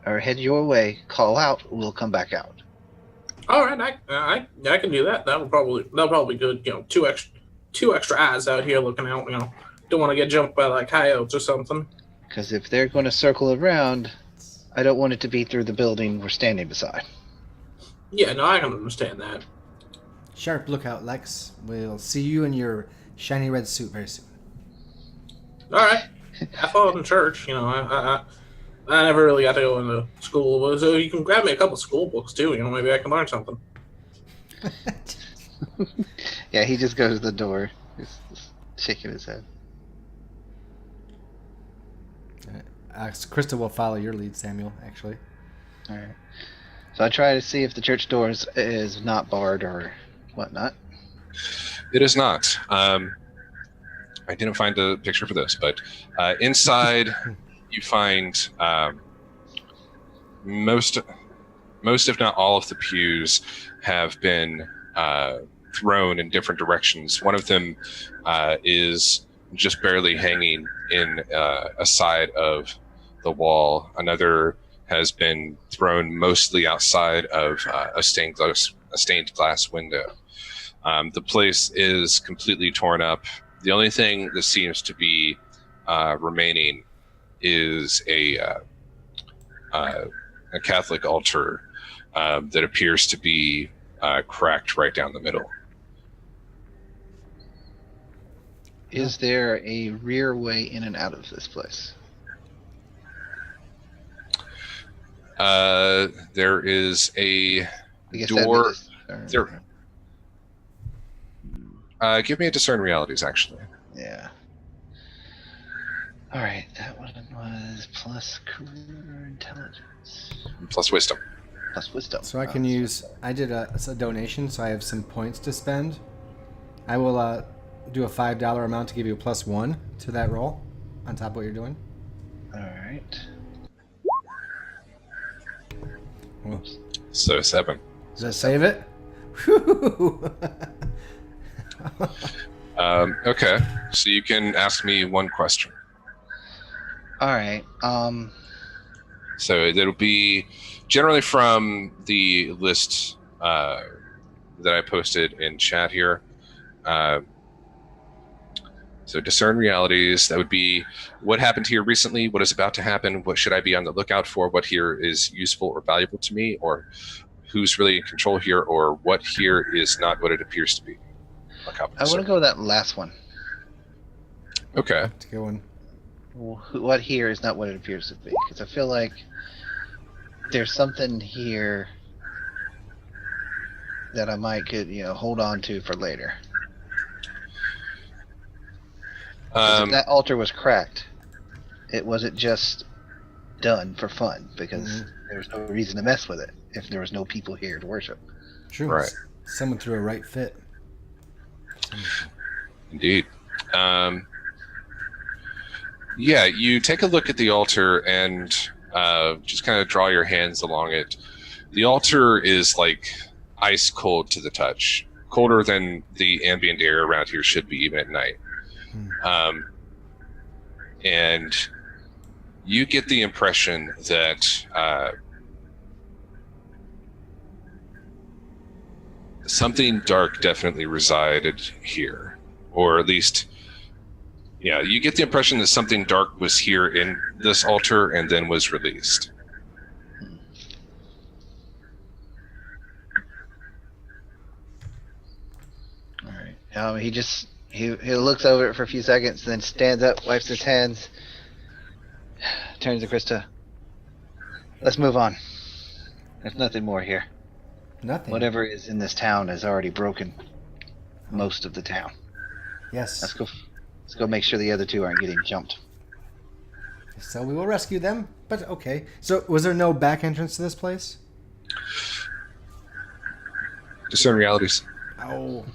or head your way, call out, we'll come back out.
all right, I can do that. That'll probably be good. You know, two extra eyes out here looking out. You know, don't want to get jumped by like coyotes or something.
Because if they're going to circle around, I don't want it to be through the building we're standing beside.
Yeah, no, I can understand that.
Sharp lookout, Lex. We'll see you in your shiny red suit very soon.
All right, have fun in church. You know, I never really got to go into school, so you can grab me a couple school books too. You know, maybe I can learn something.
Yeah, he just goes to the door, just shaking his head.
Krista will follow your lead, Samuel, actually.
All right. So I try to see if the church door is not barred or whatnot.
It is not. I didn't find a picture for this, but inside you find most, if not all, of the pews have been thrown in different directions. One of them is just barely hanging in a side of the wall. Another has been thrown mostly outside of a stained glass window. The place is completely torn up. The only thing that seems to be remaining is a Catholic altar that appears to be cracked right down the middle.
Is there a rear way in and out of this place?
There is a
I guess
door.
that'd be
There. Give me a discern realities, actually.
Yeah. All right, that one was plus career intelligence.
Plus wisdom.
Plus wisdom.
So I can use... I did a donation, so I have some points to spend. I will do a $5 amount to give you a +1 to that roll on top of what you're doing.
All right.
Whoops.
So 7.
Does that save it? Whew.
Okay, so you can ask me one question.
All right.
So it'll be generally from the list that I posted in chat here. So discern realities, that would be what happened here recently, what is about to happen, what should I be on the lookout for, what here is useful or valuable to me, or who's really in control here, or what here is not what it appears to be.
I want to go with that last one.
Okay.
That's a good one.
What here is not what it appears to be, because I feel like there's something here that I might could hold on to for later? 'Cause if that altar was cracked, it wasn't just done for fun, because there's no reason to mess with it if there was no people here to worship.
True.
Right.
Someone threw a right fit.
Indeed. Yeah, you take a look at the altar and just kind of draw your hands along it. The altar is like ice cold to the touch, colder than the ambient air around here should be even at night. And you get the impression that something dark definitely resided here, or at least, yeah, you get the impression that something dark was here in this altar and then was released.
All right. He looks over it for a few seconds, then stands up, wipes his hands, turns to Krista. Let's move on. There's nothing more here.
Nothing.
Whatever is in this town has already broken most of the town.
Yes.
Let's go make sure the other two aren't getting jumped.
So we will rescue them, but okay. So was there no back entrance to this place?
Discern realities.
Oh.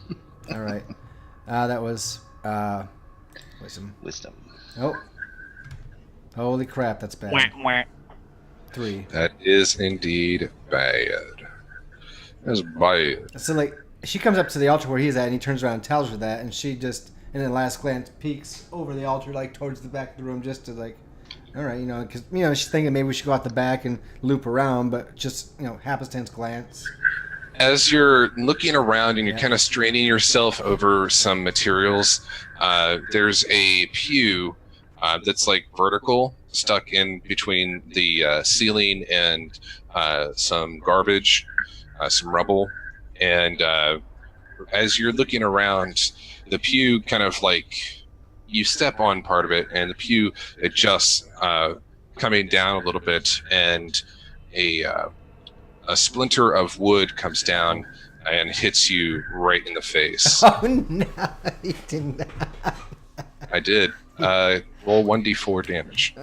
All right. That was wisdom.
Wisdom.
Oh. Holy crap, that's bad.
Wah, wah.
3.
That is indeed bad. That's bad.
So like she comes up to the altar where he's at, and he turns around and tells her that, and she just, in a last glance, peeks over the altar, like towards the back of the room, just to like, all right, because she's thinking maybe we should go out the back and loop around, but just happenstance glance.
As you're looking around and you're kind of straining yourself over some materials, there's a pew that's like vertical, stuck in between the ceiling and some garbage, some rubble. And as you're looking around, the pew kind of like, you step on part of it and the pew adjusts, coming down a little bit, and a splinter of wood comes down and hits you right in the face.
Oh no, you did not.
I did. Roll 1d4 damage.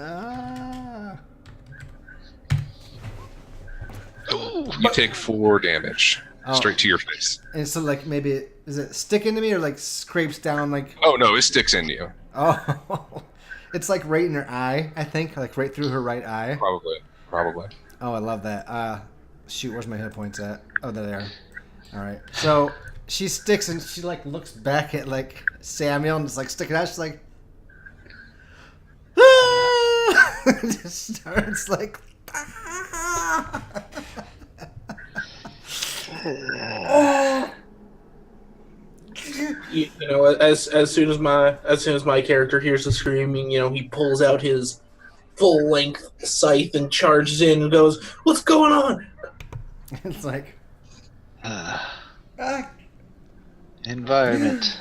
You take 4 damage straight to your face.
And so like maybe is it stick into me or like scrapes down like?
Oh no, it sticks in you.
Oh, it's like right in her eye, I think, like right through her right eye.
Probably.
Oh, I love that. Shoot, where's my hit points at? Oh, there they are. All right. So she sticks and she like looks back at like Samuel and just like sticking out. She's like, just starts like. Oh.
As soon as my character hears the screaming, he pulls out his full length scythe and charges in and goes, "What's going on?"
It's like
environment.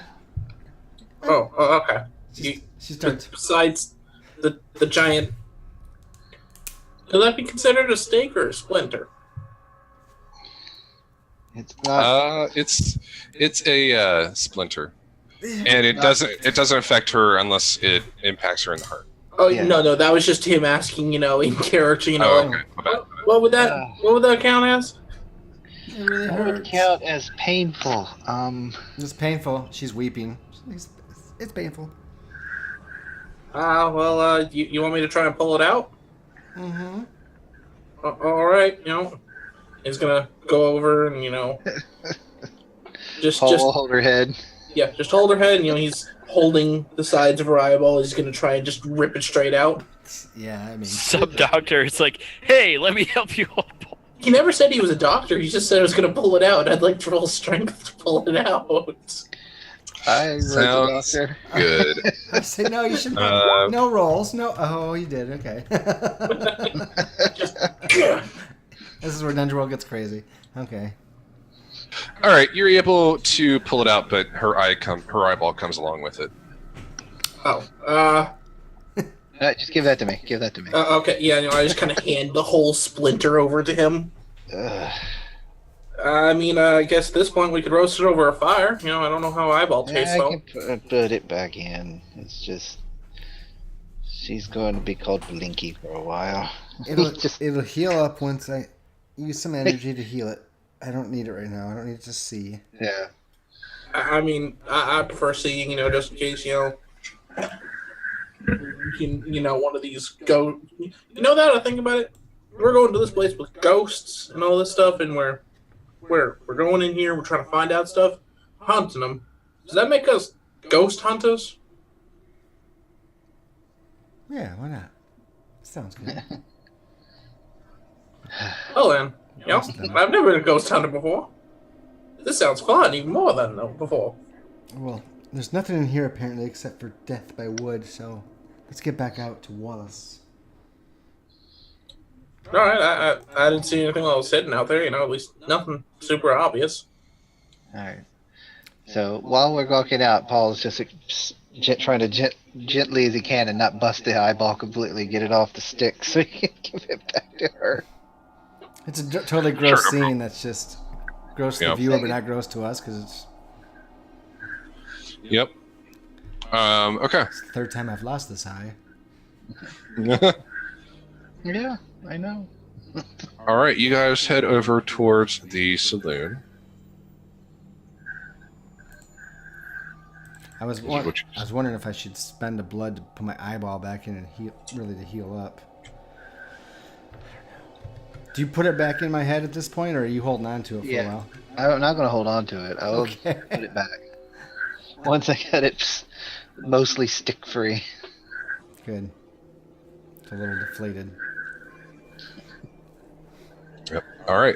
Oh, okay.
she starts.
Besides the giant, could that be considered a stake or a splinter?
It's not.
It's a splinter, and it doesn't affect her unless it impacts her in the heart.
Oh
Yeah.
no, that was just him asking, in character,
Oh, okay. My bad.
what would that count as?
It really
That would
hurts.
count as painful.
It's painful. She's weeping. It's painful.
Well, you want me to try and pull it out?
Mm-hmm.
All right, he's gonna go over and just
hold her head.
yeah, just hold her head, and he's holding the sides of her eyeball. He's gonna try and just rip it straight out.
Yeah, I mean.
Some doctor is like, hey, let me help you.
He never said he was a doctor. He just said I was gonna pull it out. I'd like to roll strength to pull it out.
I was a
Sounds
doctor.
good.
I say no. You should. No rolls. No. Oh, you did. Okay. This is where Dungeon World gets crazy. Okay.
All right, you're able to pull it out, but her eyeball comes along with it.
Just give that to me. Give that to me.
Okay, yeah, I just kind of hand the whole splinter over to him. I mean, I guess at this point we could roast it over a fire. You know, I don't know how eyeball tastes,
I
though.
can put it back in. It's just she's going to be called Blinky for a while.
It'll heal up once I use some energy to heal it. I don't need it right now. I don't need to see.
Yeah.
I mean, I prefer seeing, you know, just in case, you know, one of these go. You know that I think about it. We're going to this place with ghosts and all this stuff, and we're going in here. We're trying to find out stuff, hunting them. Does that make us ghost hunters?
Yeah, why not? Sounds good.
Oh, then. You know, I've never been a ghost hunter before. This sounds fun, even more than before.
Well, there's nothing in here apparently except for death by wood, so let's get back out to Wallace.
All right, I didn't see anything while I was sitting out there. You know, at least nothing super obvious.
All right. So while we're walking out, Paul's just trying to gently as he can and not bust the eyeball completely, get it off the stick so he can give it back to her.
It's a totally gross scene that's just gross to the viewer, but not gross to us because it's.
Yep. Okay.
It's the third time I've lost this eye.
Yeah, I know.
All right, you guys head over towards the saloon.
I was wondering if I should spend the blood to put my eyeball back in and heal up. Do you put it back in my head at this point, or are you holding on to it for a while?
I'm not going to hold on to it. I'll put it back. Once I get it mostly stick-free.
Good. It's a little deflated.
Yep. All right.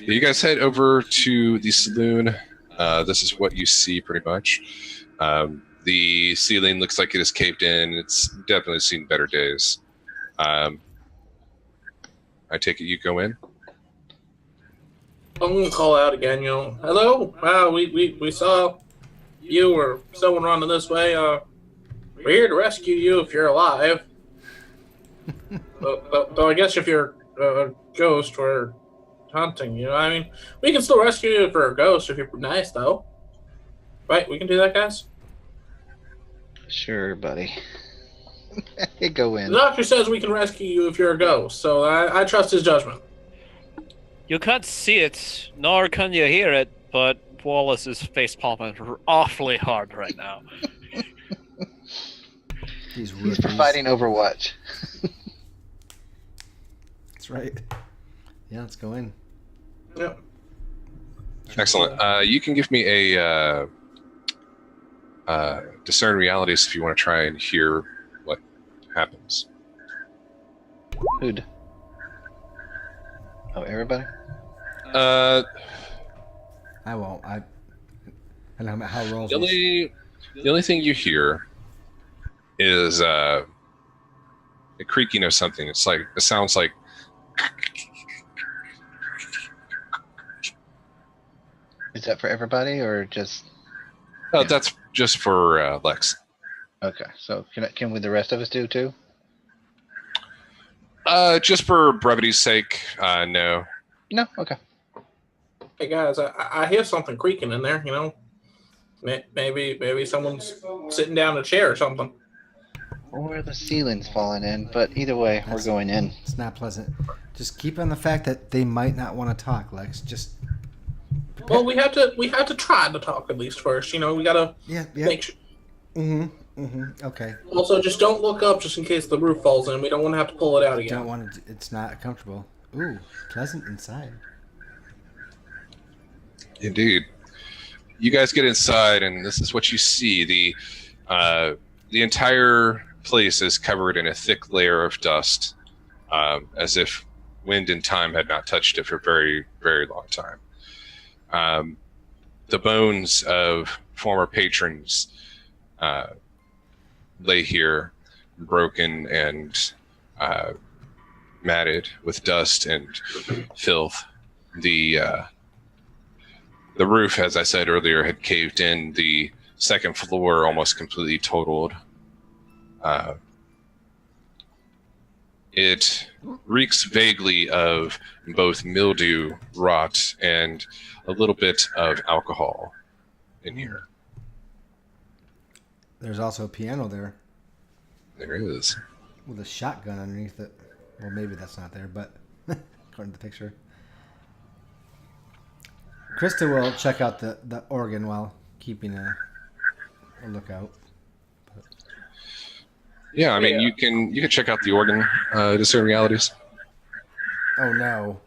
You guys head over to the saloon. This is what you see pretty much. The ceiling looks like it is caved in. It's definitely seen better days. I take it you go in?
I'm going to call out again, you know. Hello? Wow, we saw you or someone running this way. We're here to rescue you if you're alive. Though I guess if you're a ghost, we're hunting you. I mean, we can still rescue you for a ghost if you're nice, though. Right? We can do that, guys?
Sure, buddy. Go in.
The doctor says we can rescue you if you're a ghost, so I trust his judgment.
You can't see it, nor can you hear it, but Wallace is face palming awfully hard right now.
He's providing Overwatch.
That's right. Yeah, let's go in.
Yep.
Excellent. You can give me a discern realities if you want to try and hear what happens.
Who'd? Oh, everybody?
I won't. I don't know how rolls.
The only thing you hear is a creaking of something. It sounds like.
Is that for everybody or just?
Oh, yeah. That's just for Lex.
Okay, so can we the rest of us do too?
Just for brevity's sake, no.
No, okay.
Hey guys, I hear something creaking in there. You know, maybe someone's sitting down in a chair or something.
Or the ceiling's falling in. But either way, we're going in.
It's not pleasant. Just keep on the fact that they might not want to talk, Lex. Just.
Well, we have to try to talk at least first. You know, we gotta make sure.
Okay.
Also, just don't look up just in case the roof falls in. We don't want to have to pull it out again.
Don't want to. It's not comfortable. Ooh, pleasant inside.
Indeed. You guys get inside, and this is what you see. The entire place is covered in a thick layer of dust, as if wind and time had not touched it for a very, very long time. The bones of former patrons lay here, broken and matted with dust and filth. The roof, as I said earlier, had caved in. The second floor almost completely totaled. It reeks vaguely of both mildew, rot, and a little bit of alcohol in here.
There's also a piano there
There is.
with a shotgun underneath it. Well, maybe that's not there, but according to the picture. Krista will check out the organ while keeping a lookout.
Yeah, I mean, you can check out the organ, discern realities.
Oh no.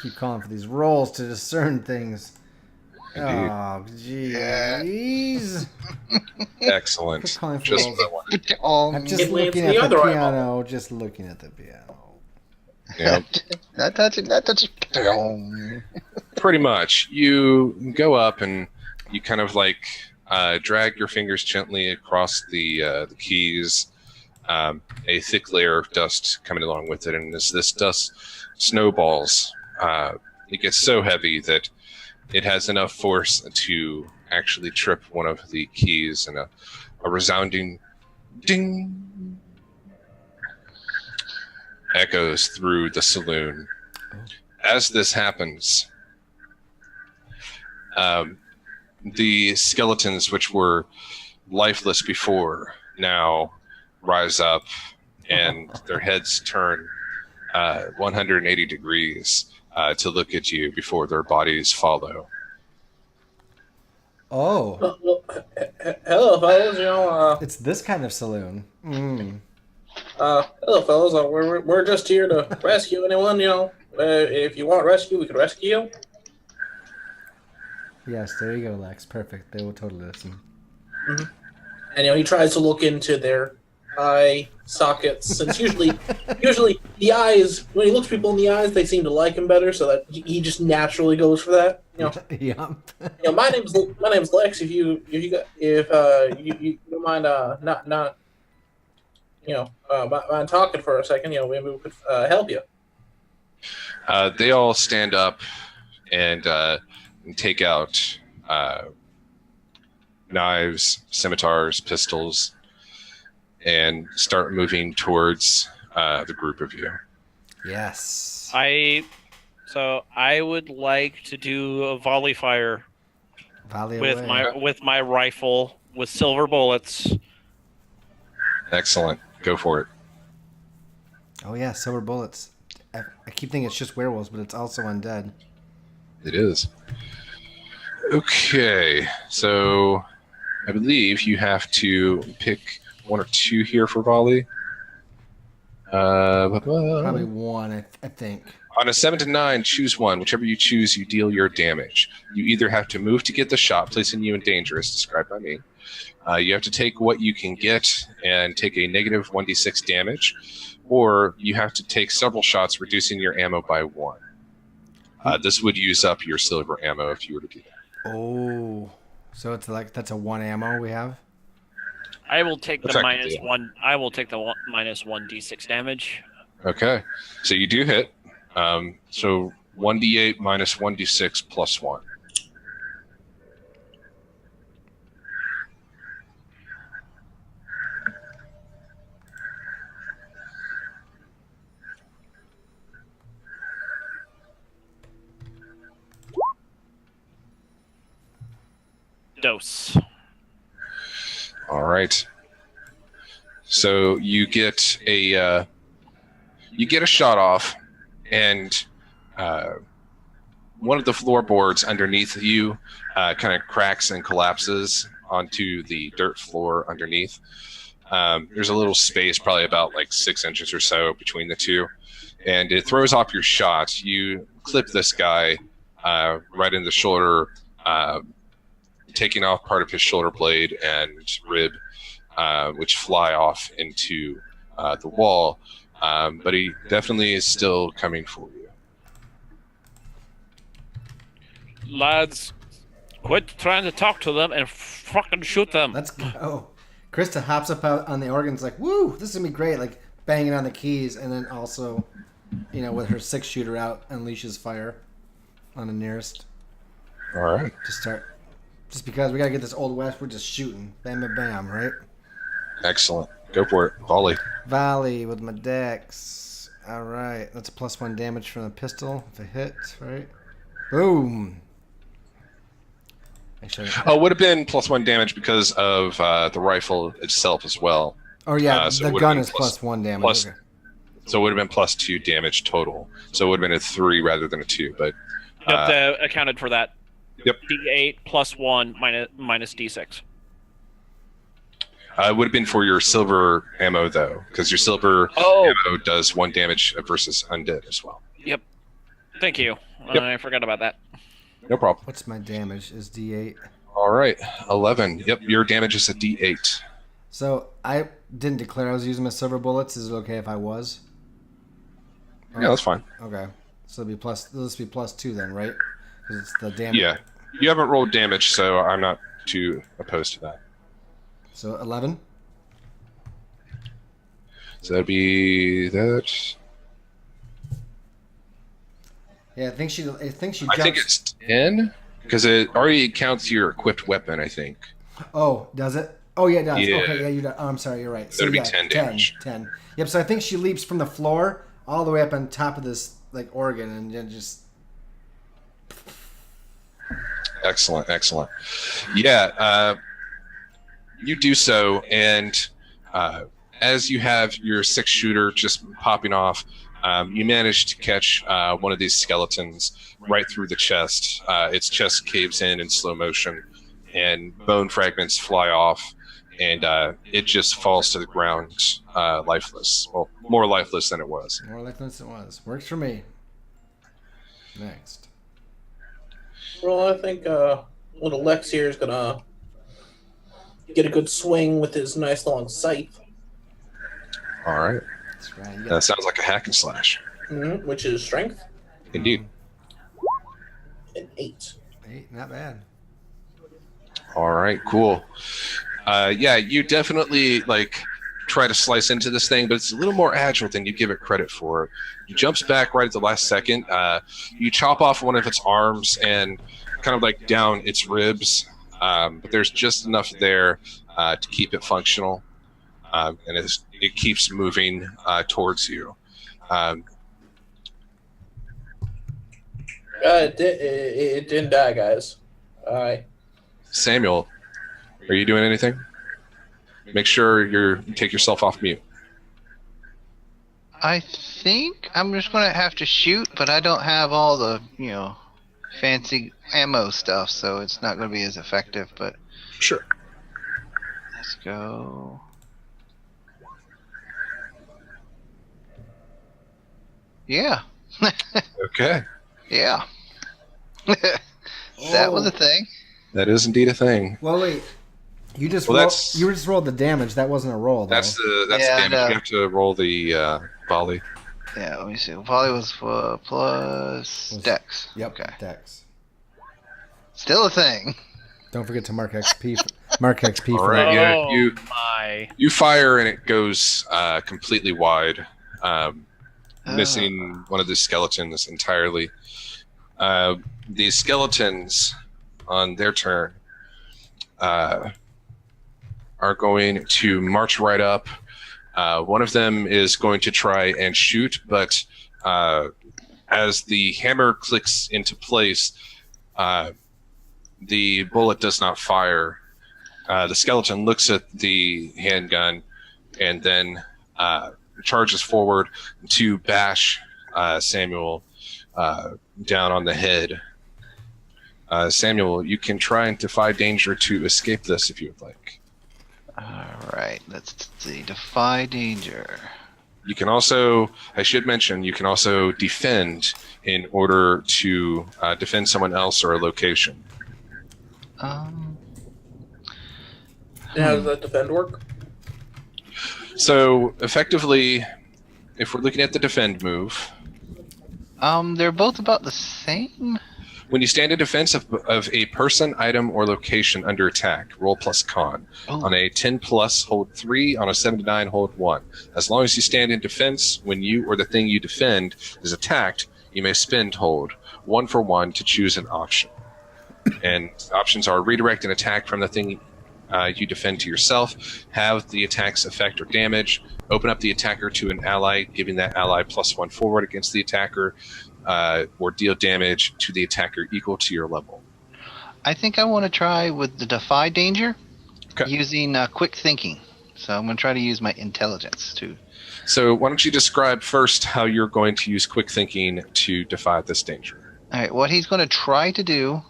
Keep calling for these rolls to discern things.
Indeed.
Oh, jeez.
Excellent.
Quit calling for
Just
rolls.
what I wanted.
I'm just
It lands
looking
the
at the
other
piano. Just looking at the piano.
Yeah,
Not touching.
pretty much. You go up and you kind of like drag your fingers gently across the keys. A thick layer of dust coming along with it, and as this dust snowballs, it gets so heavy that it has enough force to actually trip one of the keys, and a resounding ding echoes through the saloon. As this happens, the skeletons, which were lifeless before, now rise up, and their heads turn 180 degrees to look at you before their bodies follow.
Oh,
Hello, fellas.
it's this kind of saloon.
Hello, fellas. We're just here to rescue anyone. If you want rescue, we can rescue you.
Yes, there you go, Lex. Perfect. They will totally listen.
Mm-hmm. And he tries to look into their eye sockets, since usually the eyes, when he looks people in the eyes, they seem to like him better, so that he just naturally goes for that.
Yep.
My name's Lex. If you don't mind not mind talking for a second, maybe we could help you.
They all stand up and take out knives, scimitars, pistols, and start moving towards the group of you.
Yes.
I would like to do a volley fire
Volley
with
away.
my rifle with silver bullets.
Excellent. Go for it.
Oh yeah, silver bullets. I keep thinking it's just werewolves, but it's also undead.
It is. Okay, so I believe you have to pick one or two here for volley.
Probably one, I think.
On a 7 to 9, choose one. Whichever you choose, you deal your damage. You either have to move to get the shot, placing you in danger, as described by me. You have to take what you can get and take a negative 1d6 damage, or you have to take several shots, reducing your ammo by 1. This would use up your silver ammo if you were to do that.
Oh, so it's like that's a 1 ammo we have.
I will take the
Effectively, yeah.
-1. I will take the minus 1d6 damage.
Okay, so you do hit. So 1d8 minus 1d6 plus 1.
Dose.
All right. So you get a shot off, and one of the floorboards underneath you kind of cracks and collapses onto the dirt floor underneath. There's a little space, probably about like 6 inches or so between the two, and it throws off your shot. You clip this guy right in the shoulder, taking off part of his shoulder blade and rib, which fly off into the wall. But he definitely is still coming for you.
Lads, quit trying to talk to them and fucking shoot them.
Let's go. Krista hops up out on the organs like, woo, this is going to be great. Like banging on the keys, and then also, with her 6-shooter out, unleashes fire on the nearest.
All right.
Just because we got to get this Old West, we're just shooting. Bam, bam, bam, right?
Excellent. Go for it. Volley.
Volley with my dex. All right. That's a +1 damage from the pistol if it hits, right? Boom. Actually,
Oh, it would have been +1 damage because of the rifle itself as well.
oh, yeah.
So it
the
would've
gun
been
is +1 damage.
plus-
Okay.
So it would have been +2 damage total. So it would have been a 3 rather than a 2. But
Yep, they accounted for that.
Yep.
D8 +1 minus D6.
It would have been for your silver ammo, though, because your silver ammo does 1 damage versus undead as well.
Yep. Thank you.
Yep.
I forgot about that.
No problem.
What's my damage? Is D8.
All right. 11. Yep, your damage is a D8.
So I didn't declare I was using my silver bullets. Is it okay if I was?
Yeah, that's fine.
Okay. So it'll be this be +2 then, right? Because it's the damage.
Yeah. You haven't rolled damage, so I'm not too opposed to that.
So 11.
So that'd be that.
Yeah, I think she jumps.
I think it's 10 because it already counts your equipped weapon, I think.
Oh, does it? Oh, yeah, it does.
Yeah.
Okay, yeah, you do. Oh, I'm sorry, you're right.
That'd be 10 damage.
10. Yep, so I think she leaps from the floor all the way up on top of this like organ and then just...
Excellent, excellent. Yeah, you do so, and as you have your 6-shooter just popping off, you manage to catch one of these skeletons right through the chest. Its chest caves in slow motion, and bone fragments fly off, and it just falls to the ground lifeless. Well, more lifeless than it was.
More lifeless than it was. Works for me. Next.
Well, I think little Lex here is gonna get a good swing with his nice long scythe.
All right.
That's right.
That sounds like a hack and slash.
Which is strength.
Indeed.
An 8.
8, not bad.
All right, cool. Yeah, you definitely try to slice into this thing, but it's a little more agile than you give it credit for. It jumps back right at the last second. You chop off one of its arms and kind of down its ribs, but there's just enough there to keep it functional, and it keeps moving towards you.
It didn't die, guys. All right.
Samuel, are you doing anything? Make sure you take yourself off mute.
I think I'm just going to have to shoot, but I don't have all the, fancy ammo stuff, so it's not going to be as effective, but...
Sure.
Let's go... Yeah.
Okay.
Yeah. That was a thing.
That is indeed a thing.
Well, wait. You just rolled the damage. That wasn't a roll, though.
That's the damage. You have to roll the volley.
Yeah, let me see. Volley was plus dex.
Yep,
okay.
dex.
Still a thing.
Don't forget to mark XP. Mark XP
All
for
right,
that.
yeah, you fire and it goes completely wide, missing one of the skeletons entirely. The skeletons, on their turn, are going to march right up. One of them is going to try and shoot, but as the hammer clicks into place, the bullet does not fire. The skeleton looks at the handgun and then charges forward to bash Samuel down on the head. Samuel, you can try and defy danger to escape this if you would like.
Alright, let's see. Defy danger.
You can also, I should mention, you can also defend in order to defend someone else or a location.
How does that defend work?
So, effectively, if we're looking at the defend move...
they're both about the same?
When you stand in defense of a person, item, or location under attack, roll plus con.
Oh.
On a 10 plus, hold 3. On a 7 to 9, hold 1. As long as you stand in defense, when you or the thing you defend is attacked, you may spend hold 1 for 1 to choose an option. And options are redirect an attack from the thing you defend to yourself, have the attack's effect or damage, open up the attacker to an ally, giving that ally +1 forward against the attacker, or deal damage to the attacker equal to your level.
I think I want to try with the Defy Danger
Okay.
using quick thinking. So I'm going to try to use my intelligence too.
So why don't you describe first how you're going to use quick thinking to defy this danger?
All right, what he's going to try to do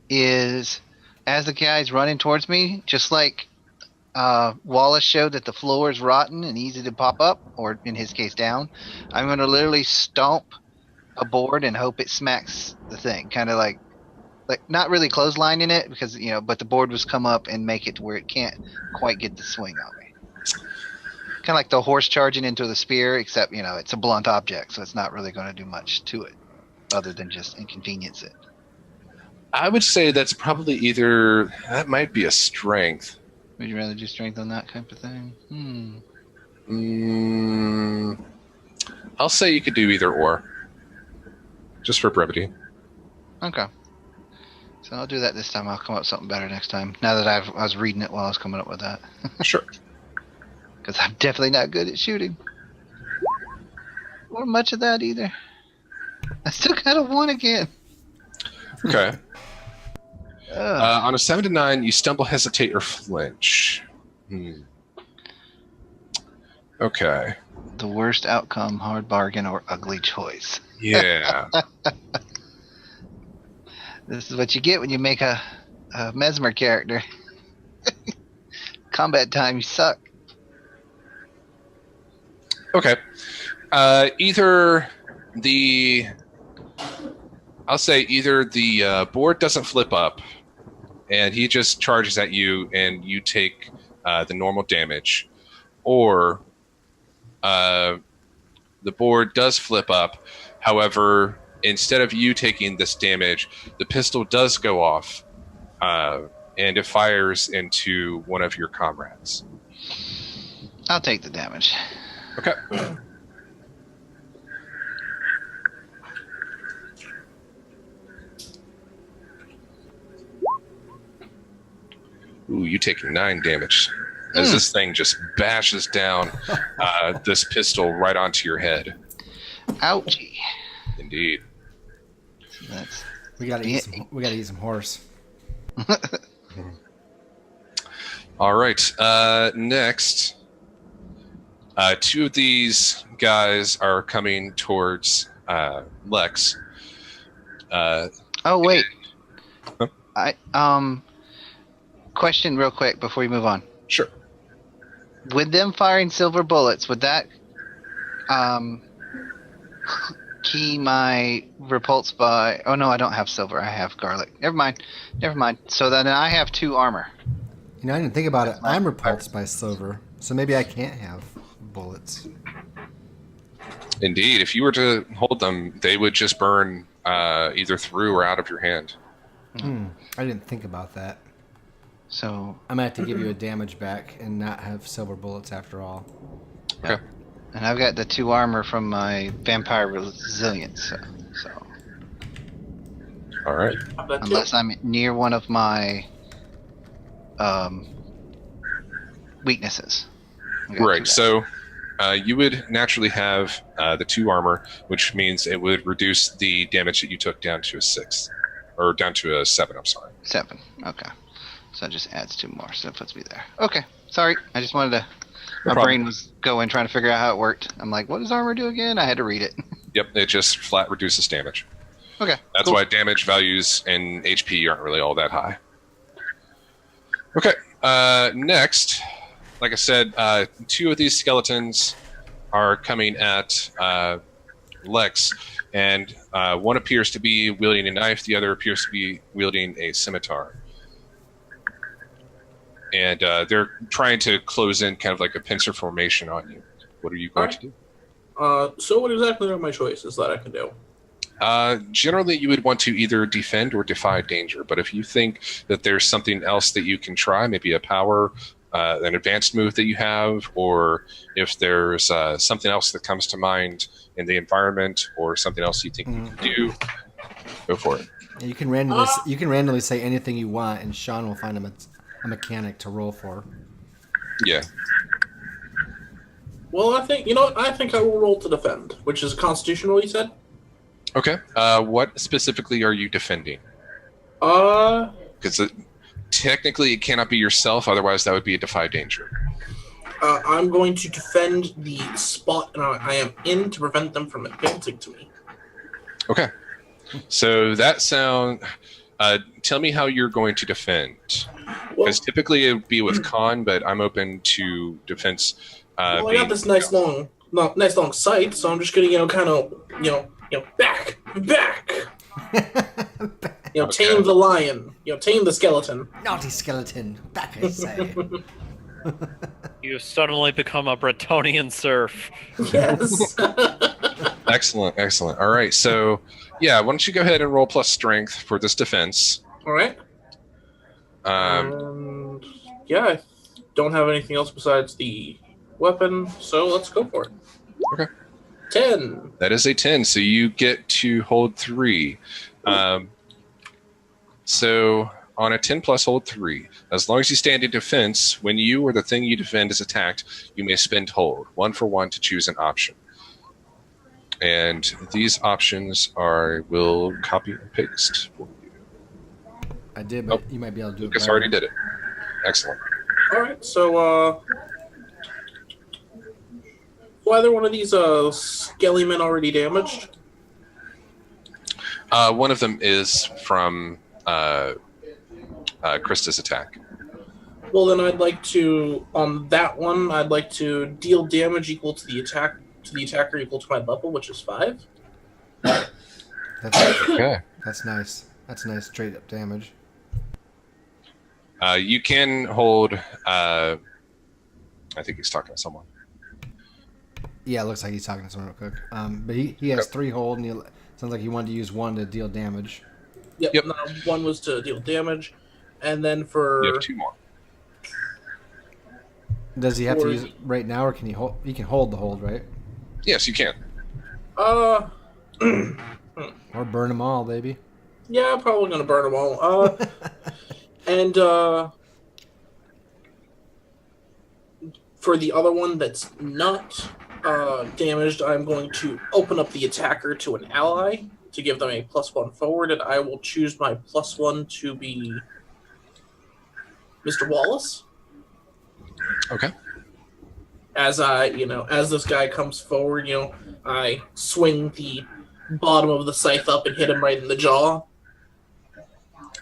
is, as the guy's running towards me, just like Wallace showed that the floor is rotten and easy to pop up, or in his case down, I'm going to literally stomp a board and hope it smacks the thing. Kind of like not really clotheslining it, because, but the board was come up and make it to where it can't quite get the swing on me. Kind of like the horse charging into the spear, except, it's a blunt object, so it's not really going to do much to it other than just inconvenience it.
I would say that's probably that might be a strength.
Would you rather do strength on that type of thing?
I'll say you could do either or, just for brevity.
Okay. So I'll do that this time. I'll come up with something better next time, now that I was reading it while I was coming up with that.
Sure.
Because I'm definitely not good at shooting. Or much of that either. I still got a 1 again.
Okay. On a 7 to 9, you stumble, hesitate, or flinch. Okay.
The worst outcome, hard bargain, or ugly choice.
Yeah.
This is what you get when you make a Mesmer character. Combat time, you suck.
Okay. I'll say either the board doesn't flip up and he just charges at you and you take the normal damage, or the board does flip up. However, instead of you taking this damage, the pistol does go off and it fires into one of your comrades.
I'll take the damage.
Okay. Ooh, you take 9 damage as this thing just bashes down this pistol right onto your head.
Ouchie.
Indeed.
We gotta eat some horse.
All right. Next, 2 of these guys are coming towards Lex.
Oh wait.
Huh?
Question real quick before we move on.
Sure.
With them firing silver bullets, would that key my repulse by... Oh no, I don't have silver. I have garlic. Never mind. So then I have 2 armor.
I didn't think about it. I'm repulsed by silver, so maybe I can't have bullets.
Indeed. If you were to hold them, they would just burn either through or out of your hand.
I didn't think about that.
So
I might have to give you a damage back and not have silver bullets after all.
Okay.
And I've got the 2 armor from my vampire resilience. So
All right.
unless I'm near one of my weaknesses.
Right. So you would naturally have the 2 armor, which means it would reduce the damage that you took down to a 6. Or down to a 7, I'm sorry.
7. Okay. So it just adds 2 more, so it puts me there. Okay. Sorry. I just wanted to... My brain was going, trying to figure out how it worked. I'm like, what does armor do again? I had to read it.
Yep, it just flat reduces damage.
Okay.
That's
cool.
why damage values and HP aren't really all that high. Okay. Next, like I said, 2 of these skeletons are coming at Lex, and one appears to be wielding a knife, the other appears to be wielding a scimitar. And they're trying to close in kind of like a pincer formation on you. What are you going to do?
So what exactly are my choices that I can do?
Generally, you would want to either defend or defy danger. But if you think that there's something else that you can try, maybe a power, an advanced move that you have, or if there's something else that comes to mind in the environment or something else you think you can do, go for it.
Yeah, you can randomly say anything you want, and Sean will find a mechanic to roll for.
Yeah.
Well, I think I will roll to defend, which is constitutional. You said.
Okay. What specifically are you defending? Because technically it cannot be yourself, otherwise that would be a defy danger.
I'm going to defend the spot I am in to prevent them from advancing to me.
Okay. So that sound. Tell me how you're going to defend. Because typically it would be with con, but I'm open to defense.
I got this nice long sight, so I'm just gonna back. Tame the lion. Tame the skeleton.
Naughty skeleton, back I say.
You suddenly become a Bretonian serf.
Yes.
Excellent. All right, so why don't you go ahead and roll plus strength for this defense?
All right. I don't have anything else besides the weapon, so let's go for it.
Okay.
10.
That is a 10, so you get to hold 3. So on a 10 plus hold 3, as long as you stand in defense, when you or the thing you defend is attacked, you may spend hold, 1 for 1 to choose an option. And these options will copy and paste for you.
I did, but you might be able to do
Lucas
it better.
already did it. Excellent.
All right, so either one of these skellymen already damaged?
One of them is from Krista's attack.
Well, then I'd like to deal damage equal to the attacker equal to my level, which is 5.
Okay.
That's nice. That's nice straight up damage.
You can hold. I think he's talking to someone.
Yeah, it looks like he's talking to someone real quick. But he has 3 hold, and sounds like he wanted to use 1 to deal damage.
Yep. No, 1 was to deal damage, and then
You have 2 more.
Does he have to use it right now, or can he hold? He can hold the hold, right?
Yes, you can.
Or burn them all, baby.
Yeah, I'm probably gonna burn them all. And for the other one that's not damaged, I'm going to open up the attacker to an ally to give them a +1 forward, and I will choose my +1 to be Mr. Wallace.
Okay.
As as this guy comes forward, I swing the bottom of the scythe up and hit him right in the jaw.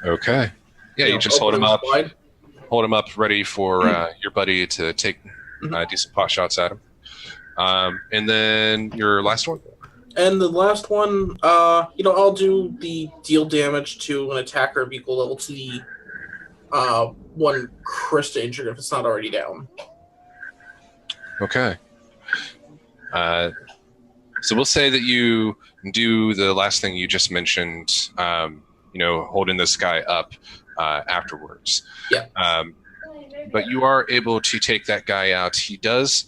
Okay. Yeah, you just hold him up.
Wide.
Hold him up, ready for your buddy to take decent pot shots at him. And then your last one.
And the last one, I'll do the deal damage to an attacker of equal level to the one Krista injured if it's not already down.
Okay. So we'll say that you do the last thing you just mentioned, holding this guy up afterwards.
Yeah.
But you are able to take that guy out. He does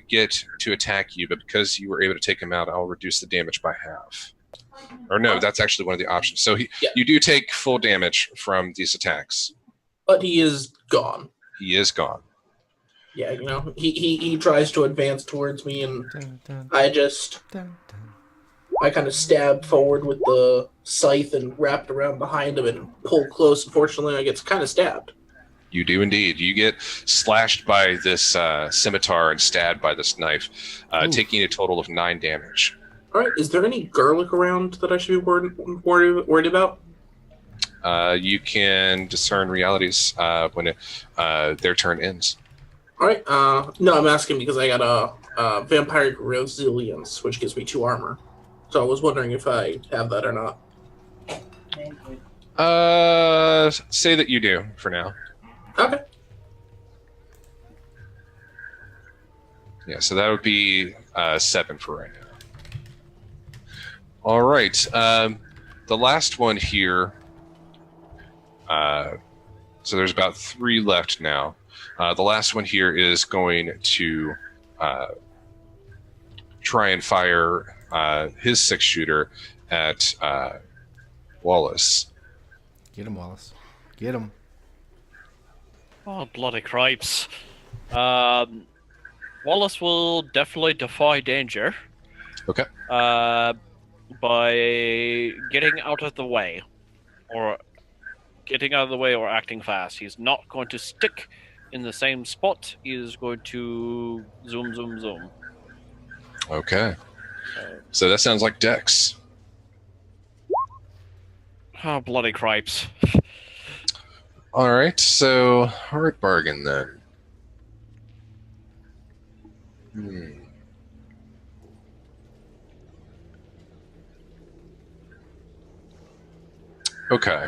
get to attack you, but because you were able to take him out, I'll reduce the damage by half. Or no, that's actually one of the options. So you do take full damage from these attacks.
But he is gone.
He is gone.
Yeah, he tries to advance towards me, and I kind of stab forward with the scythe and wrapped around behind him and pull close. Unfortunately, I get kind of stabbed.
You do indeed. You get slashed by this scimitar and stabbed by this knife, taking a total of 9 damage.
All right. Is there any garlic around that I should be worried about?
You can discern realities when their turn ends.
All right. No, I'm asking because I got a vampiric resilience, which gives me 2 armor. So I was wondering if I have that or not.
Say that you do for now.
Okay.
Yeah, so that would be 7 for right now. All right. The last one here. So there's about 3 left now. The last one here is going to try and fire his 6-shooter at Wallace.
Get him, Wallace. Get him.
Oh, bloody cripes. Wallace will definitely defy danger.
Okay.
By getting out of the way. Or acting fast. He's not going to stick in the same spot. He is going to zoom, zoom, zoom.
Okay. So that sounds like Dex.
Oh, bloody cripes.
All right. So hard bargain then. Okay.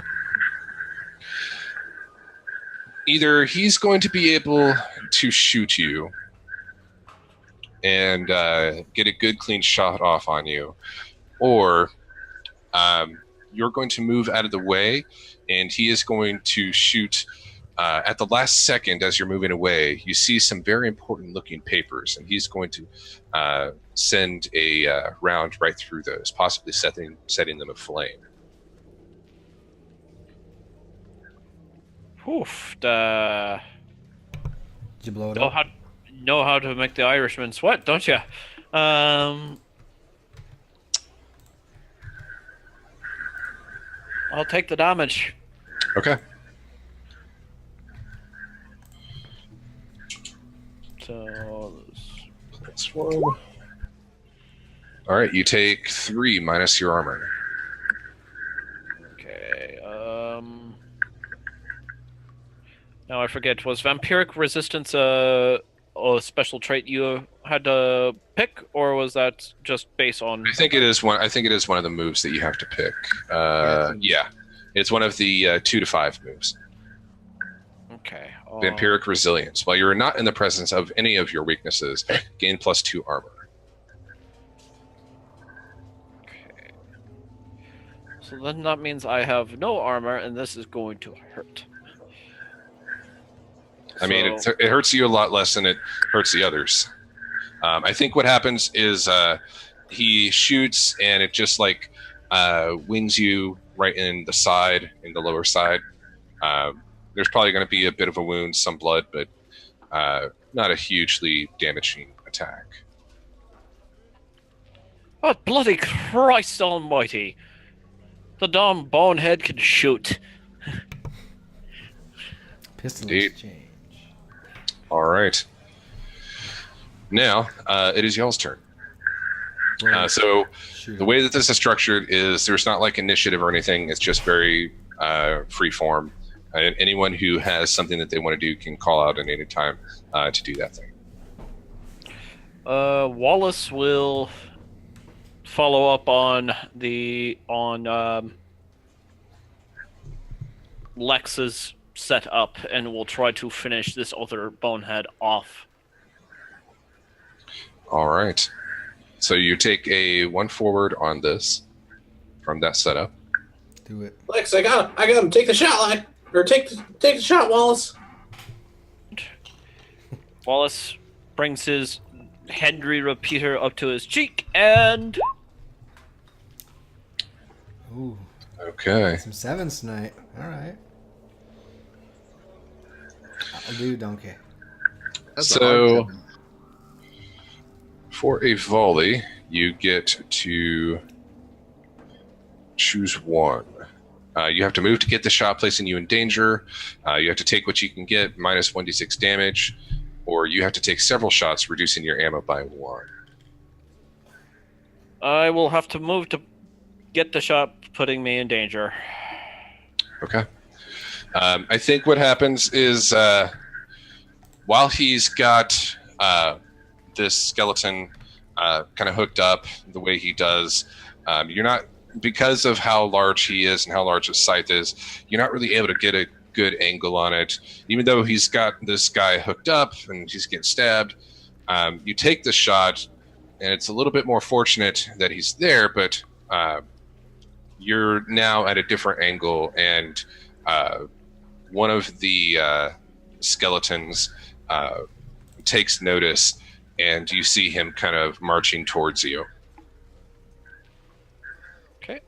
Either he's going to be able to shoot you and get a good, clean shot off on you, or you're going to move out of the way, and he is going to shoot at the last second as you're moving away. You see some very important-looking papers, and he's going to send a round right through those, possibly setting them aflame.
Oof.
Did you blow it up?
Know how to make the Irishman sweat, don't you? I'll take the damage.
Okay.
So
That's one. All right, you take 3 minus your armor.
okay. Now I forget. Was vampiric resistance a special trait you had to pick, or was that just based on?
I think it is one. I think it is one of the moves that you have to pick. Yeah, it's one of the 2 to 5 moves.
Okay.
Vampiric resilience. While you are not in the presence of any of your weaknesses, gain +2 armor.
Okay. So then that means I have no armor, and this is going to hurt.
I mean, it hurts you a lot less than it hurts the others. I think what happens is he shoots, and it just like wings you right in the side, in the lower side. There's probably going to be a bit of a wound, some blood, but not a hugely damaging attack.
Oh, bloody Christ almighty! The damn bonehead can shoot.
Pistol
Indeed.
exchange.
All right. Now, it is y'all's turn. So
Shoot.
the way that this is structured is there's not like initiative or anything. It's just very free form. And anyone who has something that they want to do can call out at any time to do that thing.
Wallace will follow up on Lex's setup, and will try to finish this other bonehead off.
All right. So you take a 1 forward on this from that setup.
Do it.
Lex, I got him. Take the shot, lad. Or take the shot, Wallace.
Wallace brings his Henry repeater up to his cheek, and
Ooh,
Okay.
some 7s tonight. All right. I'll do donkey.
That's a hard
So
seven.
for a volley, you get to choose one. You have to move to get the shot, placing you in danger. You have to take what you can get, minus 1d6 damage, or you have to take several shots, reducing your ammo by 1.
I will have to move to get the shot, putting me in danger.
Okay. I think what happens is while he's got this skeleton kind of hooked up the way he does, you're not, because of how large he is and how large his scythe is, you're not really able to get a good angle on it. Even though he's got this guy hooked up and he's getting stabbed, you take the shot, and it's a little bit more fortunate that he's there, but you're now at a different angle, and one of the skeletons takes notice, and you see him kind of marching towards you.
Okay.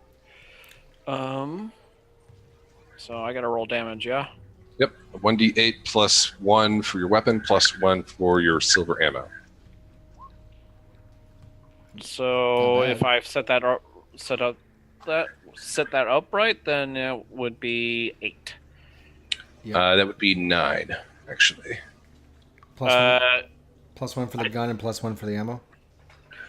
So I gotta roll damage, yeah?
Yep, 1d8 plus 1 for your weapon, plus 1 for your silver ammo.
So
Not
if
bad.
I set that up right, then it would be 8.
Yep.
That would be 9, actually.
Plus one for the gun and plus 1 for the ammo.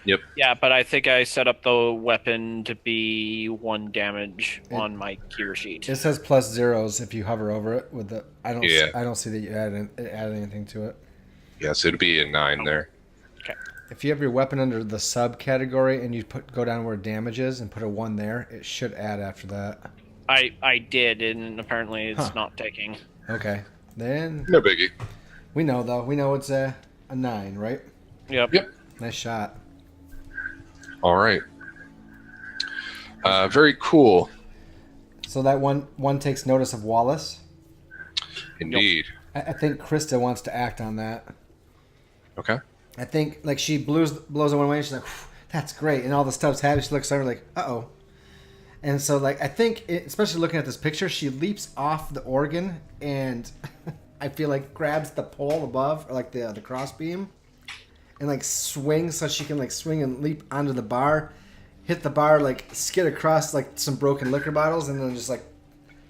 Yep.
Yeah, but I think I set up the weapon to be 1 damage on my gear sheet.
It says plus zeros if you hover over it with the. I don't see that you add anything to it.
Yeah, so it'd be a 9 there.
Okay.
If you have your weapon under the subcategory and you go down where damage is and put a 1 there, it should add after that.
I did, and apparently it's
Huh.
not taking.
Okay. Then
No biggie.
we know though. We know it's a 9, right?
Yep.
Yep.
Nice shot.
All right. Very cool.
So that one takes notice of Wallace.
Indeed.
I think Krista wants to act on that.
Okay.
I think like she blows it one way and she's like, "That's great," and all the stuff's happy. She looks over like, "Uh-oh." And so like I think, especially looking at this picture, she leaps off the organ and I feel like grabs the pole above or like the cross beam and like swings so she can like swing and leap onto the bar, hit the bar, like skid across like some broken liquor bottles, and then just like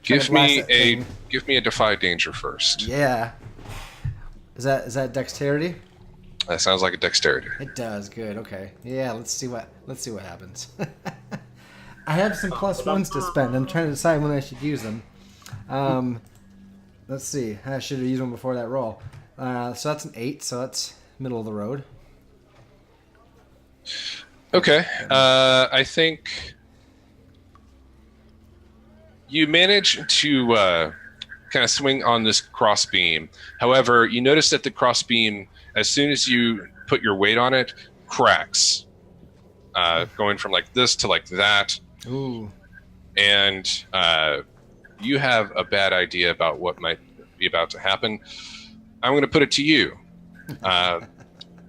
Give me a defy danger first.
Yeah. Is that dexterity?
That sounds like a dexterity.
It does. Good. Okay. Yeah. Let's see what happens. I have some plus 1s to spend. I'm trying to decide when I should use them. Let's see. I should have used one before that roll. So that's an 8. So that's middle of the road.
Okay. I think you manage to kind of swing on this cross beam. However, you notice that the cross beam, as soon as you put your weight on it, cracks, going from like this to like that.
Ooh.
And you have a bad idea about what might be about to happen. I'm going to put it to you.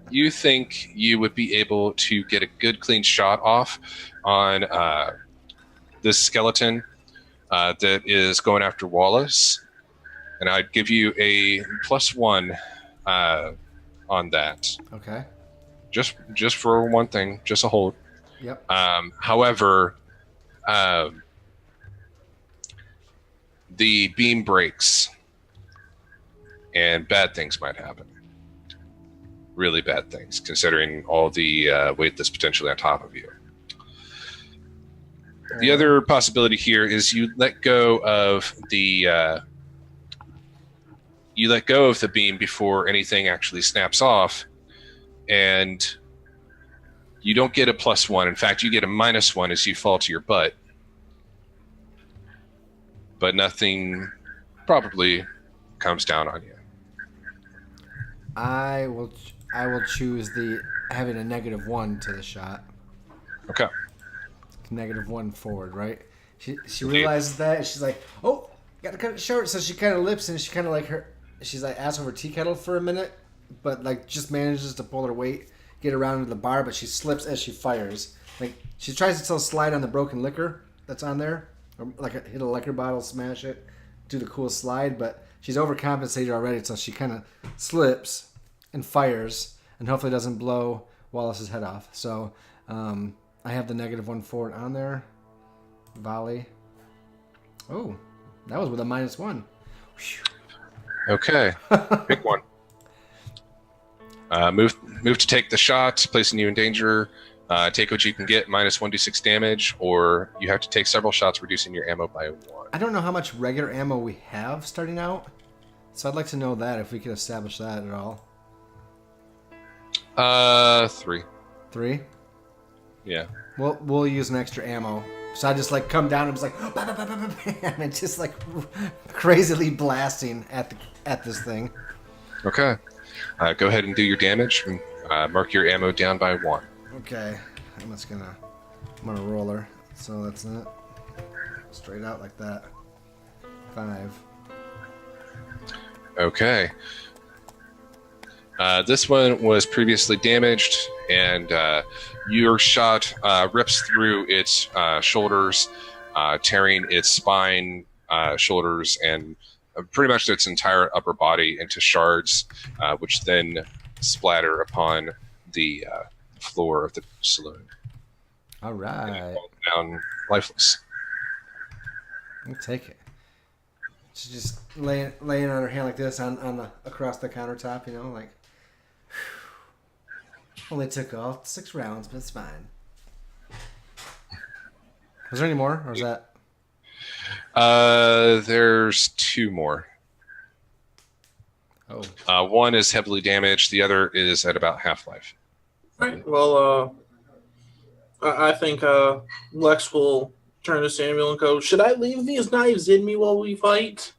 You think you would be able to get a good, clean shot off on this skeleton that is going after Wallace, and I'd give you a +1 on that.
Okay.
Just for one thing, just a hold.
Yep.
However, the beam breaks, and bad things might happen. Really bad things, considering all the weight that's potentially on top of you. The other possibility here is you let go of the beam before anything actually snaps off, and you don't get a +1. In fact, you get a -1 as you fall to your butt. But nothing probably comes down on you.
I will choose the having a -1 to the shot.
Okay.
-1 forward, right? She realizes that and she's like, "Oh, gotta cut it short." So she kind of lips and she kind of like she's like ass over tea kettle for a minute, but like just manages to pull her weight, get around to the bar, but she slips as she fires. Like she tries to still slide on the broken liquor that's on there, or like hit a liquor bottle, smash it, do the cool slide, but she's overcompensated already, so she kind of slips and fires, and hopefully doesn't blow Wallace's head off. So I have the -1 forward on there. Volley. Oh, that was with a -1. Whew.
Okay. Pick one. Move to take the shot, placing you in danger. Take what you can get, -1d6 damage, or you have to take several shots, reducing your ammo by 1.
I don't know how much regular ammo we have starting out, so I'd like to know that, if we could establish that at all.
3.
3?
Yeah.
We'll use an extra ammo. So I just like come down and just like bam, bam, bam, bam, bam, and just like crazily blasting at this thing.
Okay. Go ahead and do your damage and mark your ammo down by 1.
Okay, I'm gonna roll her. So that's it. Straight out like that. 5.
Okay. This one was previously damaged, and your shot rips through its shoulders, tearing its spine, shoulders, and pretty much its entire upper body into shards, which then splatter upon the floor of the saloon.
All right.
And fall down lifeless.
I'll take it. She's just laying on her hand like this on the across the countertop, you know, like only took all 6 rounds, but it's fine. Was there any more, or was that?
There's 2 more.
Oh.
One is heavily damaged. The other is at about half-life.
Right. Well, I think Lex will turn to Samuel and go, "Should I leave these knives in me while we fight?"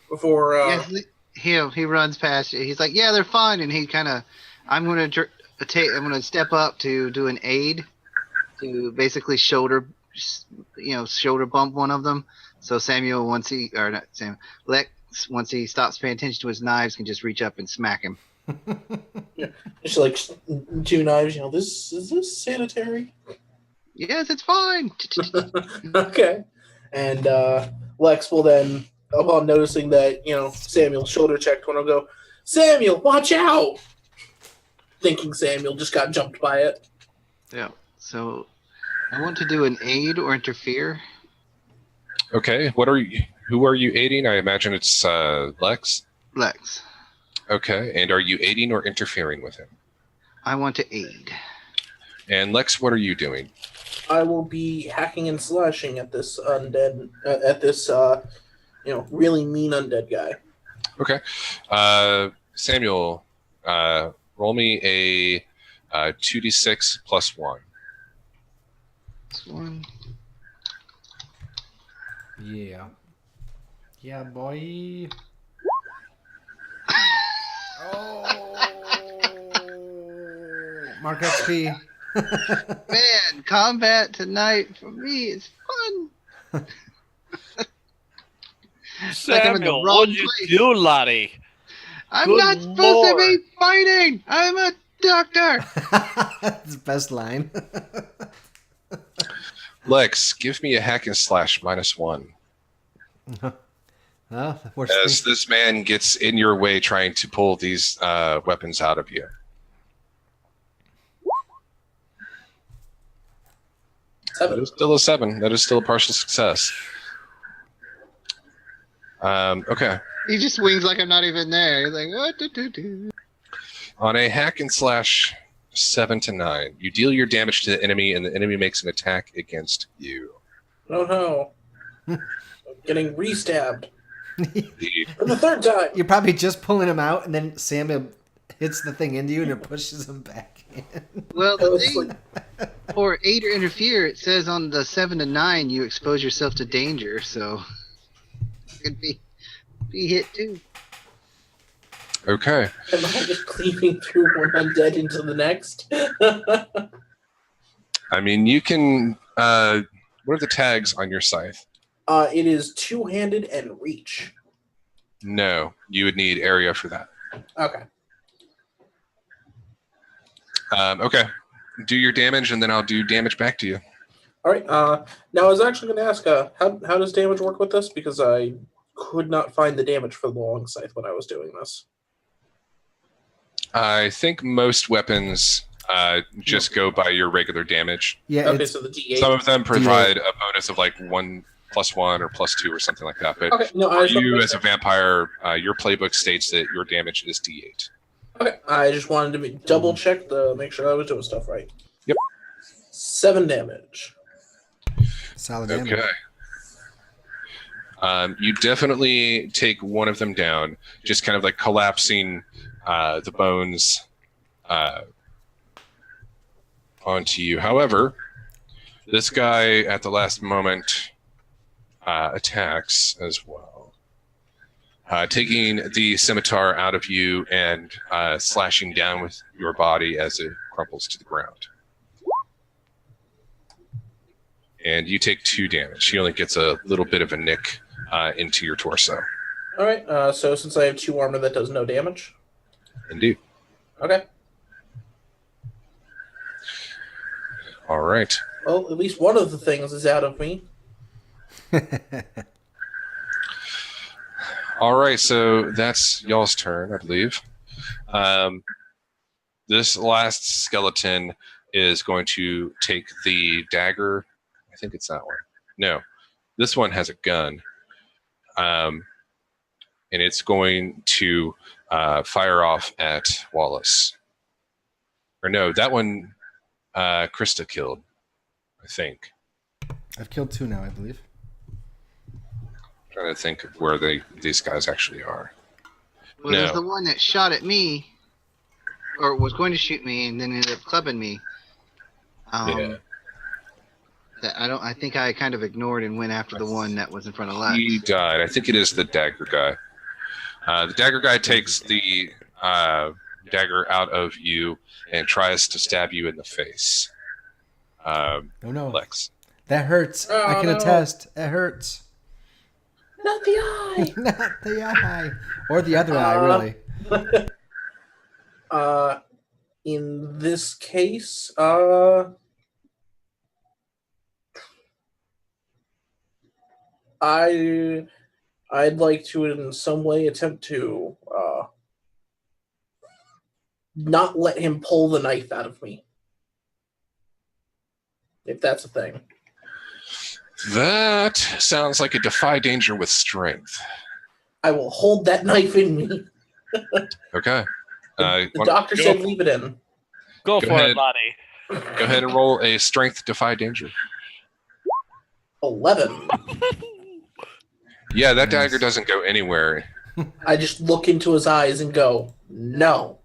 Before
Yes, he runs past you. He's like, "Yeah, they're fine," and he kind of, I'm gonna step up to do an aid to basically shoulder bump one of them. So Samuel, Lex, once he stops paying attention to his knives, can just reach up and smack him.
Yeah, it's like 2 knives. Is this sanitary?
Yes, it's fine.
Okay. And Lex will then, upon noticing that, Samuel shoulder checked one, will go, "Samuel, watch out!" Thinking Samuel just got jumped by it.
Yeah. So I want to do an aid or interfere.
Okay. Who are you aiding? I imagine it's Lex.
Lex.
Okay. And are you aiding or interfering with him?
I want to aid.
And Lex, what are you doing?
I will be hacking and slashing at this undead, really mean undead guy.
Okay. Samuel, roll me a 2d6 plus 1.
This one.
Yeah. Yeah, boy. Oh. Mark XP.
Man, combat tonight for me is fun.
Samuel,
wrong
what'd you
place.
do, laddie?
I'm
Good
not supposed
Lord.
to be fighting. I'm a doctor.
That's the best line.
Lex, give me a hack and slash -1.
Well, we're
As this man gets in your way trying to pull these weapons out of you.
7.
That is still a 7. That is still a partial success. Okay.
He just swings like I'm not even there. He's like, what do?
On a hack and slash 7 to 9, you deal your damage to the enemy, and the enemy makes an attack against you.
Oh no. I'm getting re-stabbed
Indeed.
for the 3rd time.
You're probably just pulling him out, and then Samuel hits the thing into you, and it pushes him back in.
Well,
Oh,
the
it's
thing for aid or interfere, it says on the 7 to 9 you expose yourself to danger, so it could be hit too.
Okay.
Am I just cleaving through one undead into the next?
I mean, you can... what are the tags on your scythe?
It is 2-handed and reach.
No, you would need area for that.
Okay.
Okay. Do your damage, and then I'll do damage back to you.
All right. Now I was actually going to ask, how does damage work with this? Because I could not find the damage for the long scythe when I was doing this.
I think most weapons just go by your regular damage.
Yeah,
Okay,
it's,
so the D8.
Some of them provide a bonus of like 1 + 1 or +2 or something like that. But
Okay, no,
for
I just
you as a vampire, your playbook states that your damage is D8.
Okay, I just wanted to double check to make sure I was doing stuff right.
Yep.
7 damage.
solid damage.
Okay. You definitely take one of them down, just kind of like collapsing the bones onto you. However, this guy at the last moment attacks as well, taking the scimitar out of you and slashing down with your body as it crumples to the ground. And you take 2 damage. He only gets a little bit of a nick into your torso.
All right, so since I have 2 armor, that does no damage.
Indeed.
Okay.
All right.
Well, at least one of the things is out of me.
All right, so that's y'all's turn, I believe. This last skeleton is going to take the dagger. I think it's that one. No, this one has a gun. And it's going to fire off at Wallace. Or no, that one Krista killed, I think.
I've killed 2 now, I believe.
Trying to think of where these guys actually are.
Well, there's the one that shot at me, or was going to shoot me, and then ended up clubbing me.
Yeah.
That I think I kind of ignored and went after the one that was in front of Lex.
He died. I think it is the dagger guy. The dagger guy takes the dagger out of you and tries to stab you in the face.
Oh no,
Lex.
That hurts.
Oh,
I can
no.
attest. It hurts.
Not the eye.
Not the eye. Or the other eye, really.
In this case, I'd like to in some way attempt to not let him pull the knife out of me. If that's a thing.
That sounds like a defy danger with strength.
I will hold that knife in me.
Okay.
The doctor said leave it in.
Go
Go
for
ahead.
it, Lottie.
Go ahead and roll a strength defy danger.
11.
Yeah, that
Nice.
dagger doesn't go anywhere.
I just look into his eyes and go, no.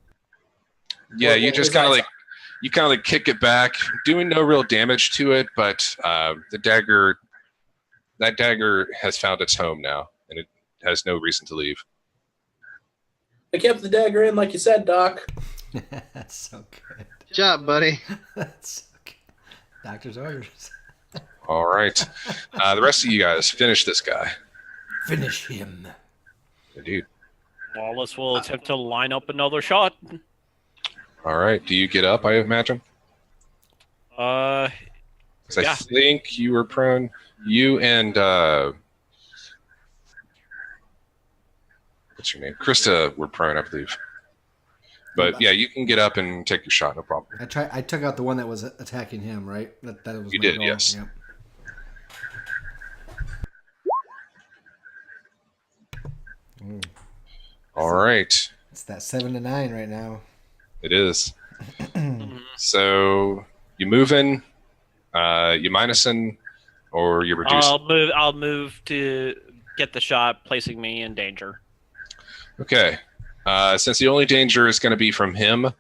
Yeah, you
What
just
was
kind of
that?
like kick it back, doing no real damage to it, but that dagger has found its home now, and it has no reason to leave.
I kept the dagger in like you said, Doc.
That's so good.
Good job, buddy.
That's so good. Doctor's orders.
All right, the rest of you guys finish this guy.
Finish him.
Dude.
Wallace will attempt to line up another shot.
All right, do you get up? I imagine. 'Cause
Yeah.
I think you were prone. You and what's your name? Krista were prone, I believe. But yeah, you can get up and take your shot, no problem.
I took out the one that was attacking him, right? That was
You
my
did,
goal.
yes.
Yep. Mm.
All right,
It's that 7 to 9 right now.
it is. So you moving, you minusing, or you reducing?
I'll move to get the shot, placing me in danger.
Okay. Since the only danger is going to be from him,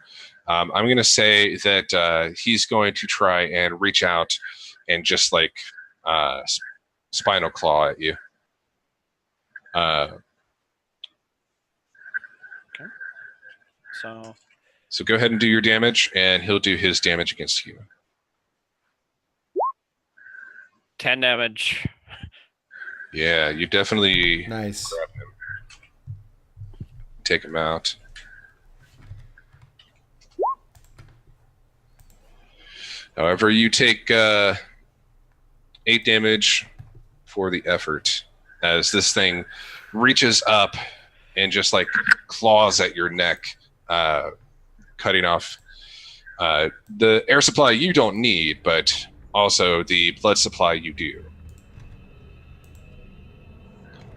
I'm going to say that he's going to try and reach out and just like spinal claw at you. So go ahead and do your damage, and he'll do his damage against you.
10 damage.
Yeah, you definitely
Nice.
grab him. Take him out. However, you take 8 damage for the effort as this thing reaches up and just like claws at your neck, cutting off the air supply you don't need, but also the blood supply you do.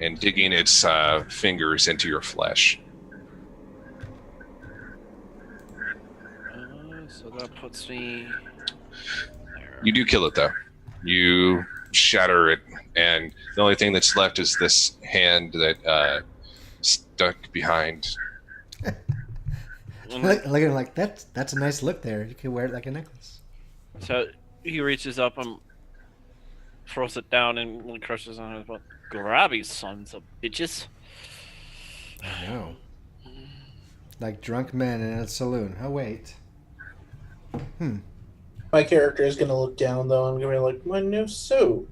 And digging its fingers into your flesh.
So that puts me there.
You do kill it, though. You shatter it, and the only thing that's left is this hand that stuck behind.
Look at him like, that's a nice look there. You could wear it like a necklace.
So he reaches up and throws it down and crushes on it. But grab these sons of bitches.
I know. Like drunk men in a saloon. Oh, wait.
My character is going to look down, though. I'm going to be like, my new suit.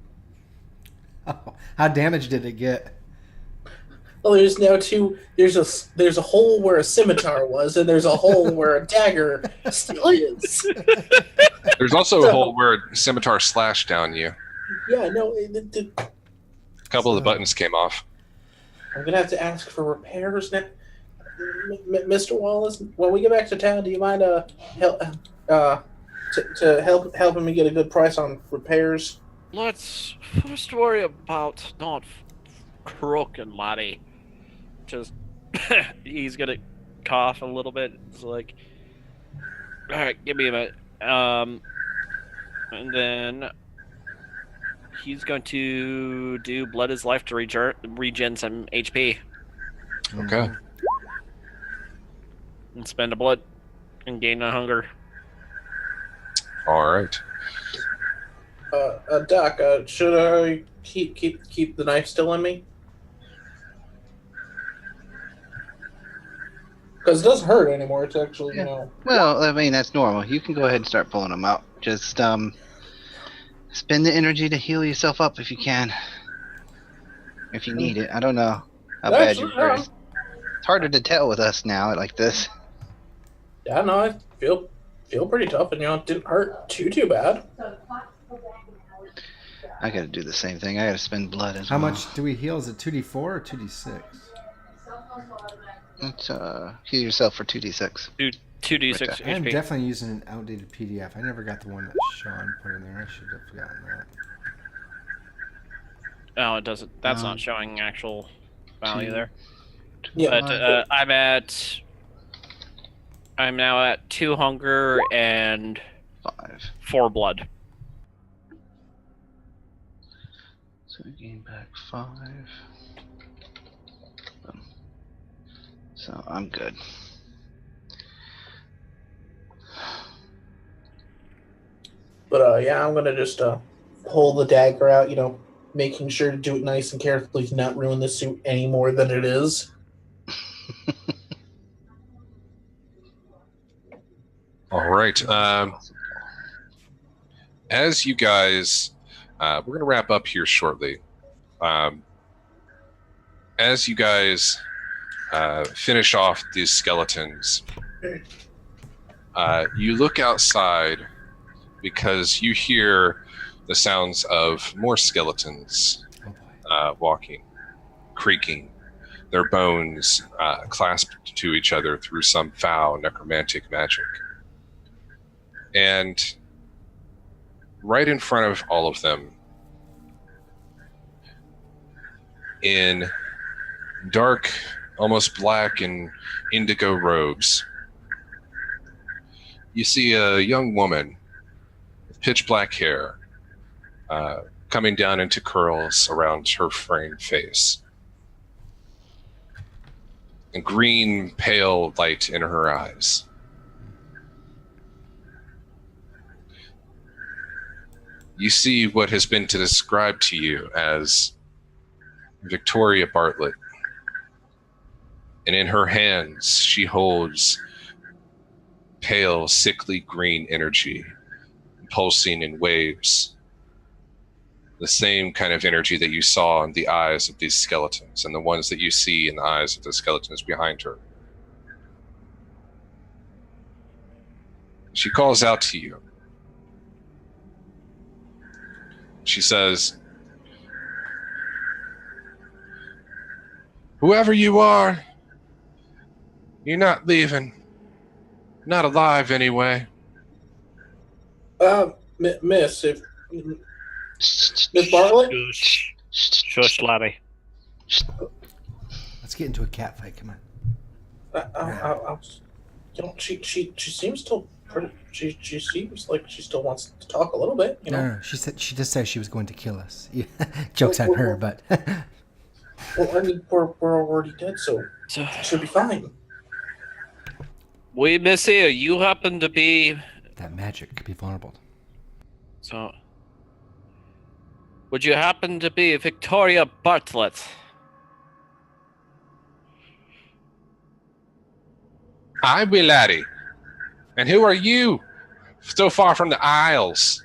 Oh, how damaged did it get?
Well, there's now two. There's a hole where a scimitar was, and there's a hole where a dagger still is.
There's also a hole where a scimitar slashed down you.
Yeah, no.
A couple of the buttons came off.
I'm gonna have to ask for repairs now. Mr. Wallace, when we get back to town, do you mind help to helping me get a good price on repairs?
Let's first worry about not croaking, laddie. Just he's gonna cough a little bit. It's like, all right, give me a minute. And then he's going to do blood is life to regen some HP.
Okay.
And spend a blood and gain a hunger.
All right.
Doc, should I keep the knife still in me? Because it doesn't hurt anymore. It's actually,
Well, I mean, that's normal. You can go ahead and start pulling them out. Just spend the energy to heal yourself up if you can. If you need it. I don't know how bad you're hurt. It's harder to tell with us now like this.
Yeah, no, I feel pretty tough, and it didn't hurt too bad.
I gotta do the same thing. I gotta spend blood as
How
well.
much do we heal? Is it 2d4 or 2d6?
It's heal yourself for 2d6.
2d6
Right
HP.
I am definitely using an outdated PDF. I never got the one that Sean put in there. I should have forgotten that.
Oh, it doesn't. That's not showing actual value there.
Yeah,
But I'm now at 2 hunger and
5.
4 blood.
So I gain back 5. So I'm good.
But yeah, I'm gonna just pull the dagger out. Making sure to do it nice and carefully to not ruin the suit any more than it is.
All right. As you guys, we're going to wrap up here shortly. As you guys finish off these skeletons, you look outside because you hear the sounds of more skeletons walking, creaking, their bones clasped to each other through some foul necromantic magic. And right in front of all of them, in dark, almost black and indigo robes, you see a young woman with pitch black hair coming down into curls around her framed face. A green, pale light in her eyes. You see what has been described to you as Victoria Bartlett. And in her hands, she holds pale, sickly green energy, pulsing in waves. The same kind of energy that you saw in the eyes of these skeletons, and the ones that you see in the eyes of the skeletons behind her. She calls out to you. She says, "Whoever you are, you're not leaving. Not alive, anyway."
Miss Bartlett?
Shush, laddie.
Let's get into a cat fight. Come on.
She seems still pretty. She seems like she still wants to talk a little bit.
No. She just said she was going to kill us. Jokes on her, but.
Well, I mean, we're already dead, so it should be fine.
We miss you. You happen to be.
That magic could be vulnerable.
So. Would you happen to be Victoria Bartlett?
I be laddie. And who are you? So far from the Isles.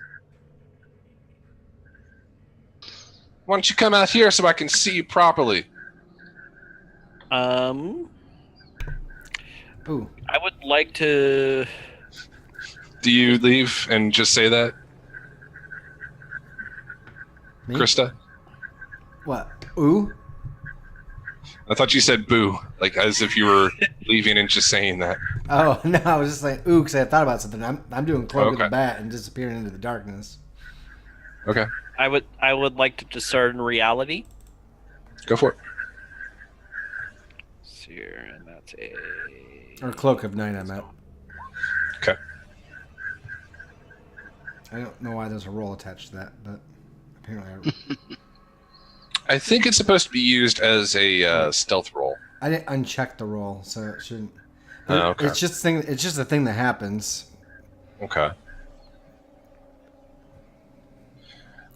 Why don't you come out here so I can see you properly?
Ooh.
I would like to.
Do you leave and just say that,
Me?
Krista?
What? Ooh?
I thought you said boo, like as if you were leaving and just saying that.
Oh no, I was just like ooh, because I thought about something. I'm doing cloak of the
Okay.
bat and disappearing into the darkness.
Okay,
I would like to discern reality.
go for it.
Here, and that's a
Or cloak of night, I meant.
Okay.
I don't know why there's a roll attached to that, but apparently
I think it's supposed to be used as a stealth roll.
I didn't uncheck the roll, so it shouldn't.
Oh, okay.
It's just thing. It's just a thing that happens.
Okay.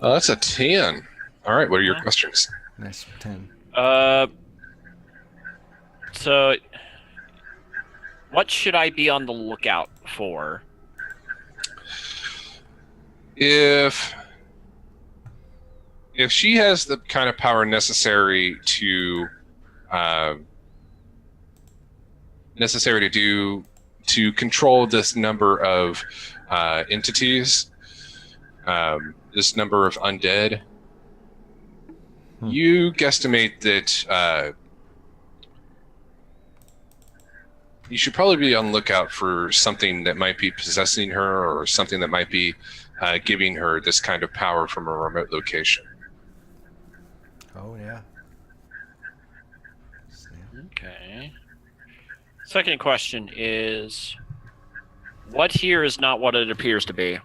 That's a 10. All right, what are your questions?
Nice 10.
So, what should I be on the lookout for?
If she has the kind of power necessary to control this number of entities, this number of undead, you guesstimate that you should probably be on the lookout for something that might be possessing her or something that might be giving her this kind of power from a remote location.
Oh yeah.
Okay. Second question is, what here is not what it appears to be?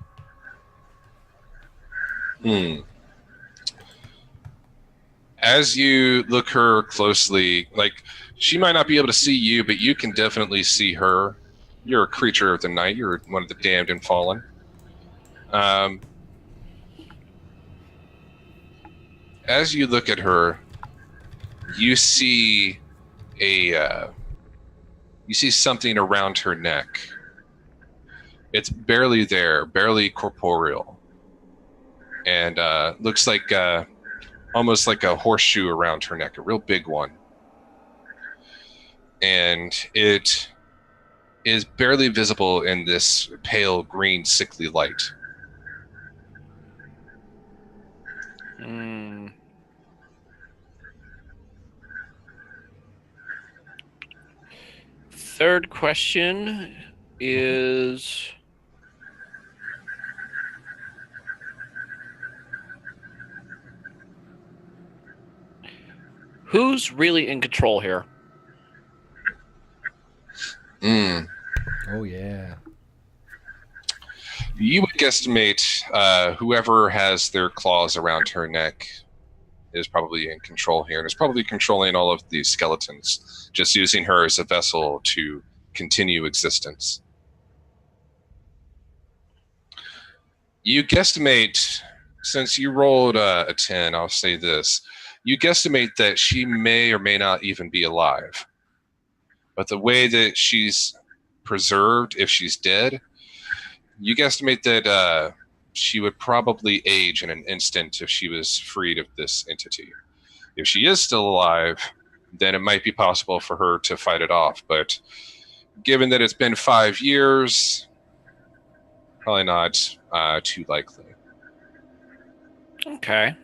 As you look her closely, like, she might not be able to see you, but you can definitely see her. You're a creature of the night. You're one of the damned and fallen. As you look at her, you see something around her neck. It's barely there, barely corporeal, and looks like almost like a horseshoe around her neck, a real big one. And it is barely visible in this pale green sickly light.
Third question is, who's really in control here?
Oh yeah.
You would guesstimate whoever has their claws around her neck is probably in control here, and is probably controlling all of these skeletons, just using her as a vessel to continue existence. You guesstimate, since you rolled a 10, I'll say this. You guesstimate that she may or may not even be alive. But the way that she's preserved, if she's dead, you guesstimate that she would probably age in an instant if she was freed of this entity. If she is still alive, then it might be possible for her to fight it off. But given that it's been 5 years, probably not too likely.
Okay.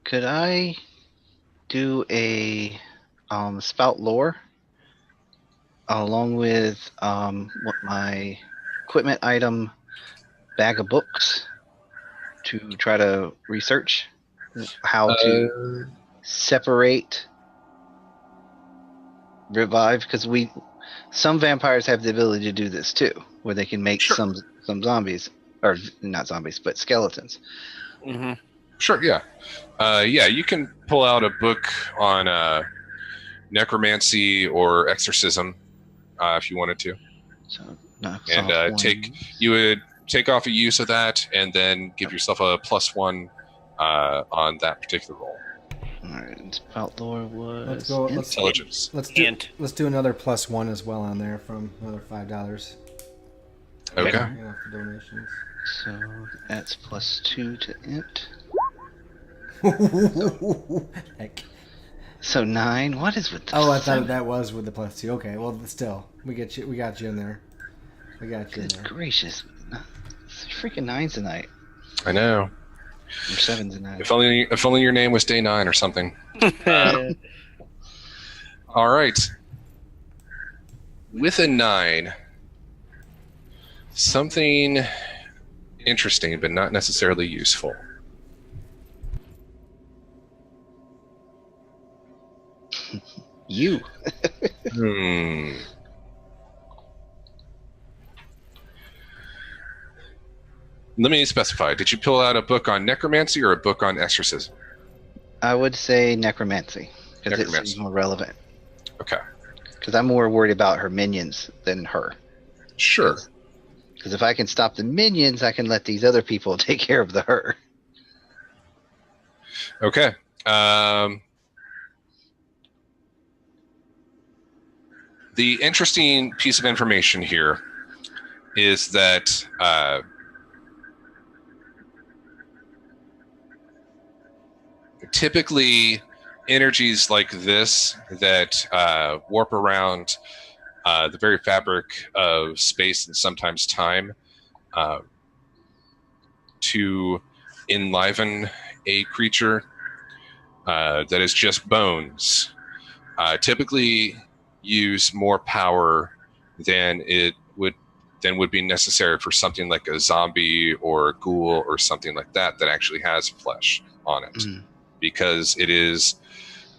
Could I do a spout lore along with what my equipment item bag of books to try to research how to separate revive? Because some vampires have the ability to do this too, where they can make some zombies, or not zombies, but skeletons.
Mm-hmm.
Sure, yeah. You can pull out a book on necromancy or exorcism if you wanted to.
So,
you would take off a use of that and then give yourself a +1 on that particular roll.
Alright, spout lore was
Let's go.
Intelligence.
Let's do another +1 as well on there from another $5.
Okay.
Yeah, for donations.
So that's +2 to int.
Heck.
So 9. What is with the
Oh, I thought that was with the +2. Okay, well, still, we got you in there.
Good gracious. It's freaking 9s tonight.
I know.
Or 7s and 9s.
If only your name was Day 9 or something. All right. With a 9, something interesting but not necessarily useful.
You.
Let me specify. Did you pull out a book on necromancy or a book on exorcism?
I would say necromancy. Because it seems more relevant.
Okay.
Because I'm more worried about her minions than her.
Sure.
Because if I can stop the minions, I can let these other people take care of the her.
Okay. The interesting piece of information here is that typically energies like this that warp around the very fabric of space and sometimes time to enliven a creature that is just bones typically use more power than would be necessary for something like a zombie or a ghoul or something like that actually has flesh on it. Because it is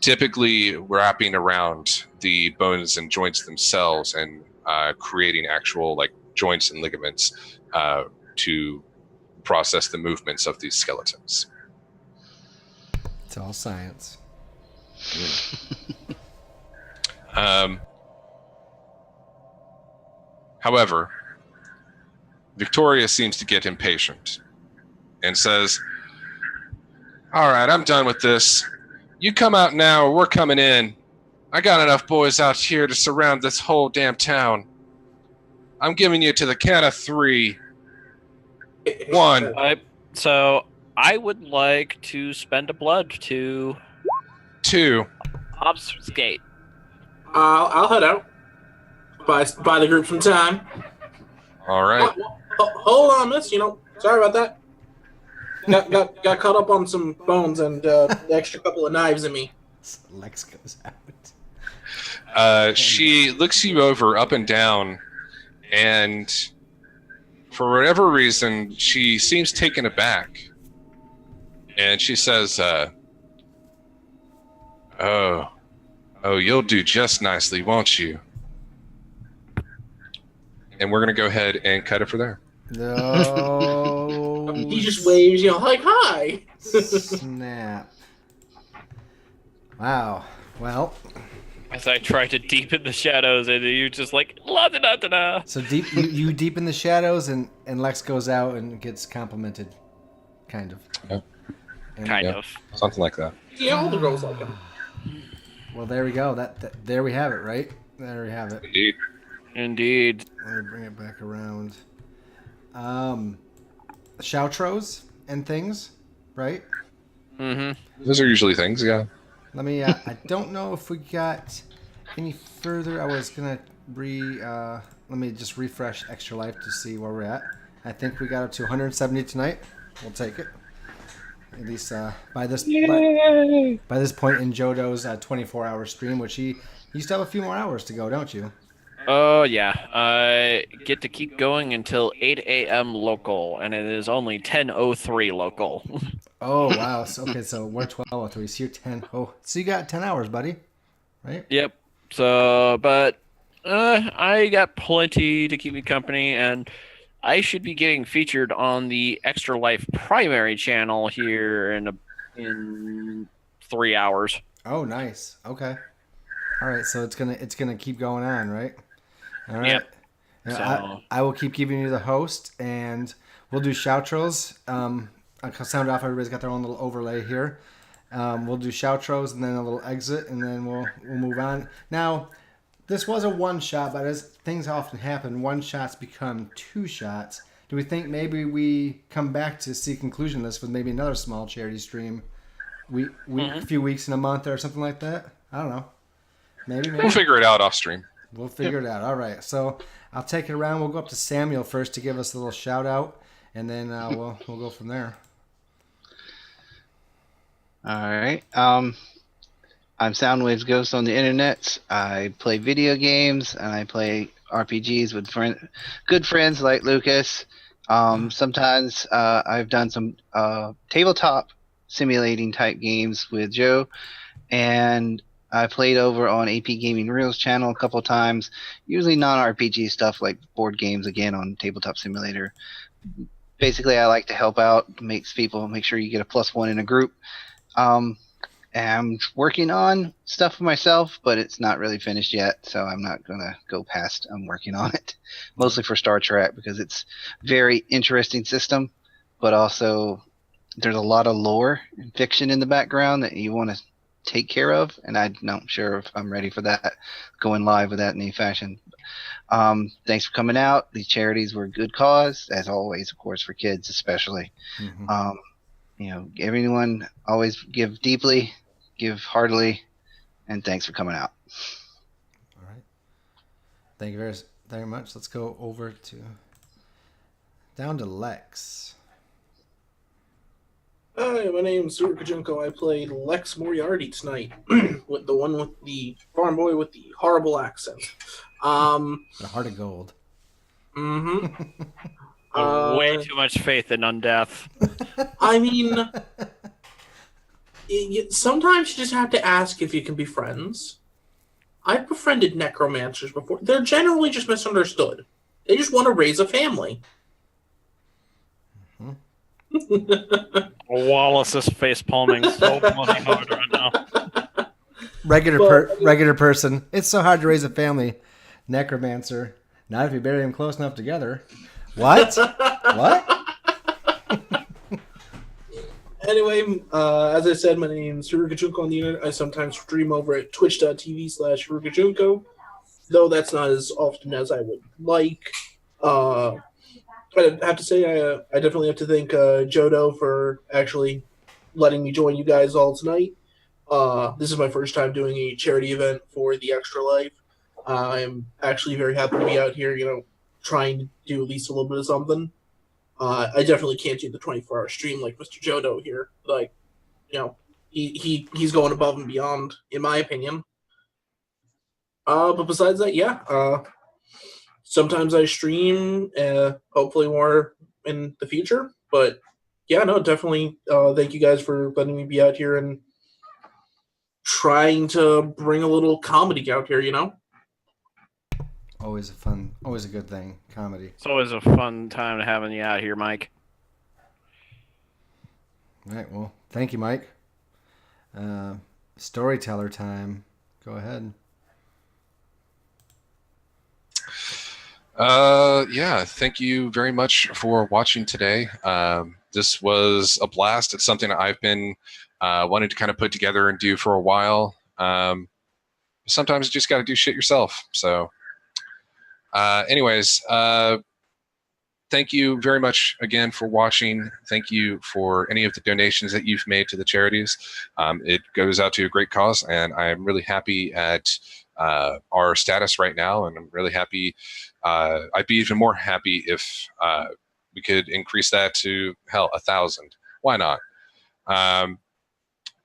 typically wrapping around the bones and joints themselves and creating actual like joints and ligaments to process the movements of these skeletons.
It's all science.
However, Victoria seems to get impatient and says, "All right, I'm done with this. You come out now or we're coming in. I got enough boys out here to surround this whole damn town. I'm giving you to the count of 3. 1.
So I would like to spend a blood to
2.
obfuscate.
I'll head out. Buy the group some time.
All right.
Hold on, miss. Sorry about that. Got caught up on some bones and the extra couple of knives in me.
Lex goes out.
She looks you over up and down, and for whatever reason, she seems taken aback. And she says, Oh, you'll do just nicely, won't you? And we're going to go ahead and cut it for there.
No.
He just waves, like, hi.
Snap. Wow. Well.
As I try to deepen the shadows, and you just like, la da da da da.
So deep, you deepen the shadows, and Lex goes out and gets complimented. Kind of.
Yeah.
Kind of.
Something like that.
Yeah, all the girls like him.
Well, there we go. There we have it, right? There we have it.
Indeed.
Let me bring it back around. Shoutros and things, right?
Mm-hmm.
Those are usually things, yeah.
Let me. I don't know if we got any further. I was gonna let me just refresh Extra Life to see where we're at. I think we got up to 170 tonight. We'll take it. At least by this point in Jodo's 24-hour stream, which you still have a few more hours to go, don't you?
Oh, yeah. I get to keep going until 8 a.m. local, and it is only 10:03 local.
Oh, wow. So we're 12:03, so you're 10. Oh, so you got 10 hours, buddy. Right?
Yep. So, but I got plenty to keep me company, and I should be getting featured on the Extra Life primary channel here in 3 hours.
Oh, nice. Okay. All right, so it's gonna keep going on, right? All right.
Yep.
So I will keep giving you the host, and we'll do shoutros. I'll sound off. Everybody's got their own little overlay here. We'll do shoutros and then a little exit, and then we'll move on. Now, this was a one shot, but as things often happen, one shots become two shots. Do we think maybe we come back to see conclusion this with maybe another small charity stream, a few weeks in a month or something like that? I don't know. Maybe.
We'll figure it out off stream.
We'll figure it out. All right. So I'll take it around. We'll go up to Samuel first to give us a little shout out. and then we'll go from there.
All right. I'm Soundwavesghost on the internet. I play video games and I play RPGs with good friends like Lucas. Sometimes I've done some tabletop simulating type games with Joe, and I played over on AP Gaming Reels channel a couple of times. Usually non-RPG stuff like board games again on Tabletop Simulator. Basically, I like to help out, make sure you get a +1 in a group. I'm working on stuff for myself, but it's not really finished yet, so I'm not going to go past I'm working on it. Mostly for Star Trek, because it's a very interesting system, but also there's a lot of lore and fiction in the background that you want to take care of, and I'm not sure if I'm ready for that, going live with that in any fashion. Thanks for coming out. These charities were a good cause, as always, of course, for kids especially. Everyone always give deeply, give heartily, and thanks for coming out.
All right. Thank you very, very much. Let's go over down to Lex.
Hi, my name's Harukajunko. I played Lex Moriarty tonight, with the farm boy with the horrible accent.
The Heart of Gold.
Way too much faith in undeath.
I mean, sometimes you just have to ask if you can be friends. I've befriended necromancers before. They're generally just misunderstood. They just want to raise a family.
Wallace is face palming so bloody hard right now.
Regular person. It's so hard to raise a family. Necromancer. Not if you bury them close enough together. What? What?
Anyway, as I said, my name's Harukajunko on the internet. I sometimes stream over at twitch.tv/Harukajunko, though that's not as often as I would like. I have to say, I definitely have to thank Jodo for actually letting me join you guys all tonight. This is my first time doing a charity event for the Extra Life. I'm actually very happy to be out here, trying to do at least a little bit of something. I definitely can't do the 24-hour stream like Mr. Jodo here. He's going above and beyond, in my opinion. But besides that, yeah. Sometimes I stream, hopefully more in the future. But yeah, no, definitely thank you guys for letting me be out here and trying to bring a little comedy out here,
Always a good thing. Comedy.
It's always a fun time having you out here, Mike.
All right, well, thank you, Mike. Storyteller time. Go ahead.
Yeah, thank you very much for watching today. This was a blast. It's something I've been wanting to kind of put together and do for a while. Sometimes you just got to do shit yourself. So anyways, thank you very much again for watching. Thank you for any of the donations that you've made to the charities. It goes out to a great cause, and I'm really happy at our status right now, and I'm really happy. I'd be even more happy if we could increase that to 1,000. Why not?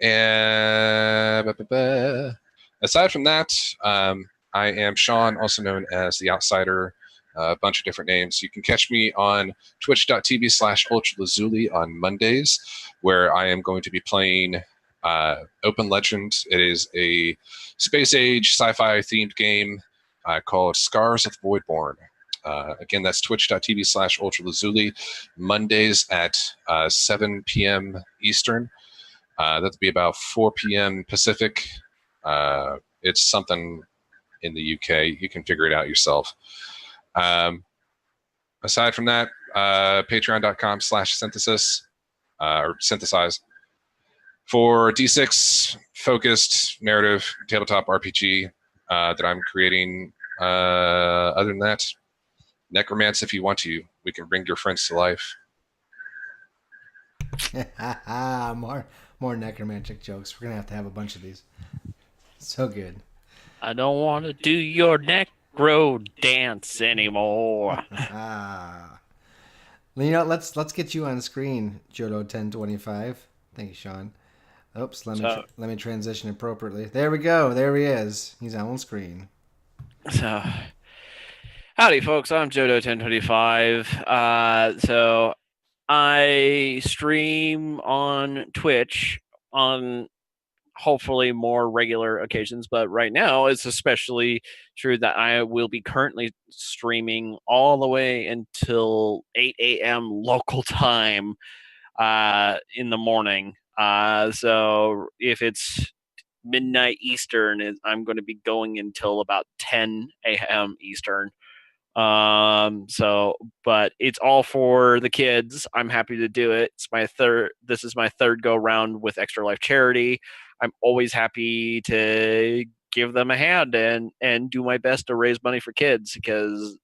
And aside from that, I am Sean, also known as The Outsider, a bunch of different names. You can catch me on twitch.tv/ultralazuli on Mondays, where I am going to be playing Open Legend. It is a space age sci-fi themed game called Scars of the Voidborn. Again, that's twitch.tv/ultralazuli, Mondays at 7 p.m. Eastern. That'll be about 4 p.m. Pacific. It's something in the UK. You can figure it out yourself. Aside from that, patreon.com/synthesis or synthesize for D6 focused narrative tabletop RPG that I'm creating. Other than that, necromance if you want to. We can bring your friends to life.
More necromantic jokes. We're gonna have to have a bunch of these. So good.
I don't want to do your necro dance anymore.
let's get you on screen, Jodo1025. Thank you, Sean. Oops, let me transition appropriately. There we go. There he is. He's on screen.
So, howdy, folks. I'm Jodo1025. So, I stream on Twitch on hopefully more regular occasions, but right now it's especially true that I will be currently streaming all the way until 8 a.m. local time in the morning. So if it's midnight Eastern, I'm going to be going until about 10 a.m. Eastern. But it's all for the kids. I'm happy to do it. This is my third go round with Extra Life Charity. I'm always happy to give them a hand and do my best to raise money for kids, because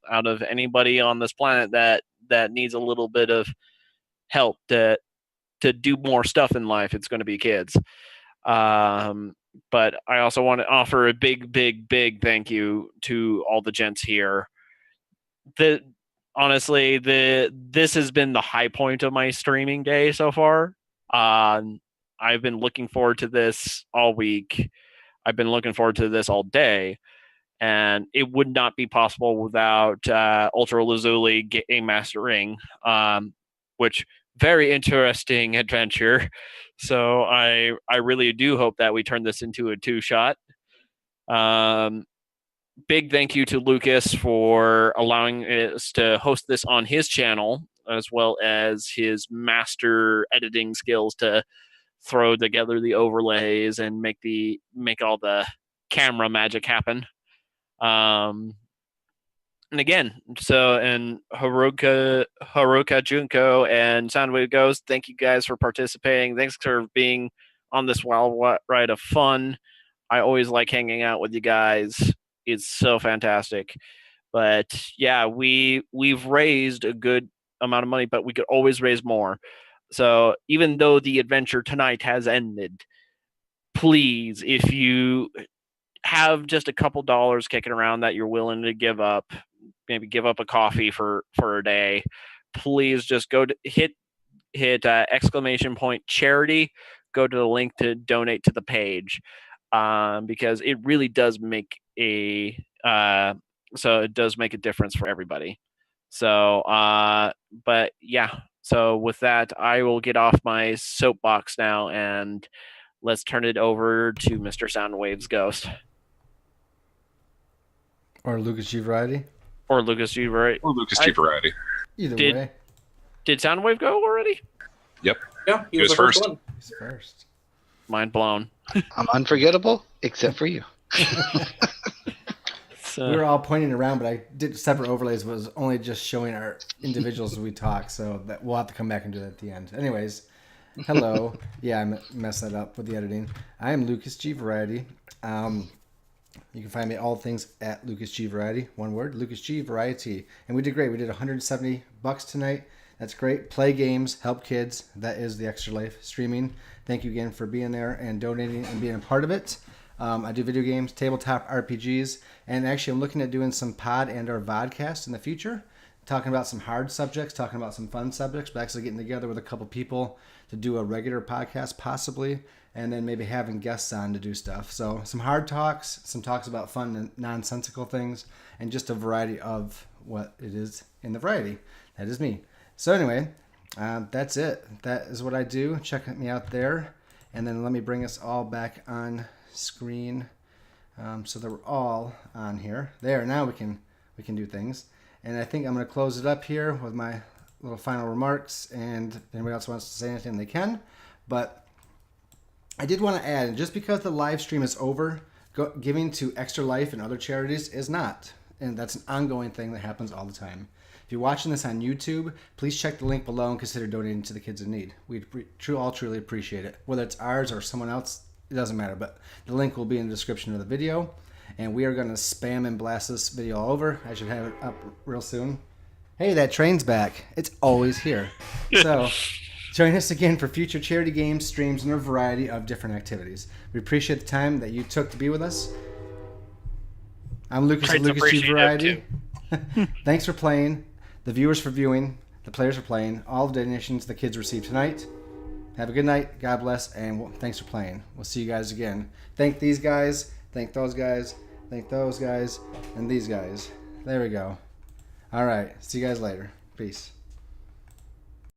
out of anybody on this planet that needs a little bit of help to do more stuff in life, it's going to be kids. But I also want to offer a big thank you to all the gents here. Honestly, this has been the high point of my streaming day so far. I've been looking forward to this all week. I've been looking forward to this all day, and it would not be possible without Ultra Lazuli Game Mastering, which very interesting adventure. So I really do hope that we turn this into a 2-shot. Big thank you to Lucas for allowing us to host this on his channel, as well as his master editing skills to throw together the overlays and make all the camera magic happen. And again, and Harukajunko and Soundwavesghost, thank you guys for participating. Thanks for being on this wild ride of fun. I always like hanging out with you guys. It's so fantastic. But yeah, we've raised a good amount of money, but we could always raise more. So even though the adventure tonight has ended, please, if you have just a couple dollars kicking around that you're willing to give up, maybe give up a coffee for a day, please just go to hit !charity, go to the link to donate to the page, because it really does make it does make a difference for everybody. So but yeah, so with that, I will get off my soapbox now and let's turn it over to Mr. Soundwavesghost.
Or Lucasgvariety.
Or Lucasgvariety.
Or Lucasgvariety.
Either way.
Did Soundwave go already?
Yep.
Yeah,
he was first.
He's first.
Mind blown.
I'm unforgettable, except for you.
We were all pointing around, but I did separate overlays. But it was only just showing our individuals as we talk, so that we'll have to come back and do that at the end. Anyways, hello. Yeah, I messed that up with the editing. I am Lucasgvariety. You can find me all things at Lucasgvariety. One word, Lucasgvariety. And we did great. We did $170 tonight. That's great. Play games, help kids. That is the Extra Life streaming. Thank you again for being there and donating and being a part of it. I do video games, tabletop RPGs, and actually I'm looking at doing some pod and or vodcast in the future, talking about some hard subjects, talking about some fun subjects, but actually getting together with a couple people to do a regular podcast possibly, and then maybe having guests on to do stuff. So some hard talks, some talks about fun and nonsensical things, and just a variety of what it is in the variety. That is me. So anyway, that's it. That is what I do. Check me out there. And then let me bring us all back on screen so that we're all on here. There, now we can do things. And I think I'm going to close it up here with my little final remarks. And if anybody else wants to say anything, they can. But I did want to add, just because the live stream is over, giving to Extra Life and other charities is not. And that's an ongoing thing that happens all the time. If you're watching this on YouTube, please check the link below and consider donating to the kids in need. We'd all truly appreciate it. Whether it's ours or someone else, it doesn't matter. But the link will be in the description of the video. And we are going to spam and blast this video all over. I should have it up real soon. Hey, that train's back. It's always here. So join us again for future charity games, streams, and a variety of different activities. We appreciate the time that you took to be with us. I'm Lucas of Lucasgvariety. Thanks for playing. The viewers for viewing. the players are playing, all the donations the kids received tonight. Have a good night. God bless, and thanks for playing. We'll see you guys again. Thank these guys. Thank those guys. Thank those guys. And these guys. There we go. All right. See you guys later. Peace.